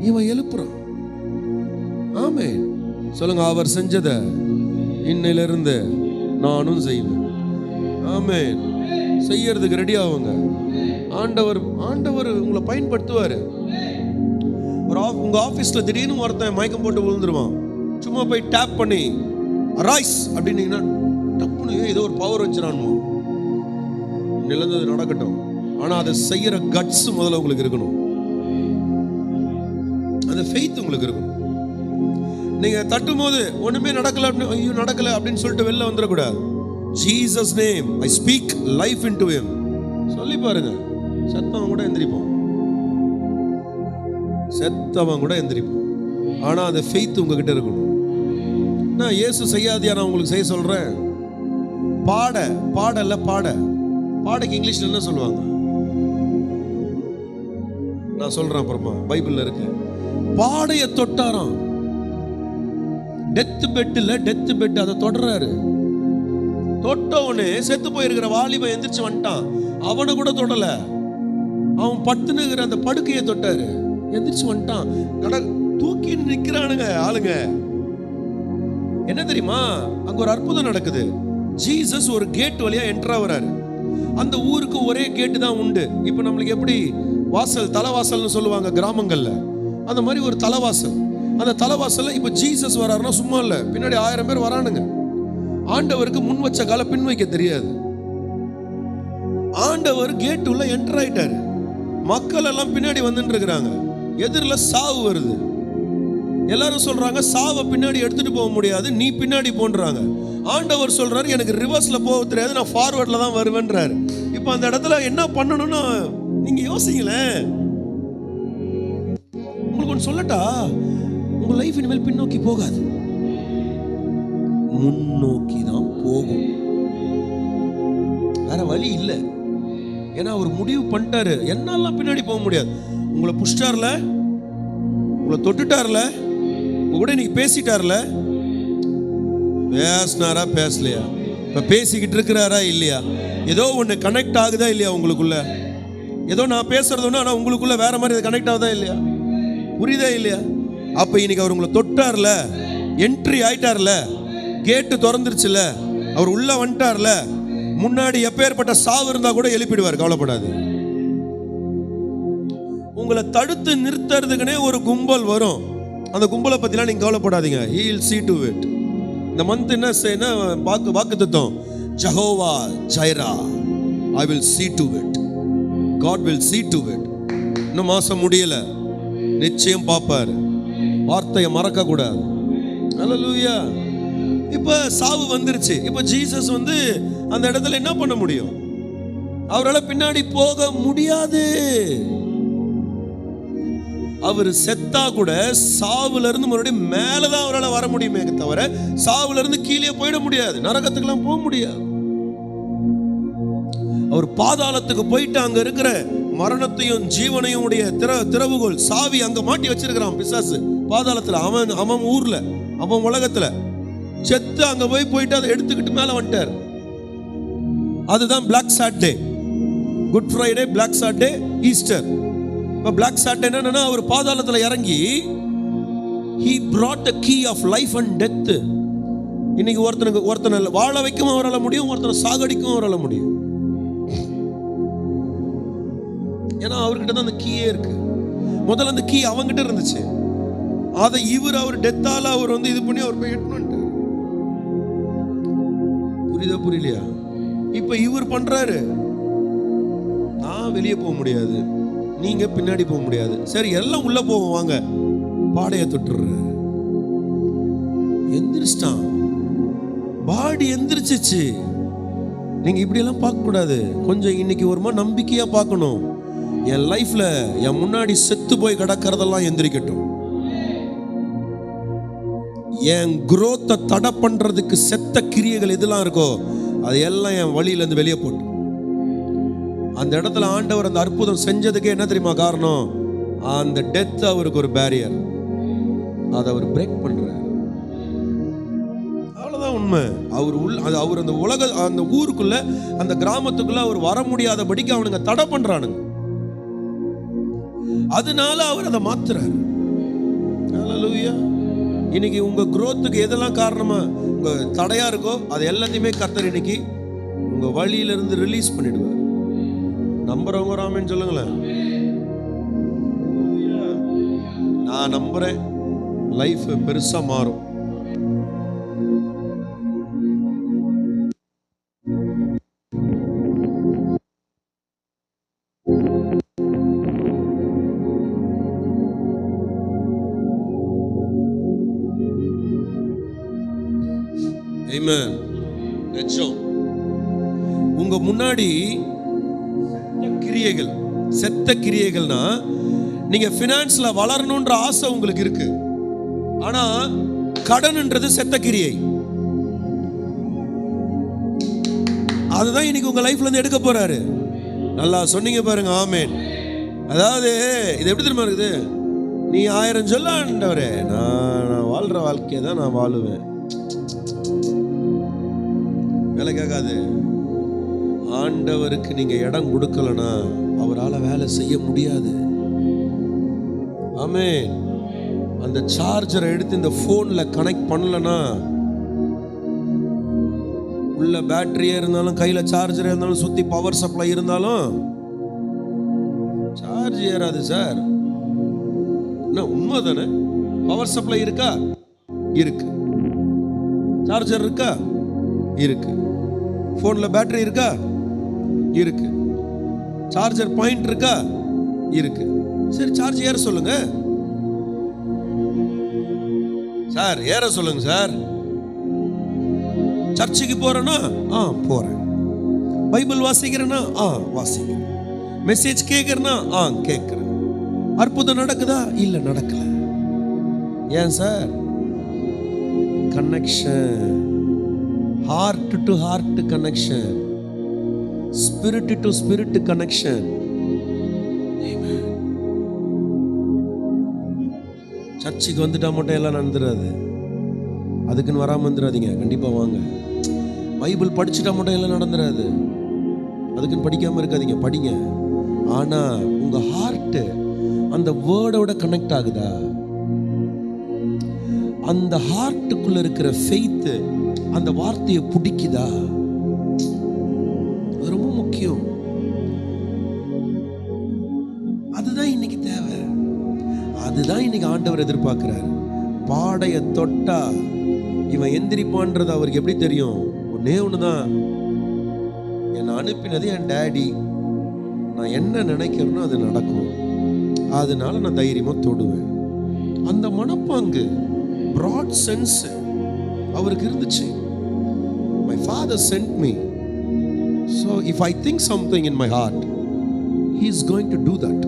இவன் எழுப்புறான். ஆமென். சொல்லுங்க, அவர் செஞ்சத இன்னையிலிருந்து நானும் செய்வேன். ஆமென். செய்யறதுக்கு ரெடி ஆகுங்க. ஆண்டவர் உங்களை பயன்படுத்துவாரு. உங்க ஆபீஸ்ல திடீர்னு ஒருத்தன் மயக்கம் போட்டு விழுந்துருவான். சும்மா போய் டேப் பண்ணி அரைஸ் அப்படின்னீங்கன்னா டப்புன்னு ஏதோ ஒரு பவர் வச்சிடானுமா, நிலந்தது நடக்கட்டும். ஆனா அதை செய்யற கட்ஸ் முதல்ல உங்களுக்கு இருக்கணும், அந்த ஃபெய்த் உங்களுக்கு இருக்கணும். நீங்க தட்டும் போது ஒண்ணுமே நடக்கல அப்படின்னு, ஐயோ நடக்கல அப்படின்னு சொல்லிட்டு வெளில வந்துடக்கூடாது. Jesus name I speak life into him சொல்லி பாருங்க. செத்தவன் கூட எந்திரிப்பான், செத்தவன் கூட எந்திரிப்பான். ஆனா அந்த ஃபெய்த் உங்ககிட்ட இருக்கணும். நான் இயேசு செய்யாதியா நான் உங்களுக்கு செய்ய சொல்றேன். பாடைக்கு இங்கிலீஷ்ல என்ன சொல்லுவாங்க நான் சொல்றேன் அப்புறமா, பைபிள்ல இருக்கு. பாடைய தொட்டாராம். டெத் பெட் அதை தொடறாரு. தொட்டவனே செத்து போயிருக்கிற வாலிபன் எந்திரிச்சு வந்துட்டான். அவனை கூட தொடல, அவன் படுத்துனுங்கிற அந்த படுக்கையை தொட்டாரு, எந்திரிச்சு வந்துட்டான். தூக்கி நிக்கிறானுங்க ஆளுங்க. என்ன தெரியுமா, அங்க ஒரு அற்புதம் நடக்குது. ஜீசஸ் ஒரு கேட் வழியா என்ட்ரா வராரு. அந்த ஊருக்கு ஒரே கேட்டு தான் உண்டு. இப்ப நம்மளுக்கு எப்படி வாசல் தலைவாசல்னு சொல்லுவாங்க கிராமங்கள்ல, அந்த மாதிரி ஒரு தலைவாசல். அந்த தலைவாசல்ல இப்ப ஜீசஸ் வராருன்னா சும்மா இல்ல, பின்னாடி 1000 பேர் வரானுங்க. ஆண்டவருக்கு முன் வச்ச கால பின் வைக்க தெரியாது. ஆண்டவர் கேட் உள்ள என்டர் ஆயிட்டாரு. மக்கள் எல்லாம் பின்னாடி வந்துட்டு இருக்கிறாங்க. எதிரில் சாவு வருது. எல்லாரும் சொல்றாங்க சாவை பின்னாடி எடுத்துட்டு போக முடியாது, நீ பின்னாடி போன்றாங்க. ஆண்டவர் சொல்றாரு எனக்கு ரிவர்ஸ்ல போக தெரியாது, நான் ஃபார்வர்ட்ல தான் வருவேன்றாரு. இப்போ அந்த இடத்துல என்ன பண்ணணும்னு நீங்க யோசிங்களேன். உங்களுக்கு ஒன்று சொல்லட்டா, உங்க லைஃப் இனிமேல் பின்னோக்கி போகாது, முன்னோக்கி தான் போகும். வேற வழி இல்லை. ஏன்னா அவர் முடிவு பண்ணிட்டாரு, என்னெல்லாம் பின்னாடி போக முடியாது. உங்களை புஷ்டார்ல, உங்களை தொட்டுட்டார்ல, உங்க கூட இன்னைக்கு பேசிட்டார்ல. பேசினாரா பேசலையா, இப்ப பேசிக்கிட்டு இருக்கிறாரா இல்லையா, ஏதோ ஒன்று கனெக்ட் ஆகுதா இல்லையா உங்களுக்குள்ள, ஏதோ நான் பேசுறது ஒன்று ஆனால் உங்களுக்குள்ள வேற மாதிரி கனெக்ட் ஆகுதா இல்லையா, புரியுதா இல்லையா? அப்ப இன்னைக்கு அவர் உங்களை தொட்டார்ல, என்ட்ரி ஆயிட்டார்ல, கேட்டு திறந்துருச்சுல, அவர் உள்ள வந்துட்டார்ல, முன்னாடி எப்பேற்பட்ட சாவு இருந்தா கூட எழுப்பிடுவார், கவலைப்படாது. உங்களை தடுத்து நிறுத்துறதுக்குனே ஒரு கும்பல் வரும். அந்த கும்பலை பத்திலாம் நீங்க கவலைப்படாதீங்க. He will see to it. இந்த மந்த் என்ன வாக்குத்தத்தம், Jehovah Zaira, I will see to it. God will see to it. இன்னும் மாசம் முடியல, நிச்சயம் பார்ப்பார். வார்த்தையை மறக்க கூடாது. ஹல்லேலூயா. இப்ப சாவு வந்துருச்சு. இப்ப ஜீசஸ் அந்த இடத்துல என்ன பண்ண முடியும்? அவரால் பின்னாடி போக முடியாது. அவர் செத்தா கூட சாவுல இருந்து மறுபடியும் மேலதான் அவரால் வர முடியுமே தவிர சாவுல இருந்து கீழே போயிட முடியாது, நரகத்துக்கெல்லாம் போக முடியாது. அவர் பாதாளத்துக்கு போயிட்டு அங்க இருக்கிற மரணத்தையும் ஜீவனையும் உடைய திறவுகோல் சாவி அங்க மாட்டி வச்சிருக்கிறான் பிசாசு பாதாளத்துல. அவன் ஊர்ல, அவன் உலகத்துல செத்து அங்க போயிட்டு அதை எடுத்துக்கிட்டு மேல வந்துட்டார். அதுதான் black Saturday, good Friday, black Saturday, Easter. இப்போ பிளாக் சாட்டர்டே என்னன்னா அவர் பாதாளத்துல இறங்கி he brought the key of life and death. இன்னைக்கு ஒருத்தனை வாழ வைக்கவும் அவரால் முடியும், ஒருத்தனை சாகடிக்கவும் அவரால் முடியும். ஏன்னா அவர்கிட்ட தான் அந்த கீயே இருக்கு. முதல்ல அந்த கீ அவங்கிட்ட இருந்துச்சு, அதை அவர் டெத்தால அவர் இது பண்ணி அவர் போய் எட்டணும். புரியுதா புரியலையா? இப்ப இவர் பண்றாரு, நான் வெளியே போக முடியாது, நீங்க பின்னாடி போக முடியாது, சரி எல்லாம் உள்ள போவோம் வாங்க, பாடையை தொட்டுறாரு. எந்திரிச்சிட்டான், பாடி எந்திரிச்சிச்சு. நீங்க இப்படி எல்லாம் பார்க்க கூடாது. கொஞ்சம் இன்னைக்கு ஒரு மாதிரி நம்பிக்கையா பார்க்கணும். என் லைஃப்ல என் முன்னாடி செத்து போய் கிடக்கிறதெல்லாம் எந்திரிக்கட்டும். என் குரோத்தை தடை பண்றதுக்கு செத்த கிரியைகள் எதெல்லாம் இருக்கோ அது எல்லாம் என் வழியிலேருந்து வெளியே போட்டு, அந்த இடத்துல ஆண்டவர் அந்த அற்புதம் செஞ்சதுக்கு என்ன தெரியுமா காரணம்? அந்த டெத் அவருக்கு ஒரு பேரியர், அதை அவர் பிரேக் பண்றார். அவ்வளவுதான் உண்மை. அவர் அந்த உலக அந்த ஊருக்குள்ள அந்த கிராமத்துக்குள்ள அவர் வர முடியாதபடிக்கு அவனுங்க தடை பண்றானுங்க. அதனால அவர் அதை மாத்துறாரு. ஹல்லேலூயா. இன்னைக்கு உங்க growthக்கு எதெல்லாம் காரணமா உங்க தடையா இருக்கோ அது எல்லாத்தையுமே கர்த்தர் இன்னைக்கு உங்க வழியில இருந்து ரிலீஸ் பண்ணிடுவார். நம்புறவங்க ராமன் சொல்லுங்களேன். நான் நம்புறேன், லைஃப் பெருசா மாறும். நிச்சயம் உங்க முன்னாடி கிரியைகள், செத்த கிரியைகள்னா நீங்க பினான்ஸ்ல வளரணும்ன்ற ஆசை உங்களுக்கு இருக்கு, ஆனா கடன்ன்றது செத்த கிரியை. அதுதான் இன்னைக்கு உங்க லைஃப்ல இருந்து எடுக்க போறாரு. நல்லா சொன்னீங்க பாருங்க, ஆமேன். அதாவது இது எப்படி தெரியுமா இருக்குது? நீ 1000 சொல்ல ஆண்டவரே, நான் வாழ்ற வாழ்க்கையை தான் நான் வாழுவேன். வேலை கேட்காது. ஆண்டவருக்கு நீங்க இடம் கொடுக்கலனா அவரால் வேலை செய்ய முடியாது. ஆமென். அந்த சார்ஜரை எடுத்து இந்த போன்ல கனெக்ட் பண்ணலனா, உள்ள பேட்டரியே இருந்தாலும் கையில சார்ஜர் இருந்தாலும் சுத்தி பவர் சப்ளை இருந்தாலும் சார்ஜ் ஏறாது சார். என்ன உண்மை தானே? பவர் சப்ளை இருக்கா? இருக்கு. சார்ஜர் இருக்கா? இருக்கு. போன்ல பேட்டரி இருக்கா? இருக்கு. சார்ஜர் பாயிண்ட் இருக்கா? இருக்கு. சரி, சார்ஜ் ஏற சொல்லுங்க சார், ஏற சொல்லுங்க சார். சர்ச்சுக்கு போறேன்னா போறேன். பைபிள் வாசிக்கிறேன்னா வாசிக்கிறேன். மெசேஜ் கேட்கறேன்னா கேட்கிறேன். அற்புதம் நடக்குதா? இல்ல, நடக்கல. ஏன் sir? Connection, heart to heart connection, spirit to spirit connection. சர்ச்சுக்கு வந்துட்டா மட்டும் எல்லாம் நடந்துடாது. அதுக்குன்னு வராம வந்துடாதீங்க, கண்டிப்பா வாங்க. பைபிள் படிச்சுட்டா மட்டும் எல்லாம் நடந்துடாது. அதுக்குன்னு படிக்காம இருக்காதீங்க, படிங்க. ஆனா உங்க ஹார்ட் அந்த வேர்டோட கனெக்ட் ஆகுதா? அந்த ஹார்ட்டுக்குள்ள இருக்கிற ஃபெய்த் அந்த வார்த்தையை பிடிக்குதா? ரொம்ப முக்கியம். அதுதான் இன்னைக்கு தேவை. அதுதான் இன்னைக்கு ஆண்டவர் எதிர்பார்க்கிறார். பாடைய தொட்டா இவன் எந்திரிப்பான்றது அவருக்கு எப்படி தெரியும்? ஒன்னே ஒண்ணுதான், என்னை அனுப்பினது என் டேடி. நான் என்ன நினைக்கிறேனோ அது நடக்கும். அதனால நான் தைரியமா தொடுவேன். அந்த மனப்பாங்கு, broad sense அவருக்கு இருந்துச்சு. My father sent me, so if I think something in my heart, he is going to do that.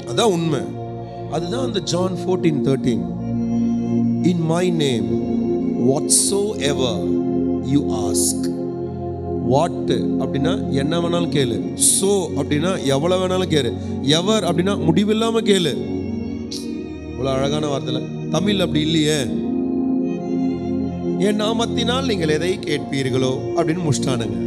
அதான் உண்மை. அதுதான் அந்த John 14:13, in my name whatsoever you ask. What அப்படின்னா என்ன வேணாலும் கேளு. சோ அப்படின்னா எவ்வளவு வேணாலும் கேளு. எவர் அப்படின்னா முடிவில்லாம கேளு. இவ்வளவு அழகான வார்த்தை. தமிழ் அப்படி இல்லையே. என் நாமத்தினால் நீங்கள் எதை கேட்பீர்களோ அப்படின்னு முடிச்சிட்டானுங்க.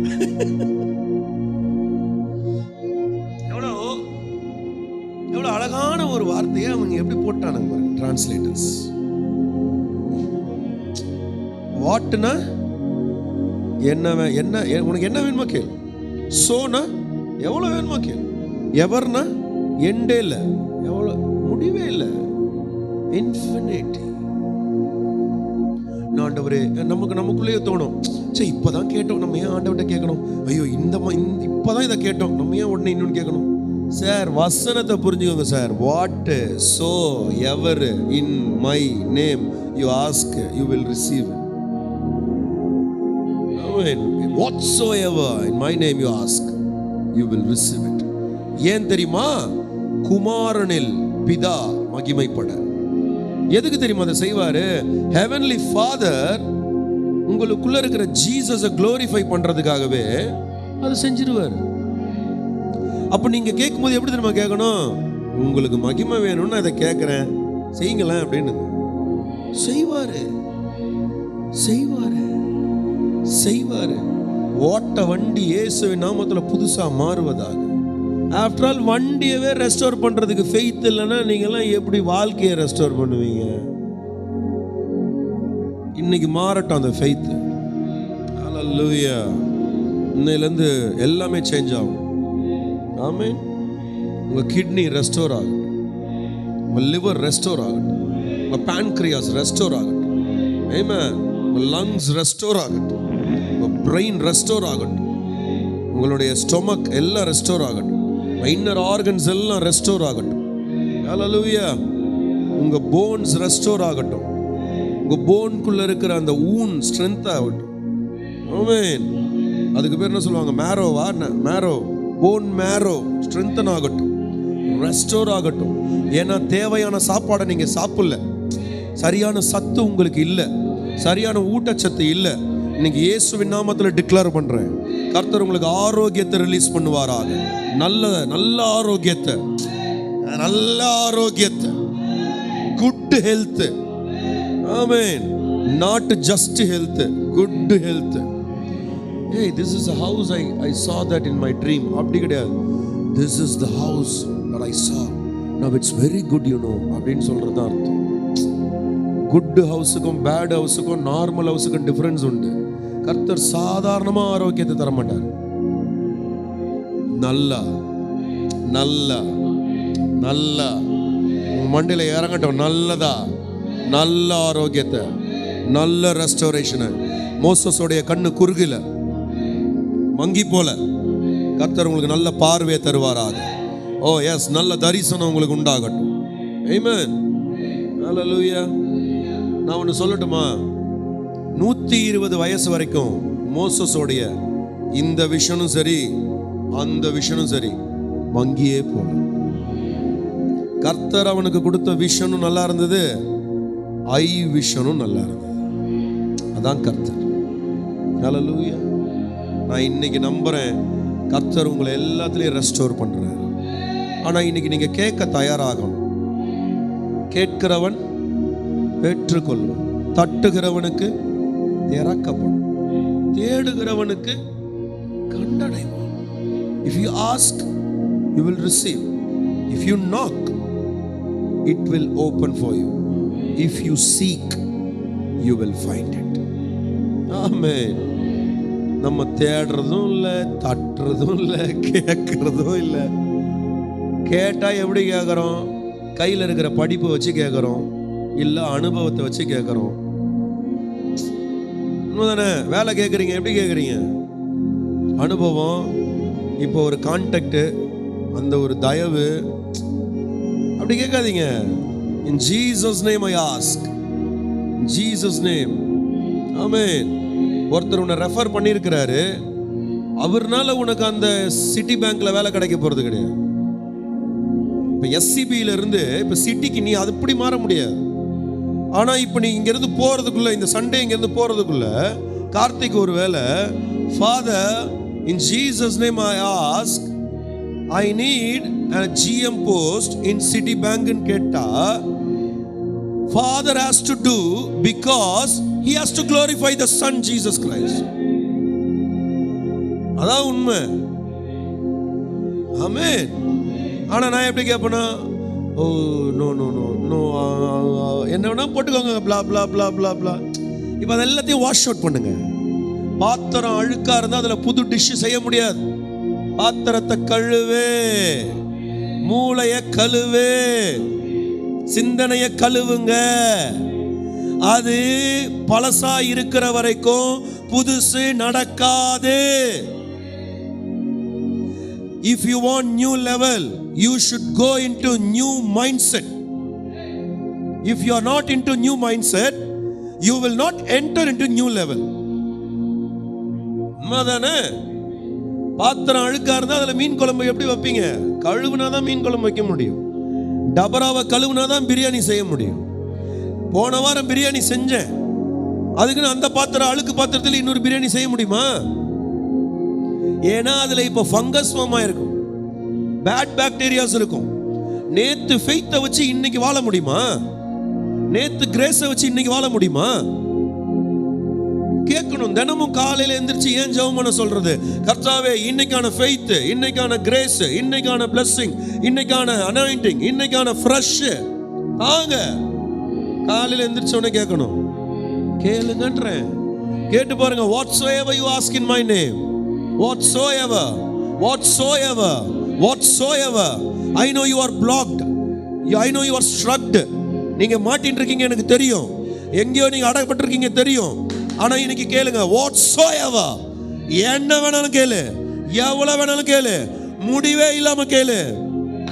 எவ்வளவு அழகான ஒரு வார்த்தையை அவங்க எப்படி போட்டானுங்க டிரான்ஸ்லேட்டர்ஸ். வாட்னா என்ன உனக்கு என்ன வேணுமோ கேள். சோனா எவ்வளவு வேணுமோ கேள். எவர்னா எண்டே இல்லை, எவ்வளவு முடிவே இல்லை, இன்ஃபினிட்டி. ஆண்டவரே, நமக்குள்ளேயே தோணும், சரி இப்பதான் கேட்டோம், நம்ம ஏன் ஆண்டவர்கிட்ட கேட்கணும்? ஐயோ இப்பதான் இதை கேட்டோம், நம்ம ஏன் உடனே இன்னொன்னு கேட்கணும்? சார், வசனத்தை புரிஞ்சுக்கோங்க sir. What so ever in my name you ask you will receive. Whatsoever in my name you ask, you will receive it. ஏன் தெரியுமா? குமாரனில் பிதா மகிமைப்பட. எதுக்கு தெரியுமா அதை செய்வாரு? Heavenly Father உங்களுக்குள்ள இருக்கிற ஜீசஸை glorify பண்றதுக்காகவே அதை செஞ்சிருவாரு. அப்ப நீங்க கேட்கும்போது எப்படி தெரியுமா கேட்கணும்? உங்களுக்கு மகிமை வேணும்னு அதை கேட்கிறேன், செய்யுங்களேன் அப்படின்னு. செய்வாரு செய்வாரு. ஓட்ட வண்டி இயேசுவின் நாமத்துல புதுசா மாறுவதாக. ஆஃப்டர் ஆல் வண்டியவே ரெஸ்டோர் பண்றதுக்கு ஃபெய்த் இல்லைன்னா நீங்க எல்லாம் எப்படி வாழ்க்கையை ரெஸ்டோர் பண்ணுவீங்க? இன்னைக்கு மாறட்டும் அந்த ஃபெய்த். ஹல்லேலூயா. இன்னையிலேருந்து எல்லாமே சேஞ்ச் ஆகும். ஆமென். உங்க கிட்னி ரெஸ்டோர் ஆகட்டும், உங்க லிவர் ரெஸ்டோர் ஆகட்டும், உங்க pancreas ரெஸ்டோர் ஆகட்டும். ஆமென். உங்க லங்ஸ் ரெஸ்டோர் ஆகட்டும், உங்க பிரெயின் ரெஸ்டோர் ஆகட்டும், உங்களுடைய ஸ்டொமக் எல்லாம் ரெஸ்டோர் ஆகட்டும், இன்னர் ஆர்கன்ஸ் எல்லாம் ரெஸ்டோர் ஆகட்டும். ஹல்லேலூயா. உங்க போன்ஸ் ரெஸ்டோர் ஆகட்டும், உங்க போன்குள்ள இருக்கிற அந்த ஊன் ஸ்ட்ரென்த் ஆகட்டும். ஆமென். அதுக்கு பேர் என்ன சொல்லுவாங்க? மேரோவா? மேரோ, போன் மேரோ ஸ்ட்ரென்தன் ஆகட்டும், ரெஸ்டோர் ஆகட்டும். ஏன்னா தேவையான சாப்பாடை நீங்க சாப்பிடல, சரியான சத்து உங்களுக்கு இல்லை, சரியான ஊட்டச்சத்து இல்லை. இன்னைக்கு இயேசுவின் நாமத்தில் டிக்ளேர் பண்றேன், கர்த்தர் உங்களுக்கு ஆரோக்கியத்தை ரிலீஸ் பண்ணுவாராக. நல்ல ஆரோக்கியத்தை, good health. Amen. Not just health, good health. Hey, this is a house I saw that in my dream. அப்படி கிடையாது. This is the house that I saw. Now it's very good, you know. அப்படின்னு சொல்றது தான் அர்த்தம். Good ஹவுஸுக்கும் bad ஹவுஸுக்கும் normal ஹவுஸுக்கும் difference உண்டு. கர்த்தர் சாதாரணமா ஆரோக்கியத்தை தர மாட்டார். நல்ல மண்டையில இறங்கட்டும். நல்லதா, நல்ல ஆரோக்கியத்தை, நல்ல ரெஸ்டோரேஷனை. மோசஸோடைய கண்ணு குறுகில மங்கி போல கர்த்தர் உங்களுக்கு நல்ல பார்வையை தருவாராக. ஓ எஸ், நல்ல தரிசனம் உங்களுக்கு உண்டாகட்டும். ஆமென். ஹல்லேலூயா. நான் ஒன்று சொல்லட்டுமா? 120 வயசு வரைக்கும் மோசஸோடைய இந்த விஷனும் சரி அந்த விஷனும் சரி மங்கியே போல. கர்த்தர் அவனுக்கு கொடுத்த விஷனும் நல்லா இருந்தது, ஐ விஷனும் நல்லா இருந்தது. அதான் கர்த்தர். ஹல்லேலூயா. நான் இன்னைக்கு நம்புறேன் கர்த்தர் உங்களை எல்லாத்துலயும் ரெஸ்டோர் பண்றாரு. ஆனா இன்னைக்கு நீங்க கேட்க தயாராகணும். கேட்கிறவன் பெற்றுக்கொள்வான், தட்டுகிறவனுக்கு திறக்கப்படும், தேடுகிறவனுக்கு கண்டடைவான். If you ask, you will receive. If you knock, it will open for you. If you seek, you will find it. Amen. நம்ம தேடுறதும் இல்லை, தட்டுறதும் இல்லை, கேட்கறதும் இல்லை. கேட்டா எப்படி கேட்குறோம்? கையில் இருக்கிற படிப்பை வச்சு கேட்குறோம், இல்லை அனுபவத்தை வச்சு கேட்குறோம். உண்மைதானே? வேலை கேட்குறீங்க, எப்படி கேட்குறீங்க? அனுபவம், இப்போ ஒரு கான்டாக்டு, அந்த ஒரு தயவு, அப்படி கேட்காதீங்க. In Jesus name I ask. In Jesus name. ஆமென். ஒருத்தர் உன்னை ரெஃபர் பண்ணியிருக்கிறாரு, அவர்னால உனக்கு அந்த சிட்டி பேங்க்ல வேலை கிடைக்க போறது கிடையாது. இப்போ எஸ்சிபியில இருந்து இப்போ சிட்டிக்கு நீ அதுபடி மாற முடியாது. ஆனா இப்போ நீ இங்கிருந்து போறதுக்குள்ள, இந்த சண்டே இங்கிருந்து போறதுக்குள்ள கார்த்திக் ஒரு வேலை, father in Jesus name I ask, I need a GM post in Citibank ன்னு கேட்டா Father has to do because he has to glorify the Son Jesus Christ. அதான் உண்மை. ஆமென். ஆனா நான் எப்படி கேட்பேனா, oh no no no no, என்ன வேணா போட்டுக்கோங்க, bla bla bla bla bla. இப்போ அது எல்லாத்தையும் வாஷ் அவுட் பண்ணுங்க. பாத்திரம் அழுக்கா இருந்தா அதுல புது டிஷ் செய்ய முடியாது. பாத்திரத்தை கழுவே, மூளைய கழுவே, சிந்தனைய கழுவுங்க. அது பழசா இருக்கிற வரைக்கும் புதுசு நடக்காது. If you want new level, you should go into new mindset. If you are not into new mindset, you will not enter into new level. உண்மைதானே? பாத்திரம் அழுக்கா இருந்தா அதுல மீன் குழம்பு எப்படி வைப்பீங்க? கழுவுனாதான் மீன் குழம்பு வைக்க முடியும். டபராவை கழுவுனாதான் பிரியாணி செய்ய முடியும். போன வாரம் பிரியாணி செஞ்சேன், அதுக்குன்னு அந்த பாத்திரம் அழுக்கு பாத்திரத்தில் இன்னொரு பிரியாணி செய்ய முடியுமா? ஏன்னா அதுல இப்ப ஃபங்கஸ் ஃபார்ம் ஆயிருக்கும், பேட் பாக்டீரியாஸ் இருக்கும். நேத்து ஃபெய்த்தை வச்சு இன்னைக்கு வாழ முடியுமா? நேத்து கிரேஸை வச்சு இன்னைக்கு வாழ முடியுமா? கேட்கணும். தினமும் காலையில எந்திரிச்சு ஏன் ஜெபம் பண்ண சொல்றது? கர்த்தாவே, இன்னைக்கான ஃபெய்த், இன்னைக்கான கிரேஸ், இன்னைக்கான பிளெஸிங், இன்னைக்கான அனாயிண்டிங், இன்னைக்கான ஃப்ரெஷ் ஆங்க. காலையில எந்திரிச்ச உடனே கேட்கணும். கேளுங்கன்றேன். கேட்டு பாருங்க. whatsoever you ask in my name, whatsoever, whatsoever, whatsoever. I know you are blocked, I know you are struck. நீங்க மாட்டிட்டு இருக்கீங்க, எனக்கு தெரியும். எங்கேயோ நீங்க அடக்கப்பட்டிருக்கீங்க, தெரியும். ஆனா இன்னைக்கு கேளுங்க. whatsoever, என்ன வேணாலும் கேளு, எவ்வளவு வேணாலும் கேளு, முடிவே இல்லாம கேளு.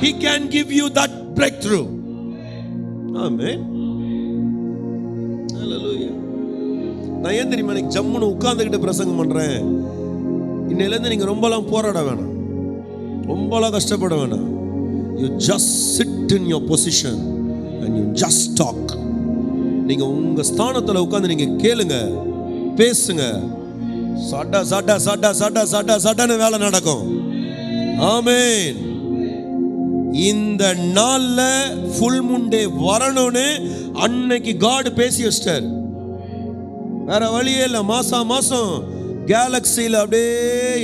He can give you that breakthrough. Amen. Hallelujah. நான் ஏன் தெரியுமா இன்னைக்கு ஜம்முன்னு உட்கார்ந்துகிட்டு பிரசங்கம் பண்றேன்? இன்னையிலேருந்து நீங்க ரொம்பலாம் போராட வேணாம், ரொம்பலாம் கஷ்டப்பட வேணாம். You just sit in your position and you just talk. நீங்க உங்க ஸ்தானத்துல உட்கார்ந்து நீங்க கேளுங்க, பேசுங்க. சடா சடா சடா சடா சடா சடான வேலை நடக்கும். ஆமென். இந்த நாள்ல ஃபுல் முண்டே வரணும்னு அன்னைக்கு காட் பேசி வச்சிட்டார். வேற வழியே இல்லை. மாசம் கேலக்சியில அப்படியே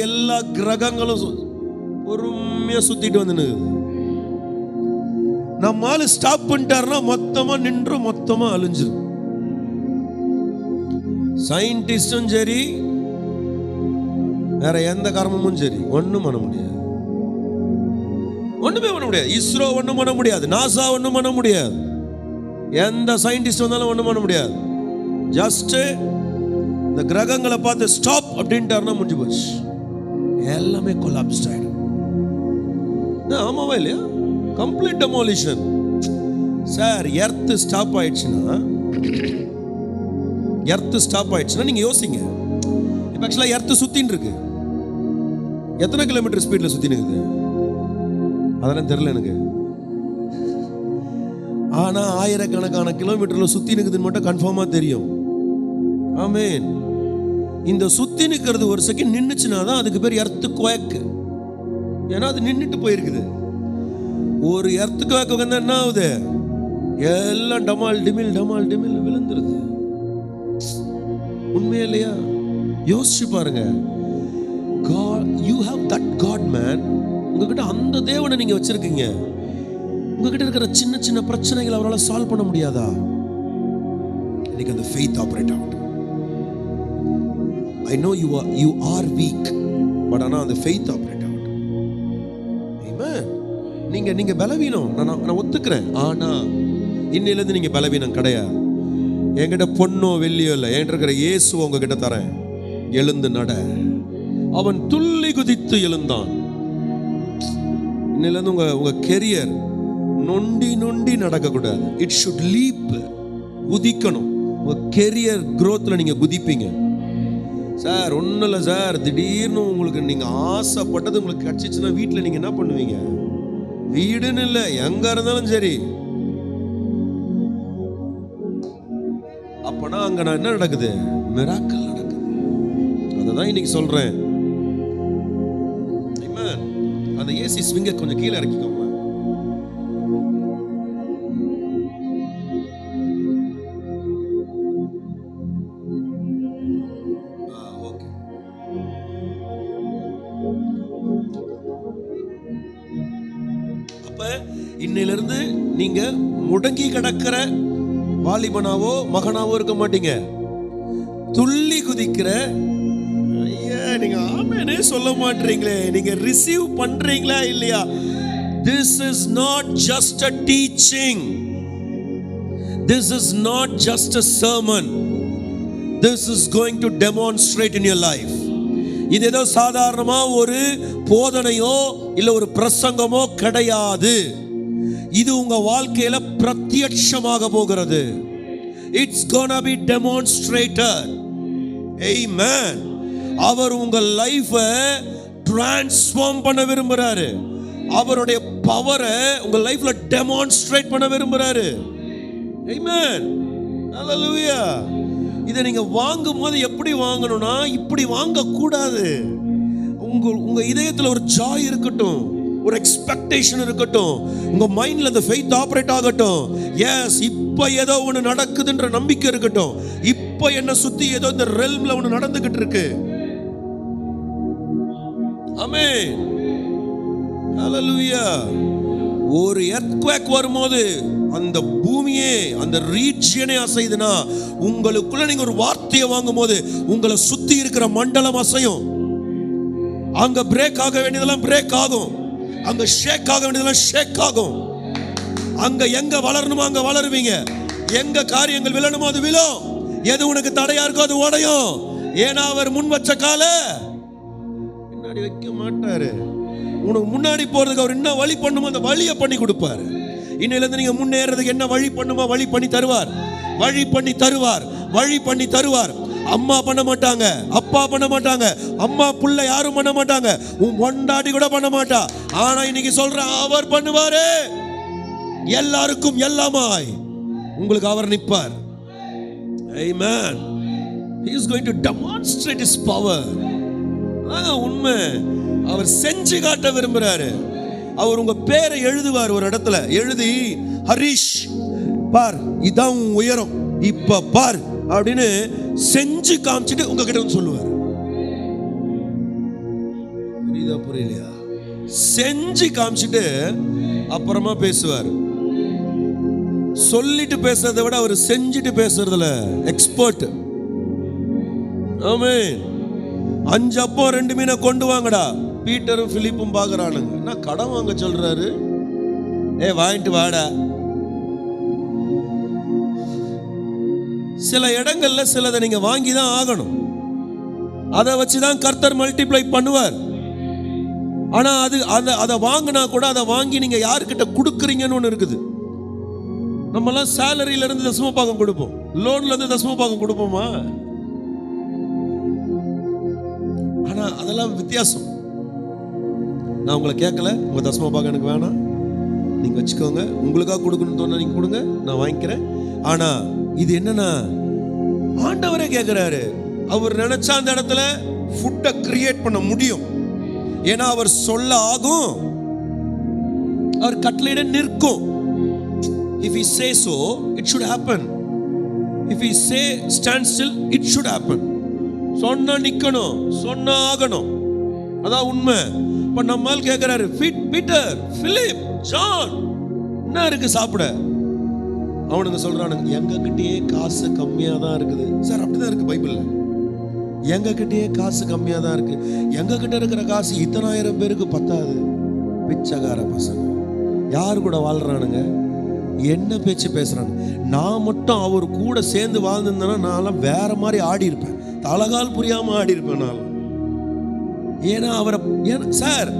எல்லா கிரகங்களும் பொறுமையா சுத்திட்டு வந்து நம்மால ஸ்டாப் பண்ணிட்டாருன்னா மொத்தமா நின்று மொத்தமா அழிஞ்சிடும். சயின்டிஸ்டும் சரி, வேற எந்த கர்மமும் சரி, ஒண்ணும் பண்ண முடியாது, ஒண்ணுமே பண்ண முடியாது. இஸ்ரோ ஒண்ணும் பண்ண முடியாது, நாசா ஒண்ணும் பண்ண முடியாது, எந்த சயின்டிஸ்ட் வந்தாலும் ஒண்ணும் பண்ண முடியாது. ஜஸ்ட் இந்த கிரகங்களை பார்த்து ஸ்டாப் அப்படின்ட்டாருன்னா முடிஞ்சு போச்சு, எல்லாமே கொலாப்ஸ்ட் ஆயிடும். ஆமாவா இல்லையா? கம்ப்ளீட் டெமோலிஷன். சார் எர்த் ஸ்டாப் ஆயிடுச்சுன்னா நீங்க யோசிங்க. இப்போ ஆக்சுவலா எர்த் சுத்தின்னு இருக்கு, எத்தனை கிலோமீட்டர் ஸ்பீட்ல சுத்தின்னு இருக்குது அதெல்லாம் தெரியல எனக்கு. ஆனா ஆயிரக்கணக்கான கிலோமீட்டர்ல சுத்தி நிக்குதுன்னு மட்டும் கன்ஃபார்மா தெரியும். ஆமென். இந்த சுத்தி நிக்கிறது ஒரு செகண்ட் நின்னுச்சுன்னா தான் அதுக்கு பேர் எர்த் குவேக். ஏன்னா அது நின்னுட்டு போயிருக்குது. ஒரு எர்த் குவேக் வந்தா என்ன ஆகுது? எல்லாம் டமால் டிமில் விழுந்துருது. உண்மையா இல்லையா? யோசிச்சு பாருங்க. God, you have that God man. உங்ககிட்ட அந்த தேவனை நீங்க வச்சிருக்கீங்க. உங்ககிட்ட இருக்கிற சின்ன சின்ன பிரச்சனைகளை அவரால் சால்வ் பண்ண முடியாதா? இன்னைக்கு அந்த faith ஆபரேட் ஆகட்டும். I know you are weak, but ஆனா அந்த faith ஆபரேட் ஆகட்டும். Amen. நீங்க பலவீனம், நான் ஒத்துக்கிறேன். ஆனா இன்னையிலிருந்து நீங்க பலவீனம் கிடையாது. என்கிட்ட பொண்ணோ வெள்ளியோ இல்லை, என்கிட்ட இருக்கிற இயேசு உங்ககிட்ட தரேன். எழுந்து நட. அவன் துள்ளி குதித்து எழுந்தான். இன்னிலிருந்து உங்க கெரியர் நொண்டி நடக்கக்கூடாது. It should leap. குதிக்கணும். உங்க கெரியர் growthல நீங்க குதிப்பீங்க. சார் ஒன்றும் இல்லை சார், திடீர்னு உங்களுக்கு நீங்க ஆசைப்பட்டது உங்களுக்கு கிடைச்சிச்சுன்னா வீட்டில் நீங்க என்ன பண்ணுவீங்க? வீடுன்னு இல்லை, எங்க இருந்தாலும் சரி. அப்பனா அங்க நான் என்ன நடக்குது? மிராக்கிள் நடக்குது. அததான் இன்னைக்கு சொல்றேன். அந்த ஏசி ஸ்விங்க கொஞ்சம் கீழே இறக்கிக்கோங்க. ஓகே. அப்ப இன்னையிலிருந்து நீங்க முடங்கி கிடக்கிற வாலிபனாவோ மகனாவோ இருக்க மாட்டீங்க. துள்ளி குதிக்கிற. நீங்க ஆமெனே சொல்ல மாட்டீங்களே, நீங்க ரிசீவ் பண்றீங்களா இல்லையா? This is not just a teaching. This is not just a sermon. This is going to demonstrate in your life. இது ஏதோ சாதாரணமா ஒரு போதனையோ இல்ல ஒரு பிரசங்கமோ கிடையாது. இது உங்க வாழ்க்கையில பிரத்யட்சமாக போகிறது. It's gonna be demonstrated. Amen. அவர் உங்க லைஃபை டிரான்ஸ்ஃபார்ம் பண்ண விரும்புறாரு. அவருடைய பவரை உங்க லைஃப்ல டெமான்ஸ்ட்ரேட் பண்ண விரும்புறாரு. Amen. Hallelujah. இதை நீங்க வாங்கும் போது எப்படி வாங்கணும்னா இப்படி வாங்க கூடாது. உங்க இதயத்துல ஒரு ஜாய் இருக்கட்டும், ஒரு எக்ஸ்பெக்டேஷன் இருக்கட்டும், உங்க மைண்ட்ல அந்த ஃபெய்த் ஆபரேட் ஆகட்டும். எஸ், இப்ப ஏதோ ஒன்று நடக்குதுன்ற நம்பிக்கை இருக்கட்டும். இப்ப என்ன சுத்தி ஏதோ இந்த ரெல்ம்ல ஒன்று நடந்துகிட்டு இருக்கு. ஆமென். ஹல்லேலூயா. ஒரு எர்த்குவேக் வரும்போது அந்த பூமியே அந்த ரீஜியனே அசையுதுன்னா உங்களுக்குள்ள நீங்க ஒரு வார்த்தையை வாங்கும் போது உங்களை சுத்தி இருக்கிற மண்டலம் அசையும். அங்க பிரேக் ஆக வேண்டியதெல்லாம் பிரேக் ஆகும். அங்க ஷேக் ஆக வேண்டியதெல்லாம் ஷேக் ஆகும். அங்க எங்க வளரணுமோ அங்க வளருவீங்க. எங்க காரியங்கள் விழணுமோ அது விழும். எது உனக்கு தடையா இருக்கோ அது உடையும். ஏன்னா அவர் முன் வச்ச கால முன்னாடி வைக்க மாட்டாரு. உனக்கு முன்னாடி போறதுக்கு அவர் என்ன வழி பண்ணுமோ அந்த வழியை பண்ணி கொடுப்பாரு. இன்னிலிருந்து நீங்க முன்னேறதுக்கு என்ன வழி பண்ணுமோ வழி பண்ணி தருவார். வழி பண்ணி தருவார். வழி பண்ணி தருவார். அம்மா பண்ண மாட்டாங்க, அப்பா பண்ண மாட்டாங்க, அம்மா புள்ள யாரும் பண்ண மாட்டாங்க, உன் பொண்டாட்டி கூட பண்ண மாட்டா. ஆனா இன்னைக்கு சொல்ற அவர் பண்ணுவாரு. எல்லாருக்கும் எல்லாமாய் உங்களுக்கு அவர் நிற்பார். Amen. He is going to demonstrate his power. உண்மை. அவர் செஞ்சு காட்ட விரும்புறாரு. அவர் உங்க பேரை எழுதுவார். ஒரு இடத்துல எழுதி ஹரிஷ் பார் இதான் உயரம் இப்ப பார் அப்படின்னு செஞ்சு காமிச்சிட்டு உங்ககிட்ட வந்து சொல்லுவார். புரியுதா புரியலையா? செஞ்சு காமிச்சிட்டு அப்புறமா பேசுவார். சொல்லிட்டு பேசுறதை விட அவர் செஞ்சுட்டு பேசுறதுல எக்ஸ்பர்ட். ஆமென். 5 அப்பம் 2 மீனை கொண்டு வாங்கடா. பீட்டரும் பிலிப்பும் பார்க்கறானுங்க. நான் கடன் வாங்க சொல்றாரு. வாங்கிட்டு வாடா. சில இடங்கள்ல சிலதை நீங்க வாங்கி தான் ஆகணும். அதை வச்சுதான் கர்த்தர் மல்டிப்ளை பண்ணுவார். ஆனா அதை வாங்கினா கூட அதை வாங்கி நீங்க யாருக்கிட்ட கொடுக்குறீங்கன்னு ஒன்று இருக்குது. நம்மலாம் சேலரியில இருந்து தசம பாகம் கொடுப்போம், லோன்ல இருந்து தசம பாகம் கொடுப்போமா? ஆனா அதெல்லாம் வித்தியாசம். நான் உங்களை கேட்கல, உங்க தசம பாகம் எனக்கு வேணாம், நீங்க வச்சுக்கோங்க, உங்களுக்காக கொடுக்கணும்னு தோணா நீங்க கொடுங்க, நான் வாங்கிக்கிறேன். ஆனா இது என்னன்னா, ஆண்டவரே கேட்கிறாரு. அவர் நினைச்சா அந்த இடத்துல ஃபுட்டை கிரியேட் பண்ண முடியும். ஏன்னா அவர் சொல்ல ஆகும், அவர் கட்டளையிட நிற்கும். If he say so, it should happen. If he say stand still, it should happen. சொன்னா நிக்கணும், சொன்னா ஆகணும். அதான் உண்மை. இப்ப நம்மால் கேட்கிறாரு, பீட்டர், பிலிப், ஜான், என்ன இருக்கு சாப்பிட? அவனுங்க சொல்றானுங்க, எங்க கிட்டயே காசு கம்மியா தான் இருக்குது. சார் அப்படிதான் இருக்கு பைபிள்ல. எங்க கிட்டயே காசு கம்மியா தான் இருக்கு. எங்க கிட்ட இருக்கிற காசு இத்தனை ஆயிரம் பேருக்கு பத்தாது. பிச்சைக்கார பசங்க யாரு கூட வாழ்றானுங்க? என்ன பேச்சு பேசுறாங்க? நான் மட்டும் அவர் கூட சேர்ந்து வாழ்ந்திருந்தேன்னா நான்லாம் வேற மாதிரி ஆடி இருப்பேன். தலகால் புரியாம ஆடி இருப்பேன் நான். ஏன்னா அவரை சார்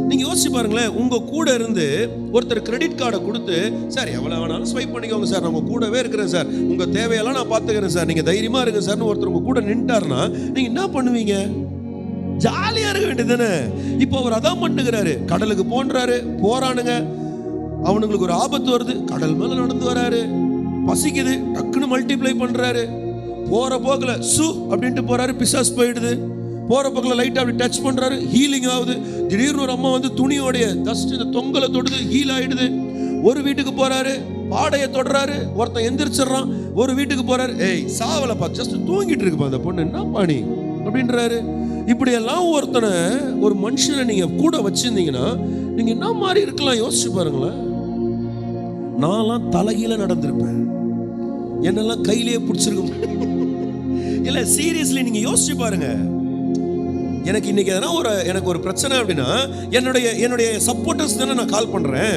நீங்க யோசிச்சு பாருங்களேன். உங்க கூட இருந்து ஒருத்தர் கிரெடிட் கார்டை கொடுத்து, சார் எவ்வளவு வேணாலும் ஸ்வைப் பண்ணிக்கோங்க சார், நான் உங்க கூடவே இருக்கிறேன் சார், உங்க தேவையெல்லாம் நான் பார்த்துக்கிறேன் சார், நீங்க தைரியமா இருங்க சார்னு ஒருத்தர் உங்க கூட நின்ட்டாருன்னா நீங்க என்ன பண்ணுவீங்க? ஜாலியா இருக்க வேண்டியதுதானே. இப்போ அவர் அதான் பண்ணுகிறாரு. கடலுக்கு போறானுங்க, அவனுங்களுக்கு ஒரு ஆபத்து வருது, கடல் மேல நடந்து வராரு, பசிக்குது, டக்குன்னு மல்டிப்ளை பண்றாரு. போற போக்குல அப்படின்ட்டு போறாரு, பிசாஸ் போயிடுது. போற பக்கத்துல லைட்டா அப்படி டச் பண்றாரு, ஹீலிங் ஆகுது. திடீர்னு ஒரு அம்மா வந்து துணியோடைய டஸ்ட் இந்த தொங்கலை தொடுது, ஹீல் ஆயிடுது. ஒரு வீட்டுக்கு போறாரு, பாடையை தொடுறாரு, ஒருத்தன் எந்திரிச்சிடறான். ஒரு வீட்டுக்கு போறாரு, சாவலப்பா, ஜஸ்ட் தூங்கிட்டு இருக்குப்பா அந்த பொண்ணு, என்ன பாணி அப்படின்றாரு. இப்படி எல்லாம் ஒரு மனுஷனை நீங்க கூட வச்சிருந்தீங்கன்னா நீங்க என்ன மாதிரி இருக்கலாம் யோசிச்சு பாருங்களேன். நான்லாம் தலைகீழ நடந்திருப்பேன், என்னெல்லாம் கையிலேயே பிடிச்சிருக்கும். இல்ல சீரியஸ்லி நீங்க யோசிச்சு பாருங்க. எனக்கு இன்னைக்கு எனக்கு ஒரு பிரச்சனை அப்படின்னா என்னுடைய சப்போர்ட்டர்ஸ் தானே நான் கால் பண்றேன்.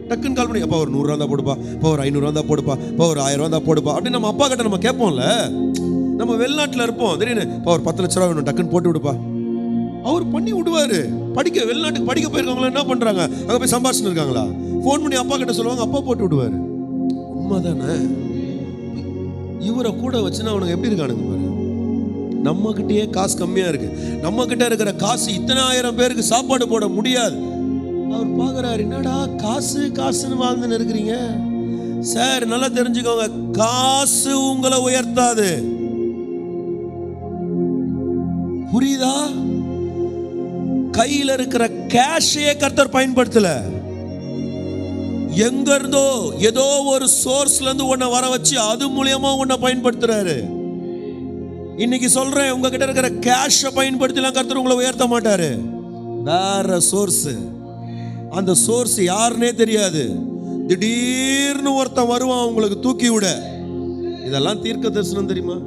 டக்குன்னு கால் பண்ணி, அப்பா ஒரு 100 ரூபா தான் போடுப்பா, இப்போ ஒரு 500 ரூபா தான் போடுப்பா, இப்போ ஒரு 1000 ரூபா தான் போடுப்பா அப்படின்னு நம்ம அப்பா கிட்ட நம்ம கேட்போம்ல. நம்ம வெளிநாட்டில் இருப்போம், திடீர்னு இப்போ ஒரு 10 லட்ச ரூபா வேணும், டக்குன்னு போட்டு விடுப்பா. அவர் பண்ணி விடுவாரு. வெளிநாட்டுக்கு படிக்க போயிருக்காங்களா, என்ன பண்றாங்க, அங்க போய் சம்பாஷணம் இருக்காங்களா, போன் பண்ணி அப்பா கிட்ட சொல்லுவாங்க, அப்பா போட்டு விடுவாரு. உண்மைதானே? இவரை கூட வச்சுன்னா அவனுக்கு எப்படி இருக்கானுங்க பாரு. நம்ம கிட்டயே காசு கம்மியா இருக்கு, நம்ம கிட்ட இருக்கிற காசு இத்தனை ஆயிரம் பேருக்கு சாப்பாடு போட முடியாது. அவர் பாக்குறாரு, என்னடா காசுன்னு வாழ்ந்துன்னு இருக்கிறீங்க. சார் நல்லா தெரிஞ்சுக்கோங்க, காசு உங்களை உயர்த்தாது. புரியுதா? கையில இருக்கிற கேஷையே கர்த்தர் பயன்படுத்தல. எங்க இருந்தோ ஏதோ ஒரு சோர்ஸ்ல இருந்து உன்னை வர வச்சு அது மூலியமா உன்னை பயன்படுத்துறாரு. இன்னைக்கு சொல்றேன், உங்ககிட்ட இருக்கிற கேஷை பயன்படுத்தலாம் கர்த்தர் உங்களை உயர்த்த மாட்டாரு. வேற சோர்ஸ், அந்த சோர்ஸ் யாருன்னே தெரியாது. திடீர்னு ஒருத்தன் வருவான் உங்களுக்கு தூக்கி விட. இதெல்லாம் தீர்க்க தரிசனம் தெரியுமா?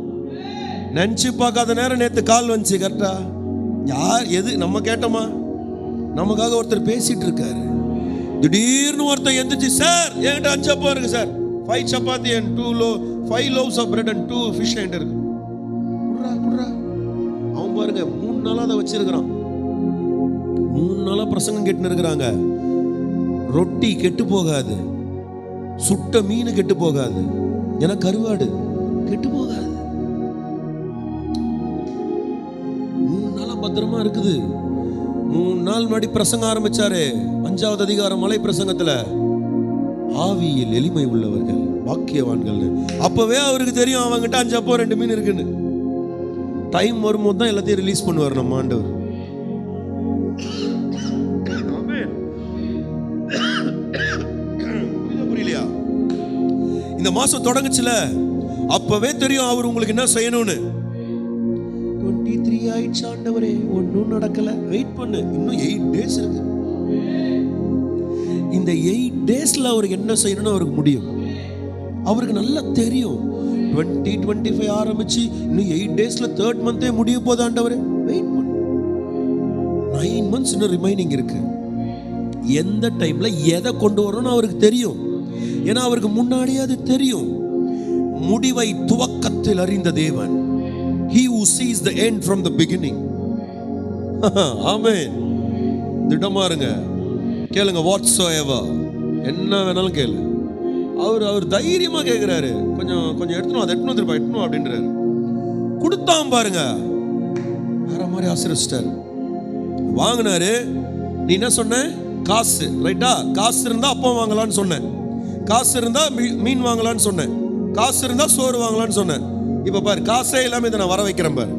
நினைச்சு பார்க்காத நேரம் நேத்து கால் வந்துச்சு. கரெக்டா? யார் எது நம்ம கேட்டோமா? நமக்காக ஒருத்தர் பேசிட்டு இருக்காரு. திடீர்னு ஒருத்தன் எந்திரிச்சு, சார் என்கிட்ட 5 அப்பா இருக்கு sir, 5 chapati and 5 loaves of bread and 2 fish என்கிட்ட இருக்கு. அவன் பாருங்க 3 நாளா அதை வச்சிருக்கிறான். 3 நாளா பிரசங்கம் கேட்டுன்னு இருக்கிறாங்க. ரொட்டி கெட்டு போகாது, சுட்ட மீன் கெட்டு போகாது, ஏன்னா கருவாடு கெட்டு போகாது. 3 நாளா பத்திரமா இருக்குது. 3 நாள் முன்னாடி பிரசங்கம் ஆரம்பிச்சாரு. 5வது அதிகாரம் மலை பிரசங்கத்துல, ஆவியில் எளிமை உள்ளவர்கள் பாக்கியவான்கள். அப்பவே அவருக்கு தெரியும் அவங்கிட்ட 5 அப்போ 2 மீன் இருக்குன்னு. டைம் வரும்போது தான் எல்லாத்தையும் ரிலீஸ் பண்ணுவார் நம்ம ஆண்டவர். புரியலையா? இந்த மாசம் தொடங்குச்சுல, அப்பவே தெரியும் அவர் உங்களுக்கு என்ன செய்யணும்னு. 23 ஆயிடுச்சு ஆண்டவரே, ஒன்னும் நடக்கல, வெயிட் பண்ணு, இன்னும் 8 டேஸ் இருக்கு. இந்த 8 டேஸ்ல அவருக்கு என்ன செய்யணும்னு அவருக்கு முடியும். அவருக்கு நல்லா தெரியும். 2025 ஆரம்பிச்சு இன்னும் 8 டேஸ்ல 3rd மந்தே முடிய போது ஆண்டவரே, வெயிட் பண்ணு. 9 months இன்னும் ரிமைனிங் இருக்கு. எந்த டைம்ல எதை கொண்டு வரணும்னு அவருக்கு தெரியும். ஏன்னா அவருக்கு முன்னாடியே அது தெரியும். முடிவை துவக்கத்தில் அறிந்த தேவன். He who sees the end from the beginning. ஆமென். திடமா இருங்க, கேளுங்க. whatsoever, என்ன வேணாலும் கேளு. அவர் தைரியமா கேட்கிறாரு. கொஞ்சம் எடுத்துனோம், அதை எடுத்துனோம் அப்படின்றாரு. கொடுத்தான் பாருங்க, வேற மாதிரி ஆசீர்வதிச்சிட்டாரு. வாங்கினாரு. நீ என்ன சொன்ன? காசு, ரைட்டா? காசு இருந்தா அப்பம் வாங்கலான்னு சொன்னேன், காசு இருந்தா மீன் வாங்கலான்னு சொன்னேன், காசு இருந்தா சோறு வாங்கலான்னு சொன்னேன். இப்ப பாரு, காசே இல்லாம இதை நான் வர வைக்கிறேன் பாரு.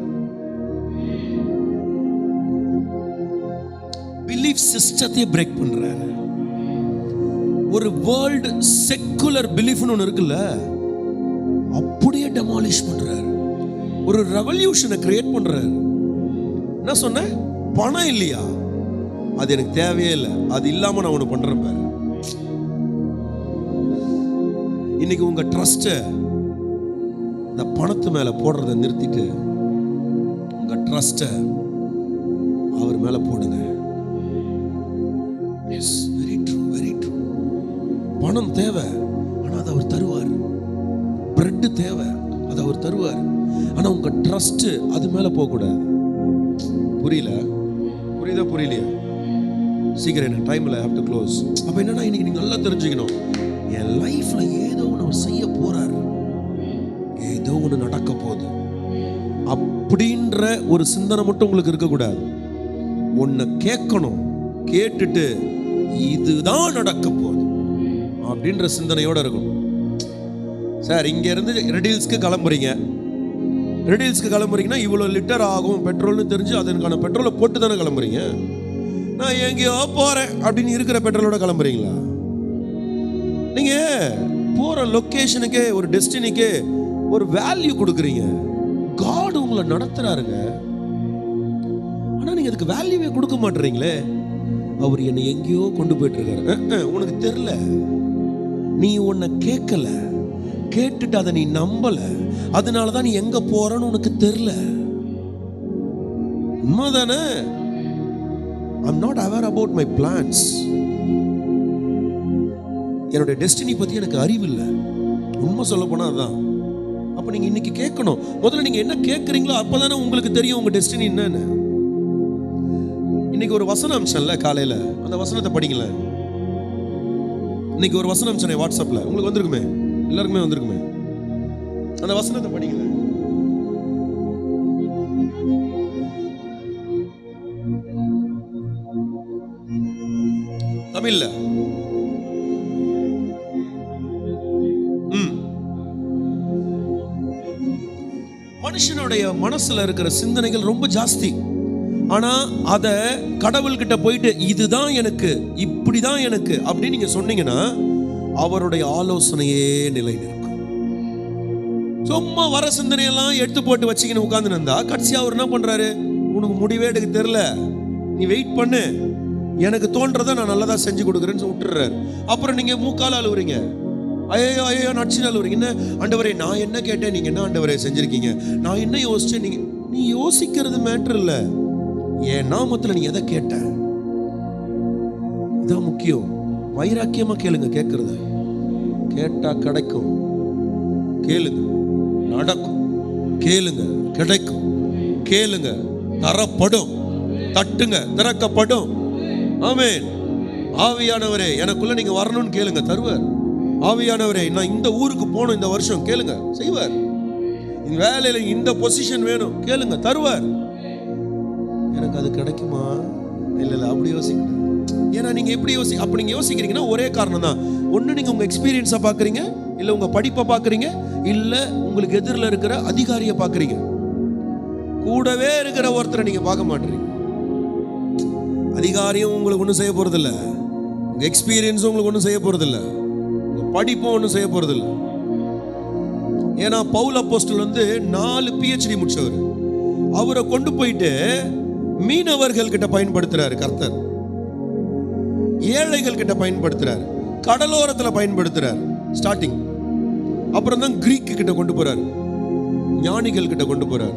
பிலீஃப் சிஸ்டத்தை பிரேக் பண்றாரு. ஒரு வேர்ல்டு செக்குலர் பிலீஃப்னு ஒன்று இருக்குல்ல, அப்படியே டெமாலிஷ் பண்றாரு. ஒரு ரெவல்யூஷனை கிரியேட் பண்றாரு. என்ன சொன்ன? பணம் இல்லையா? அது எனக்கு தேவையே இல்லை, அது இல்லாம நான் ஒன்று பண்றேன் பாரு. இன்னைக்கு உங்க ட்ரஸ்ட இந்த பணத்து மேல போடுறதை நிறுத்திட்டு உங்க ட்ரஸ்ட அவர் மேல போடுங்க. Yes, very true, very true. பணம் தேவை, ஆனா அதை அவர் தருவார். பிரெட் தேவை, அதை அவர் தருவார். ஆனா உங்க ட்ரஸ்ட் அது மேல போக கூடாது. புரியலையா? சீக்கிரம், எனக்கு டைம்ல ஹேவ் டு க்ளோஸ். அப்ப என்னன்னா, இன்னைக்கு நீங்க நல்லா தெரிஞ்சுக்கணும், என் லைஃப்ல ஏதோ ஒன்று அவர் செய்ய போறார், ஏதோ ஒன்று நடக்க போகுது அப்படின்ற ஒரு சிந்தனை மட்டும் உங்களுக்கு இருக்கக்கூடாது. ஒன்னு கேட்கணும், கேட்டுட்டு இதுதான் நடக்க போகுது அப்படின்ற சிந்தனையோட இருக்கணும். சார், இங்க இருந்து ரெடில்ஸ்க்கு கிளம்புறீங்கன்னா இவ்வளோ லிட்டர் ஆகும் பெட்ரோல்னு தெரிஞ்சு அதற்கான பெட்ரோலை போட்டு தானே கிளம்புறீங்க. நான் எங்கேயோ போறேன் அப்படின்னு இருக்கிற பெட்ரோலோட கிளம்புறீங்களா? நீங்க போற லொகேஷனுக்கே, ஒரு டெஸ்டினிக்கே ஒரு வேல்யூ கொடுக்குறீங்க. காட் உங்களை நடத்துறாருங்க, ஆனா நீங்க அதுக்கு வேல்யூவே கொடுக்க மாட்டீங்களே. அவர் என்னை எங்கேயோ கொண்டு போயிட்டு இருக்காரு. உனக்கு தெரியல, நீ உன்னை கேட்கல, கேட்டுட்டு அதை நீ நம்பல, அதனாலதான் நீ எங்க போறன்னு உனக்கு தெரியல. உண்மைதானே? I'm not aware about my plans. என்னுடைய டெஸ்டினி பத்தி எனக்கு அறிவு இல்லை. உண்மை சொல்ல போனா அதான். அப்ப நீங்க இன்னைக்கு கேட்கணும். முதல்ல நீங்க என்ன கேட்கறீங்களோ அப்பதானே உங்களுக்கு தெரியும் உங்க டெஸ்டினி என்னன்னு. இன்னைக்கு ஒரு வசனம் அம்சம்ல, காலையில அந்த வசனத்தை படிங்களேன். இன்னைக்கு ஒரு வசனம் அம்சம் வாட்ஸ்அப்ல உங்களுக்கு வந்திருக்குமே, எல்லாருக்குமே வந்திருக்குமே. அந்த வசனத்தை படிங்களேன். தமிழ்ல. மனுஷனுடைய மனசுல இருக்கிற சிந்தனைகள் ரொம்ப ஜாஸ்தி. ஆனா அத கடவுள்கிட்ட போயிட்டு இதுதான் எனக்கு, இப்படிதான் எனக்கு அப்படின்னு நீங்க சொன்னீங்கன்னா அவருடைய ஆலோசனையே நிலை நிற்கும். சும்மா வர சிந்தனையெல்லாம் எடுத்து போட்டு வச்சுக்கின்னு உட்கார்ந்து இருந்தா கடைசியா அவர் என்ன பண்றாரு? உனக்கு முடிவே எடுக்க தெரியல, நீ வெயிட் பண்ணு, எனக்கு தோன்றதை நான் நல்லதா செஞ்சு கொடுக்குறேன்னு விட்டுறாரு. அப்புறம் நீங்க மூக்கால அழுவுறீங்க, ஐயோ நடிச்சு அழுவுறீங்க. என்ன ஆண்டவரே, நான் என்ன கேட்டேன், நீங்க என்ன ஆண்டவரே செஞ்சிருக்கீங்க, நான் என்ன யோசிச்சேன். நீ யோசிக்கிறது மேட்டர் இல்ல, என் நாமத்துல நீ எதை கேட்ட இதான் முக்கியம். வைராக்கியமா கேளுங்க. கேட்கறத கேட்டா கிடைக்கும், கேளுங்க நடக்கும், கேளுங்க கிடைக்கும், கேளுங்க தரப்படும், தட்டுங்க திறக்கப்படும். ஆமென். ஆவியானவரே எனக்குள்ள நீங்க வரணும்னு கேளுங்க, தருவார். ஆவியானவரே நான் இந்த ஊருக்கு போகணும் இந்த வருஷம், கேளுங்க செய்வார். இந்த வேலையில இந்த பொசிஷன் வேணும், கேளுங்க தருவார். எனக்கு அது கிடைக்குமா? இல்ல அப்படி யோசிக்கணும். ஏன்னா நீங்க எப்படி அப்படி நீங்க யோசிக்கிறீங்கன்னா ஒரே காரணம் தான். ஒண்ணு நீங்க உங்க எக்ஸ்பீரியன்ஸை பாக்குறீங்க, இல்ல உங்க படிப்பை பாக்குறீங்க, இல்ல உங்களுக்கு எதிரில் இருக்கிற அதிகாரியை பாக்குறீங்க. கூடவே இருக்கிற ஒருத்தரை நீங்க பார்க்க மாட்டீங்க. அதிகாரியும் உங்களுக்கு ஒன்றும் செய்ய போறதில்ல, உங்க எக்ஸ்பீரியன்ஸும் உங்களுக்கு ஒன்றும் செய்ய போறதில்ல, உங்க படிப்பும் ஒன்றும் செய்ய போறதில்ல. ஏன்னா பவுல் அப்போஸ்தலன் 4 PhD முடிச்சவர். அவரை கொண்டு போயிட்டு மீனவர்கள் கிட்ட பயன்படுத்துறாரு கர்த்தர், ஏழைகள் கிட்ட பயன்படுத்துறாரு, கடலோரத்தில் பயன்படுத்துறாரு ஸ்டார்டிங். அப்புறம் தான் கிரீக் கிட்ட கொண்டு போறாரு, ஞானிகள் கிட்ட கொண்டு போறாரு.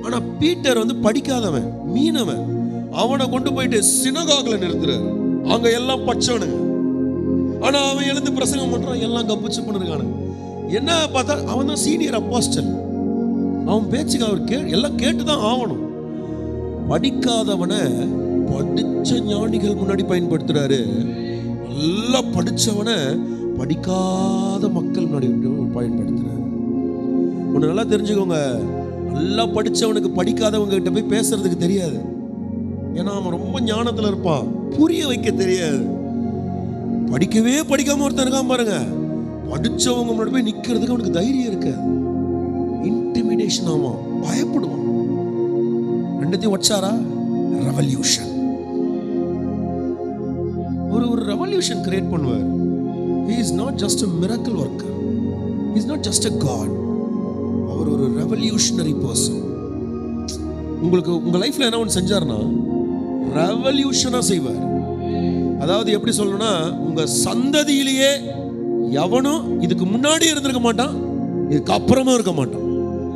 ஆனா பீட்டர் படிக்காதவன், மீனவன். அவனை கொண்டு போயிட்டு சினகாகுல நிறுத்துறாரு. அங்க எல்லாம் பச்சவனுங்க. ஆனா அவன் எழுந்து பிரசங்கம் பண்றான், எல்லாம் கப்புச்சு பண்ணிருக்கானு. என்ன பார்த்தா அவன் தான் சீனியர் அப்போஸ்டல். அவன் பேச்சுக்கு அவர் எல்லாம் கேட்டுதான் ஆகணும். படிக்காதவனை படிச்ச ஞானிகள் முன்னாடி பயன்படுத்துறாரு. நல்லா படிச்சவனை படிக்காத மக்கள் முன்னாடி பயன்படுத்துறாரு. ஒன்று நல்லா தெரிஞ்சுக்கோங்க, நல்லா படிச்சவனுக்கு படிக்காதவங்க கிட்ட போய் பேசுறதுக்கு தெரியாது. ஏன்னா அவன் ரொம்ப ஞானத்துல இருப்பான், புரிய வைக்க தெரியாது. படிக்கவே படிக்காம ஒருத்தன் இருக்கான் பாருங்க, படிச்சவங்க முன்னாடி போய் நிக்கிறதுக்கு அவனுக்கு தைரியம் இருக்கு. இன்டிமிடேஷன் ஆகும், பயப்படுவான். ரெண்டுத்தையும் வச்சாரா? ரெவல்யூஷன். ஒரு ரெவல்யூஷன் கிரியேட் பண்ணுவார். He is not just a miracle worker. He is not just a God. அவர் ஒரு ரெவல்யூஷனரி பர்சன். உங்களுக்கு உங்க லைஃப்ல என்ன ஒன்று செஞ்சார்னா ரெவல்யூஷனா செய்வார். அதாவது எப்படி சொல்லணும்னா, உங்க சந்ததியிலேயே எவனும் இதுக்கு முன்னாடி இருந்திருக்க மாட்டான், இதுக்கு அப்புறமும் இருக்க மாட்டான்.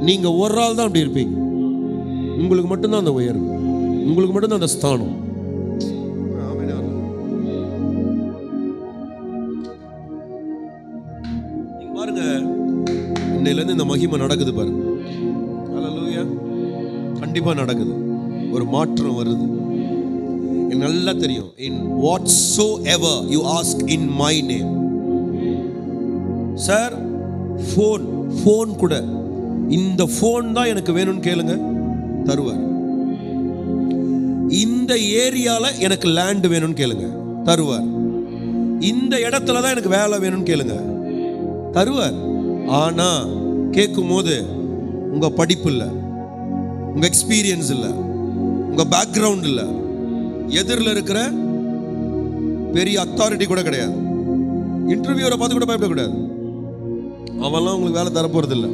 நீங்க ஒரு ஆள் தான் அப்படி இருப்பீங்க. உங்களுக்கு மட்டும்தான் அந்த உயர்வு, உங்களுக்கு மட்டும்தான் அந்த ஸ்தானம். நீங்க பாருங்க, இன்னையிலேருந்து இந்த மகிமை நடக்குது பாருங்க. ஹல்லேலூயா. கண்டிப்பா நடக்குது, ஒரு மாற்றம் வருது. எனக்கு நல்லா தெரியும். In whatsoever you ask in my name. Sir, phone கூட, இந்த ஃபோன் தான் எனக்கு வேணும்னு கேளுங்க, தருவார். இந்த ஏரியால எனக்கு லேண்ட் வேணும்னு கேளுங்க, தருவார். இந்த இடத்துல தான் எனக்கு வேலை வேணும்னு கேளுங்க, தருவார். ஆனா கேட்கும் போது உங்க படிப்பு இல்லை, உங்க எக்ஸ்பீரியன்ஸ் இல்லை, உங்க பேக்ரவுண்ட் இல்லை, எதிரில் இருக்கிற பெரிய அத்தாரிட்டி கூட கிடையாது, இன்டர்வியூரை பார்த்து கூட பயப்படக்கூடாது. அவன்லாம் உங்களுக்கு வேலை தரப்போறது இல்லை.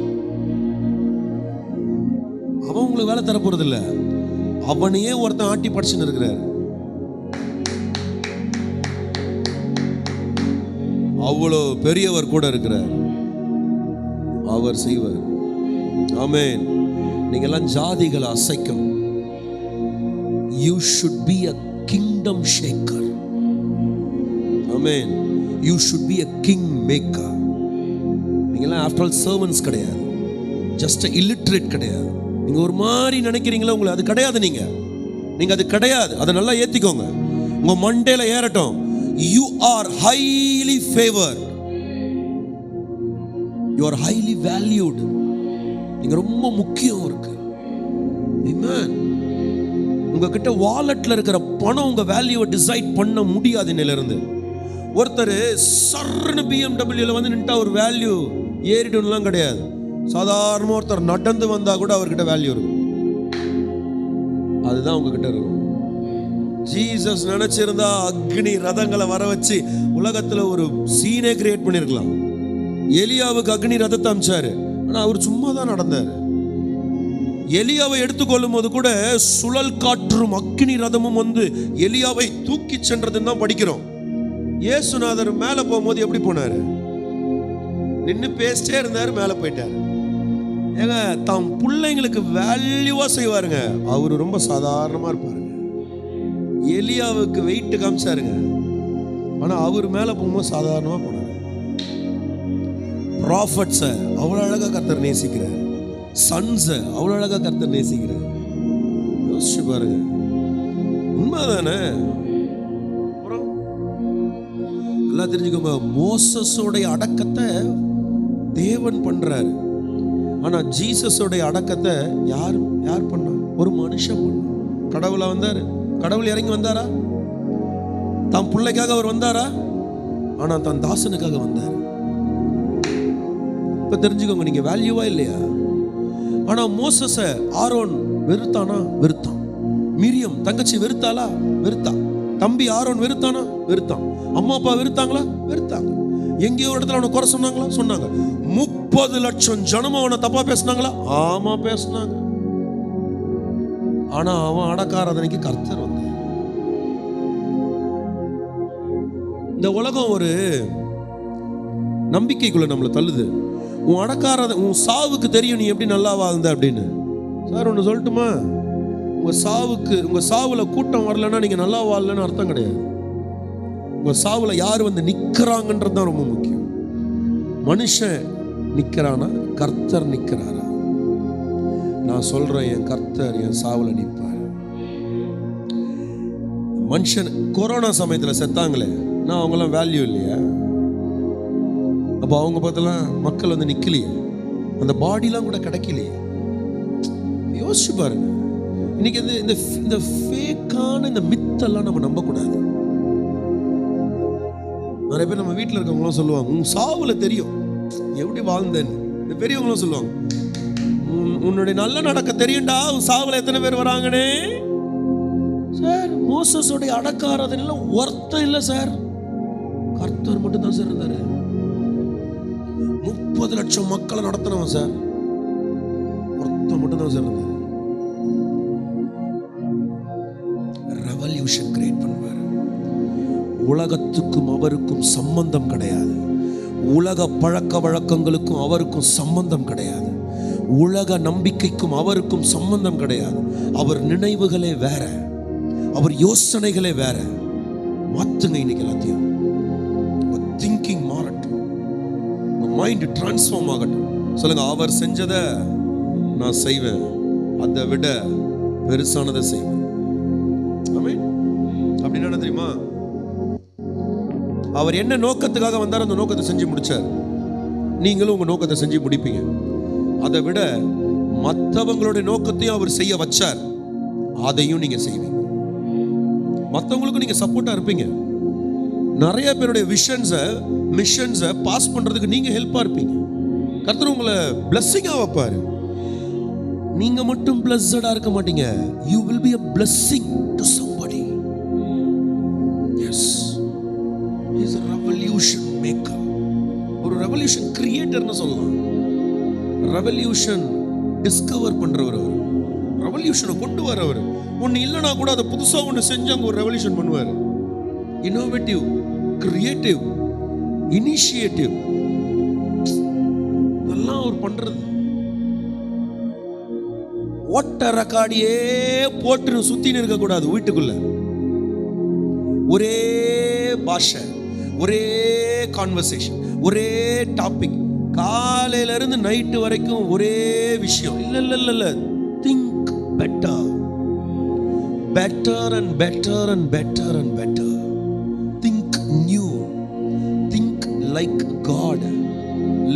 அவன் உங்களுக்கு வேலை தரப்போறது இல்லை. அவனையே ஒருத்தன் ஆட்டி படிச்சுன்னு இருக்கிறார். அவ்வளோ பெரியவர் கூட இருக்கிறார், அவர் செய்வார். ஆமென். நீங்க எல்லாம் ஜாதிகளை அசைக்கணும். You should be a kingdom shaker. Amen. You should be a king maker. நீங்க எல்லாம் after all servants கிடையாது, just a illiterate கிடையாது. நீங்க ஒரு மாதிரி நினைக்கிறீங்களா, உங்களுக்கு அது கிடையாது. நீங்க அது கிடையாது. அதை நல்லா ஏத்திக்கோங்க, உங்க மண்டையில ஏறட்டும். You are highly favored. You are highly valued. நீங்க ரொம்ப முக்கியம் இருக்கு. Amen. உங்ககிட்ட வாலெட்ல இருக்கிற பணம் உங்க வேல்யூவை டிசைட் பண்ண முடியாது. இன்னிலிருந்து ஒருத்தர் சர்ன்னு BMW வந்து நின்ட்டா ஒரு வேல்யூ ஏறிடும்லாம் கிடையாது. சாதாரண ஒருத்தர் நடந்து வந்தா கூட அவர்கிட்ட வேல்யூ இருக்கும். அதுதான் உங்ககிட்ட இருக்கும். ஜீசஸ் நினைச்சிருந்தா அக்னி ரதங்களை வர வச்சு உலகத்துல ஒரு சீனே கிரியேட் பண்ணிருக்கலாம். எலியாவுக்கு அக்னி ரதத்தை அமிச்சாரு, ஆனா அவர் சும்மா தான் நடந்தாரு. எலியாவை எடுத்துக்கொள்ளும் போது கூட சுழல் காற்றும் அக்னி ரதமும் வந்து எலியாவை தூக்கி சென்றதுன்னு தான் படிக்கிறோம். இயேசுநாதர் மேல போகும்போது எப்படி போனாரு? நின்று பேசிட்டே இருந்தாரு, மேல போயிட்டாரு. ஏங்க, தாம் பிள்ளைங்களுக்கு வேல்யூவா செய்வாருங்க. அவரு ரொம்ப சாதாரணமா இருப்பாருங்க. எலியாவுக்கு வெயிட் காமிச்சாருங்க, ஆனா அவர் மேல போகும்போது சாதாரணமா போனாரு. ப்ராஃபட்ஸ அவ்வளவு அழகா கர்த்தர் நேசிக்கிறார். சன்ஸ அவ்வளவு அழகா கர்த்தர் நேசிக்கிறார். யோசிச்சு பாருங்க, உண்மைதானே? நல்லா தெரிஞ்சுக்கோங்க, மோசஸோடைய அடக்கத்தை தேவன் பண்றாரு, ஆனா ஜீசஸோடைய அடக்கத்தை யார் பண்ணா? ஒரு மனுஷன் பண்ணா. கடவுளா வந்தாரு? கடவுள் இறங்கி வந்தாரா? தான் பிள்ளைக்காக அவர் வந்தாரா? ஆனா தான் தாசனுக்காக வந்தார். இப்ப தெரிஞ்சுக்கோங்க, நீங்க வேல்யூவா இல்லையா? ஆனா மோசஸ ஆரோன் வெறுத்தானா? வெறுத்தான். மிரியம் தங்கச்சி வெறுத்தாளா? வெறுத்தா. தம்பி ஆரோன் வெறுத்தானா? வெறுத்தான். அம்மா அப்பா வெறுத்தாங்களா? வெறுத்தாங்க. எங்கேயோ ஒரு இடத்துல அவனை குறை சொன்னாங்களா? சொன்னாங்க. 30 லட்சம் ஜனம் அவனை தப்பா பேசினாங்களா? ஆமா பேசினாங்க. ஆனா அவன் அடக்காராதனைக்கு கர்த்தர் வந்தார். இந்த உலகம் ஒரு நம்பிக்கைக்குள்ள நம்மளை தள்ளுது. உன் சாவுக்கு தெரியும் நீ எப்படி நல்லா வாழ்ந்த அப்படின்னு. சார் ஒன்று சொல்லட்டுமா? உங்க சாவுல கூட்டம் வரலன்னா நீங்க நல்லா வாழலன்னு அர்த்தம் கிடையாது. உங்க சாவுல யார் வந்து நிக்கிறாங்கன்றது தான் ரொம்ப முக்கியம். மனுஷன் நிக்கிறானா, கர்த்தர் நிக்கிறாரா? நான் சொல்றேன், என் கர்த்தர் என் சாவுல நிற்பார். மனுஷன் கொரோனா சமயத்துல செத்தாங்களே, நான் அவங்களாம் வேல்யூ இல்லையா? அப்போ அவங்க பார்த்தலாம் மக்கள் வந்து நிக்கலையே, அந்த பாடிலாம் கூட கிடைக்கலையே. யோசிச்சு பாருங்க. இன்னைக்கு இந்த ஃபேக்கான இந்த மித்தெல்லாம் நம்ம நம்பக்கூடாது. நிறைய பேர் நம்ம வீட்டில் இருக்கவங்களும் சொல்லுவாங்க, உன் சாவுல தெரியும் எப்படி வாழ்ந்தேன்னு. இந்த பெரியவங்களும் சொல்லுவாங்க, உன்னுடைய நல்ல நடக்க தெரியும்டா, உன் சாவுல எத்தனை பேர் வராங்கன்னு. சார், மோசஸோடைய அடக்காரதுல ஒருத்தம் இல்லை சார், கர்த்தர் மட்டும் தான் சார் இருந்தாரு. 30 லட்சம் மக்களை நடத்தினவன் சார், ஒருத்தன் மட்டும் தான் சார் இருந்தாரு. ரெவல்யூஷன் கிரியேட் பண்ணுவார். உலகத்துக்கும் அவருக்கும் சம்பந்தம் கிடையாது. உலக பழக்க வழக்கங்களுக்கும் அவருக்கும் சம்பந்தம் கிடையாது. உலக நம்பிக்கைக்கும் அவருக்கும் சம்பந்தம் கிடையாது. அவர் நினைவுகளே வேற, அவர் யோசனைகளே வேற. மாத்துங்க இன்னைக்கு எல்லாத்தையும். திங்கிங் மாறட்டும், மைண்ட் டிரான்ஸ்ஃபார்ம் ஆகட்டும். சொல்லுங்க, அவர் செஞ்சதை நான் செய்வேன், அதை விட பெருசானதை செய்வேன். அப்படின்னா என்ன தெரியுமா? அவர் என்ன நோக்கத்துக்காக வந்தார், அந்த நோக்கத்தை செஞ்சு முடிச்சார். நீங்களும் உங்க நோக்கத்தை செஞ்சு முடிப்பீங்க. அதை விட மற்றவங்களுடைய நோக்கத்தையும் அவர் செய்ய வச்சார், அதையும் நீங்க செய்வீங்க. மற்றவங்களுக்கும் நீங்க சப்போர்ட்டா இருப்பீங்க. நிறைய பேருடைய விஷன்ஸை மிஷன்ஸை பாஸ் பண்றதுக்கு நீங்க ஹெல்ப்பா இருப்பீங்க. கர்த்தர் உங்களை பிளஸ்ஸிங்கா வைப்பாரு. நீங்க மட்டும் பிளஸ்ஸடா இருக்க மாட்டீங்க. you will be a blessing to somebody. Yes, he is a revolution maker. ஒரு ரெவல்யூஷன் கிரியேட்டர்னு சொல்லலாம். ரெவல்யூஷன் டிஸ்கவர் பண்றவர் அவர். ரெவல்யூஷனை கொண்டு வரவர். ஒன்னு இல்லைனா கூட அதை புதுசா ஒன்று செஞ்சு அங்க ஒரு ரெவல்யூஷன் பண்ணுவார். இன்னோவேட்டிவ், கிரியேட்டிவ், இனிஷியேட்டிவ், இதெல்லாம் அவர் பண்றது. ஓட்ட ரெக்கார்டியே போட்டு சுத்தின்னு இருக்க கூடாது. வீட்டுக்குள்ள ஒரே பாஷை, ஒரே கான்வர்சேஷன், ஒரே டாபிக், காலையில இருந்து நைட்டு வரைக்கும் ஒரே விஷயம். இல்ல, think better, better and better and better and better. Think new, think like God,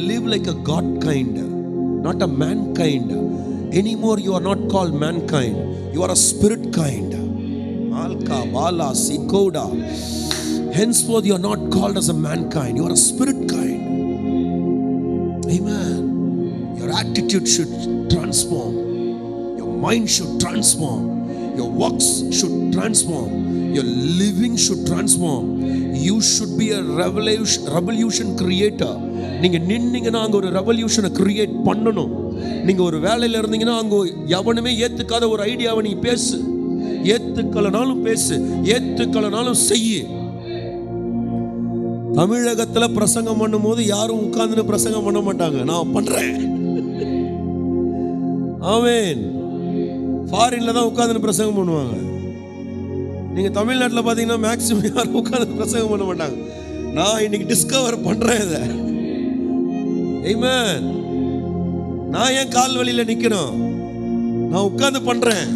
live like a God kind, not a mankind. Anymore you are not called mankind, you are a spirit kind. Alka bala sikoda, henceforth you are not called as a mankind, you are a spirit kind. Amen. Your attitude should transform, your mind should transform, your works should transform, your living should transform. You should be a revolution creator. நீங்க நின்னீங்கன்னா அங்க ஒரு ரெவல்யூஷனை create பண்ணணும். நீங்க ஒரு வேலையில இருந்தீங்கன்னா அங்க எவனுமே ஏத்துக்காத ஒரு ஐடியாவை நீ பேசு. ஏத்துக்கலனாலும் பேசு, ஏத்துக்கலனாலும் செய்யு. தமிழகத்துல பிரசங்கம் பண்ணும் போது யாரும் உட்கார்ந்து பிரசங்கம் பண்ண மாட்டாங்க, நான் பண்றேன். ஆமென். ஃபாரின்ல தான் உட்கார்ந்து பிரசங்கம் பண்ணுவாங்க. நீங்க தமிழ்நாட்டில் பார்த்தீங்கன்னா மேக்சிமம் யாரும் உட்கார்ந்து பிரசங்கம் பண்ண மாட்டாங்க. நான் இன்னைக்கு டிஸ்கவர் பண்றேன் இதை. ஆமென். நான் ஏன் கால் வலியில நிக்கணும்? நான் உட்கார்ந்து பண்றேன்.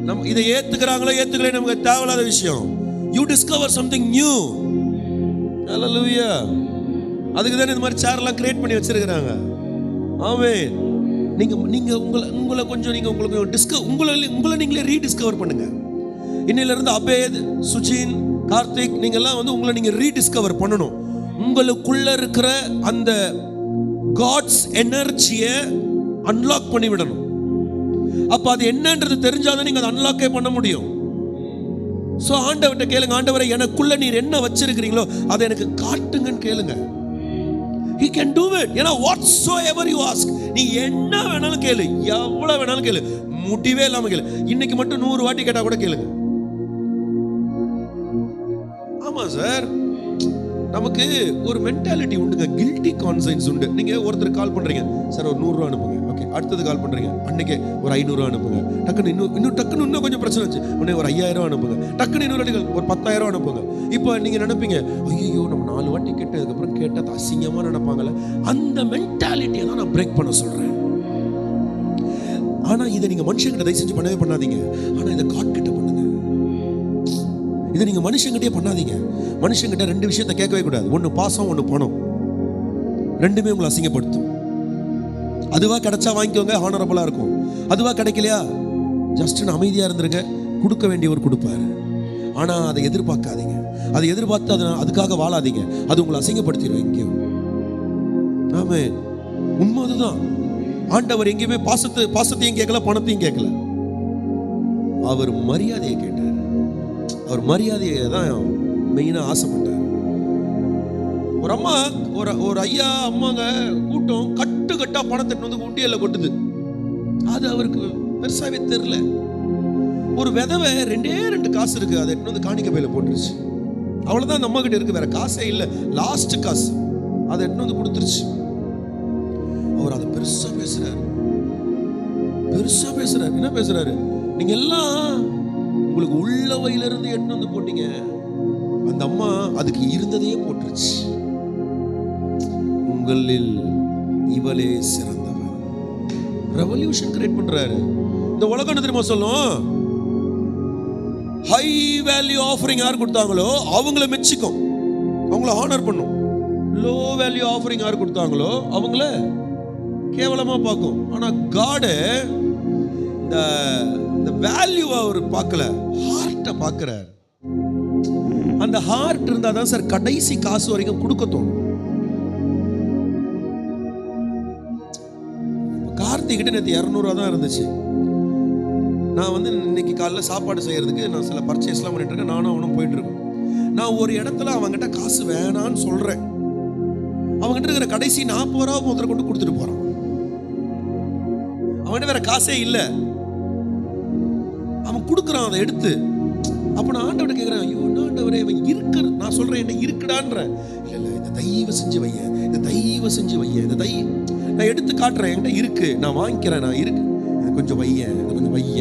நம்ம இதை ஏத்துக்கிறாங்களோ ஏத்துக்கல நமக்கு தேவையில்லாத விஷயம். You discover something new. Hallelujah. அதுக்கு தான் இந்த மாதிரி சேர்லாம் கிரியேட் பண்ணி வச்சிருக்காங்க. ஆமென். நீங்க உங்களை கொஞ்சம் நீங்க உங்களுக்கு உங்களை நீங்களே ரீடிஸ்கவர் பண்ணுங்க. இன்னையில இருந்து அபேத், சுஜின், கார்த்திக், நீங்க எல்லாம் வந்து உங்களை நீங்க ரீடிஸ்கவர் பண்ணணும். உங்களுக்குள்ள இருக்கிற அந்த காட்ஸ் எனர்ஜியை அன்லாக் பண்ணி விடணும். அப்ப அது என்னன்றது தெரிஞ்சாதான் நீங்க அதை அன்லாக்கே பண்ண முடியும். சோ ஆண்டவர்கிட்ட கேளுங்க, ஆண்டவரே எனக்குள்ள நீர் என்ன வச்சிருக்கிறீங்களோ அதை எனக்கு காட்டுங்கன்னு கேளுங்க. He can do it. ஏன்னா whatsoever you ask, நீ என்ன வேணாலும் கேளு, எவ்வளவு வேணாலும் கேளு, முடிவே இல்லாம கேளு. இன்னைக்கு மட்டும் 100 வாட்டி கேட்டா கூட கேளுங்க. ஆமா சார், நமக்கு ஒரு மென்டாலிட்டி உண்டுங்க, கில்ட்டி கான்சைன்ஸ் உண்டு. நீங்க ஒருத்தர் கால் பண்றீங்க, சார் ஒரு 100 ரூபா அனுப்புங்க, ஓகே. அடுத்தது கால் பண்றீங்க, அன்னைக்கே ஒரு 500 ரூபா அனுப்புங்க, டக்குன்னு இன்னும் கொஞ்சம் பிரச்சனை வச்சு உடனே ஒரு 5000 ரூபா அனுப்புங்க, டக்குன்னு இன்னொரு வாட்டி ஒரு 10,000 ரூபா அனுப்புங்க. இப்போ நீங்க நினைப்பீங்க, ஐயோ நம்ம 4 வாட்டி கேட்டதுக்கப்புறம் கேட்டது அசிங்கமா நினைப்பாங்கல்ல. அந்த மென்டாலிட்டியை தான் நான் பிரேக் பண்ண சொல்றேன். ஆனா இதை நீங்க மனுஷங்கிட்ட தயவு செஞ்சு பண்ணவே பண்ணாதீங்க. ஆனா இதை காட் கிட்ட பண்ணுங்க. இதை நீங்க மனுஷங்கிட்டே பண்ணாதீங்க. மனுஷங்கிட்ட 2 விஷயத்தை கேட்கவே கூடாது. ஒன்று பாசம், ஒன்று பணம். ரெண்டுமே உங்களை அசிங்கப்படுத்தும். அதுவா கிடைச்சா வாங்கிக்கோங்க, ஹானரபிளா இருக்கும். அதுவா கிடைக்கலையா ஜஸ்ட் அமைதியா இருந்துருங்க. கொடுக்க வேண்டியவர் கொடுப்பாரு. ஆனா அதை எதிர்பார்க்காதீங்க. அதை எதிர்பார்த்து அதுக்காக வாழாதீங்க. அது உங்களை அசிங்கப்படுத்திடும் எங்கேயும். ஆமென். உண்மை அதுதான். ஆண்டவர் எங்கேயுமே பாசத்தையும் கேட்கல, பணத்தையும் கேட்கல. அவர் மரியாதையை கேட்டார். அவர் மரியாதையை தான் மெயினா ஆசைப்பட்டார். ஒரு அம்மா, ஒரு ஐயா அம்மாங்க கூட்டம் கட்டா பணத்தை வந்து உண்டியல்ல கொட்டுது. அது அவருக்கு பெருசாவே தெரியல. ஒரு விதவை 2 காசு இருக்கு, அதை வந்து காணிக்க பையில போட்டுருச்சு. அவ்வளவுதான் அந்த அம்மா கிட்ட இருக்கு, வேற காசே இல்லை. லாஸ்ட் காசு அதை வந்து கொடுத்துருச்சு. அவர் அதை பெருசா பேசுறாரு. என்ன பேசுறாரு? நீங்க எல்லாம் உங்களுக்கு உள்ள வயிலிருந்து எட்டு வந்து போட்டீங்க. அந்த அம்மா அதுக்கு இருந்ததையே போட்டுருச்சு. உங்களில் இவளே சிறந்தவன். ரெவல்யூஷன் கிரியேட் பண்றாரு. இந்த உலகம் என்ன தெரியுமா சொல்லும்? ஹை வேல்யூ ஆஃபரிங் யார் கொடுத்தாங்களோ அவங்கள மெச்சிக்கும், அவங்கள ஹானர் பண்ணும். லோ வேல்யூ ஆஃபரிங் யார் கொடுத்தாங்களோ அவங்கள கேவலமா பார்க்கும். ஆனா காட் இந்த வேல்யூவை அவர் பார்க்கல, ஹார்ட்டை பார்க்கிறார். அந்த ஹார்ட் இருந்தா தான் சார் கடைசி காசு வரைக்கும் கொடுக்க தோணும். கார்த்திகிட்ட நேற்று 200 ரூபா தான் இருந்துச்சு. நான் வந்து இன்னைக்கு காலைல சாப்பாடு செய்யறதுக்கு நான் சில பர்ச்சேஸ்லாம் பண்ணிட்டு இருக்கேன். நானும் அவனும் போயிட்டு இருக்கோம். நான் ஒரு இடத்துல அவங்ககிட்ட காசு வேணான்னு சொல்றேன். அவங்ககிட்ட இருக்கிற கடைசி 40 ரூபா முதல்ல கொண்டு கொடுத்துட்டு போறான். அவன்கிட்ட வேற காசே இல்லை, அவன் கொடுக்குறான் அதை எடுத்து. அப்ப நான் ஆண்டவர்கிட்ட கேட்கிறேன், ஐயோ ஆண்டவரே இவன் இருக்கு, நான் சொல்றேன் என்ன இருக்குடான்ற. இல்ல இந்த தயவு செஞ்சு வைய, இந்த தயவு செஞ்சு வைய, இந்த நான் எடுத்து காட்டுறேன், என்கிட்ட இருக்கு, நான் வாங்கிக்கிறேன், நான் இருக்கு, இது கொஞ்சம் வைய, இது கொஞ்சம் வைய.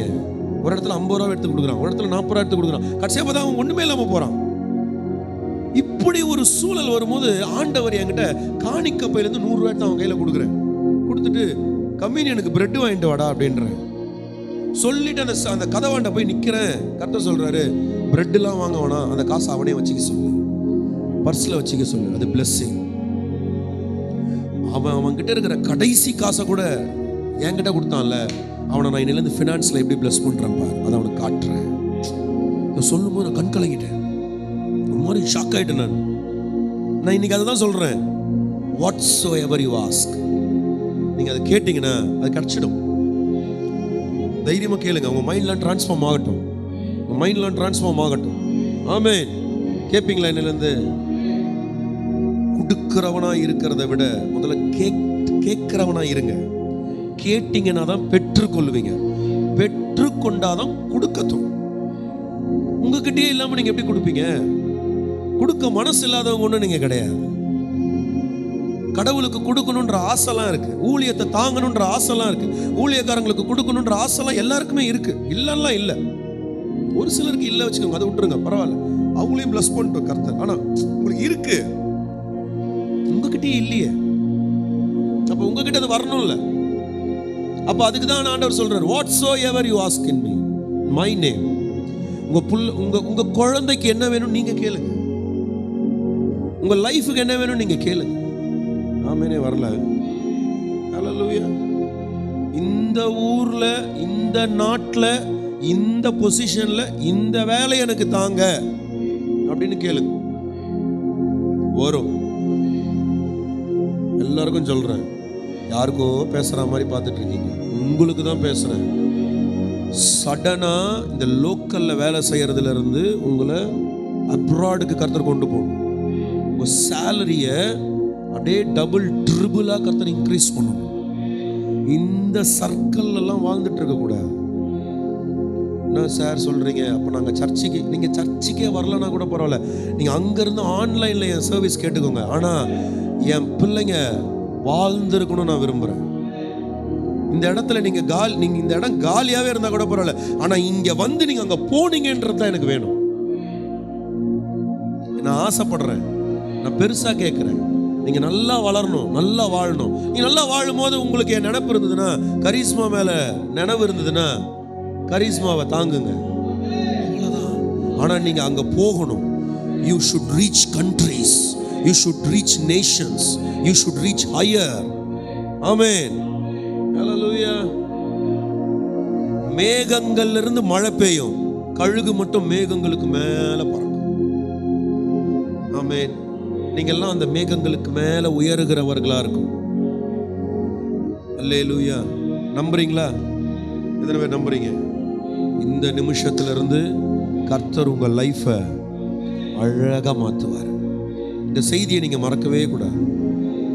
ஒரு இடத்துல 50 ரூபா எடுத்து கொடுக்குறான், ஒரு இடத்துல 40 ரூபா எடுத்து கொடுக்குறான். கடைசியா பார்த்தா அவன் ஒண்ணுமே இல்லாம போறான். இப்படி ஒரு சூழல் வரும்போது ஆண்டவர் என்கிட்ட காணிக்க பையில இருந்து 100 ரூபாய் அவன் கையில கொடுக்குறேன். கொடுத்துட்டு கம்யூனியனுக்கு பிரெட் வாங்கிட்டு வாடா அப்படின்றேன். சொல்லிட்டு அந்த கதவாண்ட போய் நிக்கிறேன். கர்த்தர் சொல்றாரு, பிரெட் எல்லாம் வாங்க வேணாம், அந்த காசை அவனே வச்சுக்க சொல்லு, பர்ஸ்ல வச்சுக்க சொல்லு, அது பிளெஸிங். அவன் கிட்ட இருக்கிற கடைசி காசை கூட என்கிட்ட கொடுத்தான்ல, அவனை நான் இன்னிலிருந்து ஃபினான்ஸ்ல எப்படி பிளஸ் பண்றேன் பார், அதை அவனுக்கு காட்டுறேன். சொல்லும் போது நான் கண் கலங்கிட்டேன், ஒரு மாதிரி ஷாக் ஆயிட்டேன். நான் இன்னைக்கு அதை தான் சொல்றேன். whatsoever you ask, நீங்க அதை கேட்டீங்கன்னா அது கிடைச்சிடும். தைரியமா கேளுங்க. உங்க மைண்ட்லாம் டிரான்ஸ்ஃபார்ம் ஆகட்டும், உங்க மைண்ட்லாம் டிரான்ஸ்ஃபார்ம் ஆகட்டும். ஆமென். கேட்பீங்களா? இன்னிலிருந்து கொடுக்கிறவனா இருக்கிறத விட முதல்ல கேட்கிறவனா இருங்க. கேட்டீங்கன்னா தான் பெற்றுக்கொள்வீங்க, பெற்றுக்கொண்டாதான் கொடுக்கட்டும். உங்ககிட்டயே இல்லாம நீங்க எப்படி கொடுப்பீங்க? கொடுக்க மனசு இல்லாதவங்க ஒண்ணு நீங்க கிடையாது. கடவுளுக்கு கொடுக்கணுன்ற ஆசைலாம் இருக்கு, ஊழியத்தை தாங்கணுன்ற ஆசைலாம் இருக்கு, ஊழியக்காரங்களுக்கு கொடுக்கணுன்ற ஆசைலாம் எல்லாருக்குமே இருக்கு, இல்லலாம் இல்ல. ஒரு சிலருக்கு இல்ல வச்சுக்கோங்க, அதை விட்டுருங்க, பரவாயில்ல, அவங்களையும் பிளஸ் பண்ணிட்டோம் கர்த்தர். ஆனா உங்களுக்கு இருக்கு, உங்ககிட்டயே இல்லையே. அப்ப உங்ககிட்ட அது வரணும்ல. அப்ப அதுக்கு தான் ஆண்டவர் சொல்றாரு, whatsoever you ask in me my name. உங்க குழந்தைக்கு என்ன வேணும் நீங்க கேளுங்க, உங்க லைஃபுக்கு என்ன வேணும் நீங்க கேளுங்க. ஆமெனே. வரல. ஹல்லேலூயா. இந்த ஊர்ல, இந்த நாட்டுல, இந்த பொசிஷன்ல இந்த வேலை எனக்கு தாங்க அப்படின்னு கேளுங்க, வரும். எல்லாருக்கும் சொல்றேன், யாருக்கோ பேசுற மாதிரி பார்த்துட்டு இருக்கீங்க, உங்களுக்கு தான் பேசுறேன். சடனா இந்த லோக்கல்ல வேலை செய்யறதுல இருந்து உங்களை அப்ராடுக்கு கர்த்தர் கொண்டு போகணும். உங்க சேலரிய அப்படியே டபுள் ட்ரிபிளா கர்த்தர் இன்க்ரீஸ் பண்ணணும். இந்த சர்க்கிள் எல்லாம் வாழ்ந்துட்டு இருக்க கூடாது. என்ன சார் சொல்கிறீங்க? அப்போ நாங்கள் சர்ச்சுக்கு, நீங்கள் சர்ச்சுக்கே வரலன்னா கூட பரவாயில்ல, நீங்கள் அங்கேருந்து ஆன்லைனில் என் சர்வீஸ் கேட்டுக்கோங்க. ஆனால் என் பிள்ளைங்க வாழ்ந்துருக்கணும்னு நான் விரும்புகிறேன். இந்த இடத்துல நீங்கள் இந்த இடம் காலியாகவே இருந்தால் கூட பரவாயில்ல, ஆனால் இங்கே வந்து நீங்கள் அங்கே போனீங்கன்றது தான் எனக்கு வேணும். நான் ஆசைப்படுறேன், நான் பெருசாக கேட்குறேன். நீங்கள் நல்லா வளரணும், நல்லா வாழணும். நீங்கள் நல்லா வாழும் போது உங்களுக்கு என் நினைப்பு இருந்ததுன்னா, கரிஸ்மா மேலே நினைவு இருந்ததுன்னா கரிஸ்மாவை தாங்குங்க, அவ்வளோதான். ஆனால் நீங்கள் அங்கே போகணும். You should reach countries, you should reach nations, you should reach higher. Amen. Hallelujah. மேகங்கள்ல இருந்து மழை பெய்யும், கழுகு மட்டும் மேகங்களுக்கு மேலே பறக்கும். ஆமென். நீங்கெல்லாம் அந்த மேகங்களுக்கு மேலே உயருகிறவர்களா இருக்கும். அல்லேலூயா. நம்புறீங்களா? எத்தனை பேர் நம்புறீங்க? இந்த நிமிஷத்திலிருந்து கர்த்தர் உங்கள் லைஃபை அழகாக மாற்றுவார். இந்த செய்தியை நீங்கள் மறக்கவே கூடாது,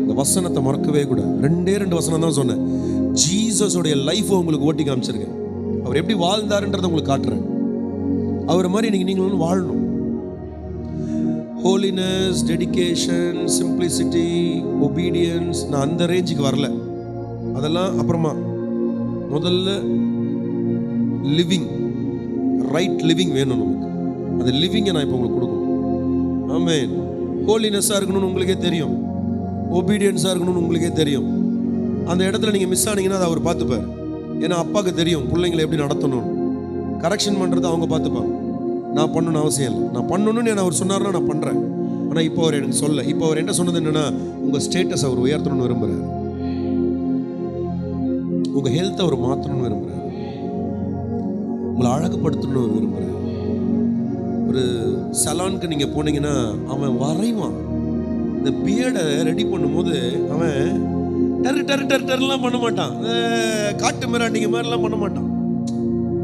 இந்த வசனத்தை மறக்கவே கூடாது. 2 வசனம் தான் சொன்னேன். ஜீசஸோடைய லைஃபை உங்களுக்கு ஓட்டி காமிச்சிருக்கேன். அவர் எப்படி வாழ்ந்தாருன்றதை உங்களுக்கு காட்டுறேன். அவர் மாதிரி நீங்களும் வாழணும். ஹோலினஸ், டெடிகேஷன், சிம்பிளிசிட்டி, ஒபீடியன்ஸ், நான் அந்த ரேஞ்சுக்கு வரல. அதெல்லாம் அப்புறமா. முதல்ல லிவிங், ரைட் லிவிங் வேணும் நமக்கு. அந்த லிவிங்கை நான் இப்போ உங்களுக்கு கொடுக்கணும். ஆமென். ஹோலினஸாக இருக்கணும்னு உங்களுக்கே தெரியும், ஒபீடியன்ஸாக இருக்கணும்னு உங்களுக்கே தெரியும். அந்த இடத்துல நீங்கள் மிஸ் ஆனீங்கன்னா அதை அவர் பார்த்துப்பார். ஏன்னா அப்பாவுக்கு தெரியும் பிள்ளைங்களை எப்படி நடத்தணும். கரெக்ஷன் பண்ணுறது அவங்க பார்த்துப்பாங்க. நான் பண்ணணும்னு அவசியம் இல்லை. நான் பண்ணணும்னு அவர் சொன்னார்னா நான் பண்ணுறேன். ஆனால் இப்போ அவர் எனக்கு சொல்ல, இப்போ அவர் என்ன சொன்னது என்னன்னா, உங்கள் ஸ்டேட்டஸ் அவர் உயர்த்தணும்னு விரும்புகிறார், உங்கள் ஹெல்த்தை அவர் மாற்றணும்னு விரும்புகிறார், உங்களை அழகுபடுத்தணும்னு அவர் விரும்புகிறார். ஒரு சலானுக்கு நீங்கள் போனீங்கன்னா அவன் வரைவான். இந்த பியர்டை ரெடி பண்ணும்போது அவன் டர்லாம் பண்ண மாட்டான், காட்டு மிராண்டிங்க மாதிரிலாம் பண்ண மாட்டான்.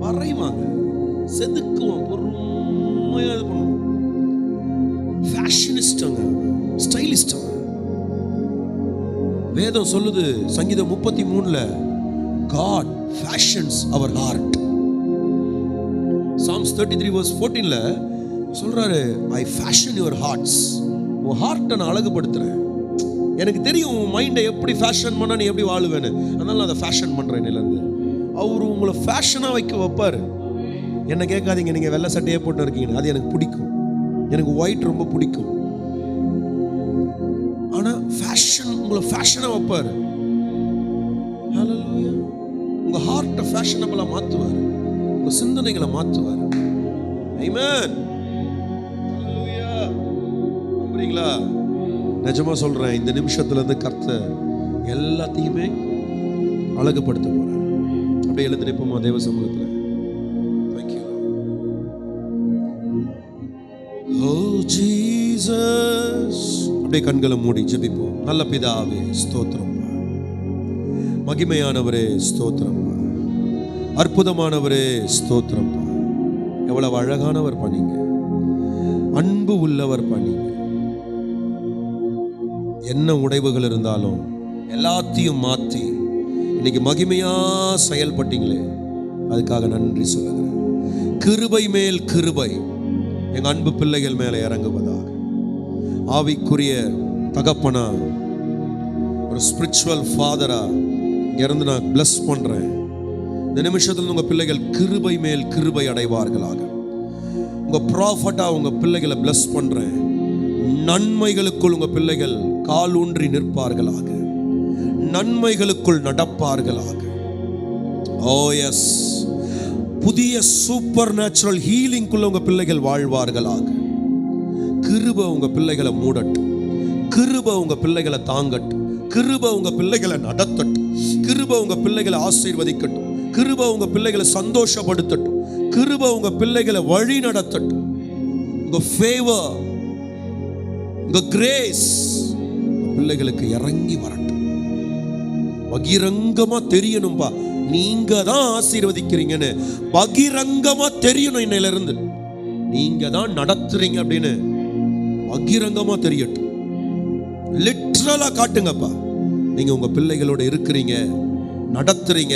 வரைவாங்க, செதுக்குவான், பொறுமையாக இது பண்ணுவான். ஃபேஷனிஸ்டாங்க, ஸ்டைலிஸ்டாங்க. வேதம் சொல்லுது சங்கீதம் 33 God fashions our heart. Psalms 33 verse 14 சொல்றாரு, I fashion your hearts. உன் ஹார்ட்டை நான் அழகுபடுத்துறேன். எனக்கு தெரியும் உன் மைண்டை எப்படி ஃபேஷன் பண்ணா நீ எப்படி வாழுவேன்னு. அதனால நான் அதை ஃபேஷன் பண்றேன். இருந்து அவரு உங்களை ஃபேஷனாக வைப்பாரு. என்ன கேட்காதீங்க, நீங்கள் வெள்ளை சட்டையே போட்டு இருக்கீங்க, அது எனக்கு பிடிக்கும், எனக்கு ஒயிட் ரொம்ப பிடிக்கும். ஆனால் ஃபேஷன் உங்களை ஃபேஷனாக வைப்பார். ஹல்லேலூயா. உங்கள் ஹார்ட்டை ஃபேஷனபிளாக மாற்றுவார், உங்கள் சிந்தனைகளை மாற்றுவார். ஆமென். ஹல்லேலூயா. நம்புறீங்களா? நிஜமாக சொல்கிறேன், இந்த நிமிஷத்துலேருந்து கர்த்தர் எல்லாத்தையுமே அழகுபடுத்த போகிறார். அப்படியே எழுந்து நிற்போமா தேவ சமூகத்தில்? Oh Jesus. அப்படியே கண்களை மூடி ஜெபிப்போம். நல்ல பிதாவே ஸ்தோத்திரம், மகிமையானவரே ஸ்தோத்திரம், அற்புதமானவரே ஸ்தோத்திரம். எவ்வளவு அழகானவர் பண்ணீங்க, அன்பு உள்ளவர் பண்ணீங்க. என்ன உடைவுகள் இருந்தாலும் எல்லாத்தையும் மாற்றி இன்னைக்கு மகிமையா செயல்பட்டீங்களே, அதுக்காக நன்றி சொல்லுகிறேன். கிருபை மேல் கிருபை எங்க அன்பு பிள்ளைகள் மேலே இறங்குவதாக. ஆவிக்குரிய தகப்பனா, ஒரு ஸ்பிரிச்சுவல் ஃபாதரா இருந்து நான் பிளஸ் பண்றேன். இந்த நிமிஷத்தில் உங்க பிள்ளைகள் கிருபை மேல் கிருபை அடைவார்களாக. உங்க ப்ராஃபட்டா உங்க பிள்ளைகளை பிளஸ் பண்றேன். நன்மைகளுக்குள் உங்க பிள்ளைகள் கால் ஊன்றி நிற்பார்களாக, நன்மைகளுக்குள் நடப்பார்களாக. ஓ எஸ், புதிய சூப்பர் நேச்சுரல் ஹீலிங்குள்ள உங்க பிள்ளைகள் வாழ்வார்களாக. கிருபை உங்க பிள்ளைகளை மூடட்டும், கிருபை உங்க பிள்ளைகளை தாங்கட்டும், கிருபை உங்க பிள்ளைகளை நடத்தட்டும், கிருபை உங்க பிள்ளைகளை ஆசீர்வதிக்கட்டும், கிருபை உங்க பிள்ளைகளை சந்தோஷப்படுத்தட்டும், கிருபை உங்க பிள்ளைகளை வழி நடத்தட்டும். உங்க ஃபேவர், உங்க கிரேஸ் பிள்ளைகளுக்கு இறங்கி வரட்டும். பகிரங்கமா தெரியணும்பா, நீங்க தான் ஆசீர்வதிக்கிறீங்கன்னு பகிரங்கமா தெரியணும். இன்னையில இருந்து நீங்க தான் நடத்துறீங்க அப்படின்னு பகிரங்கமா தெரியட்டும். லிட்டரலா காட்டுங்கப்பா, நீங்க உங்க பிள்ளைகளோட இருக்கிறீங்க, நடத்துறீங்க,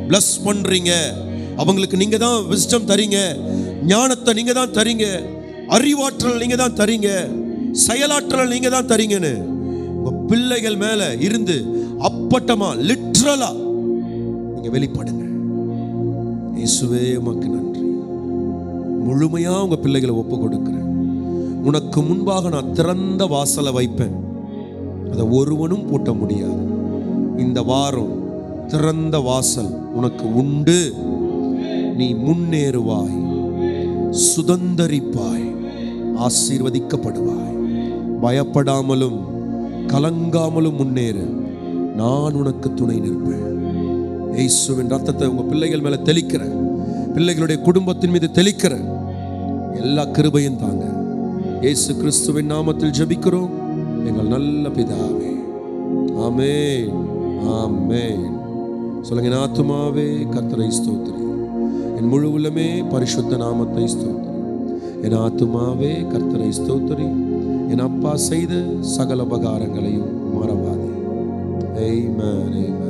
பிளஸ் பண்றீங்க, அவங்களுக்கு நீங்க தான் விஸ்டம் தரீங்க, ஞானத்தை நீங்க தான் தரீங்க, அறிவாற்றல் நீங்க தான் தரீங்க, செயலாற்றல் நீங்க தான் தரீங்கன்னு உங்க பிள்ளைகள் மேல இருந்து அப்பட்டமா லிட்ரலா நீங்க வெளிப்படுங்க. இயேசுவே உமக்கு நன்றி. முழுமையா உங்க பிள்ளைகளை ஒப்பு கொடுக்கிறேன். உனக்கு முன்பாக நான் திறந்த வாசலை வைப்பேன், அதை ஒருவனும் பூட்ட முடியாது. இந்த வாரம் திறந்த வாசல் உனக்கு உண்டு. நீ முன்னேறுவாய், சுதந்தரிப்பாய், ஆசீர்வதிக்கப்படுவாய். பயப்படாமலும் கலங்காமலும் முன்னேறு. நான் உனக்கு துணை நிற்பேன். இயேசுவின் ரத்தத்தை உங்க பிள்ளைகள் மேல தெளிக்கிறேன், பிள்ளைகளுடைய குடும்பத்தின் மீது தெளிக்கிறேன். எல்லா கிருபையும் தாங்க. இயேசு கிறிஸ்துவின் நாமத்தில் ஜெபிக்கிறோம் எங்கள் நல்ல பிதாவே. ஆமென், ஆமென். சொல்லுங்க, என் ஆத்துமாவே கர்த்தரை ஸ்தோத்திரி, என் முழு உள்ளமே பரிசுத்த நாமத்தை ஸ்தோத்திரி. என் ஆத்துமாவே கர்த்தரை ஸ்தோத்திரி, என் அப்பா செய்த சகல உபகாரங்களையும் மறவாதே. ஆமென்.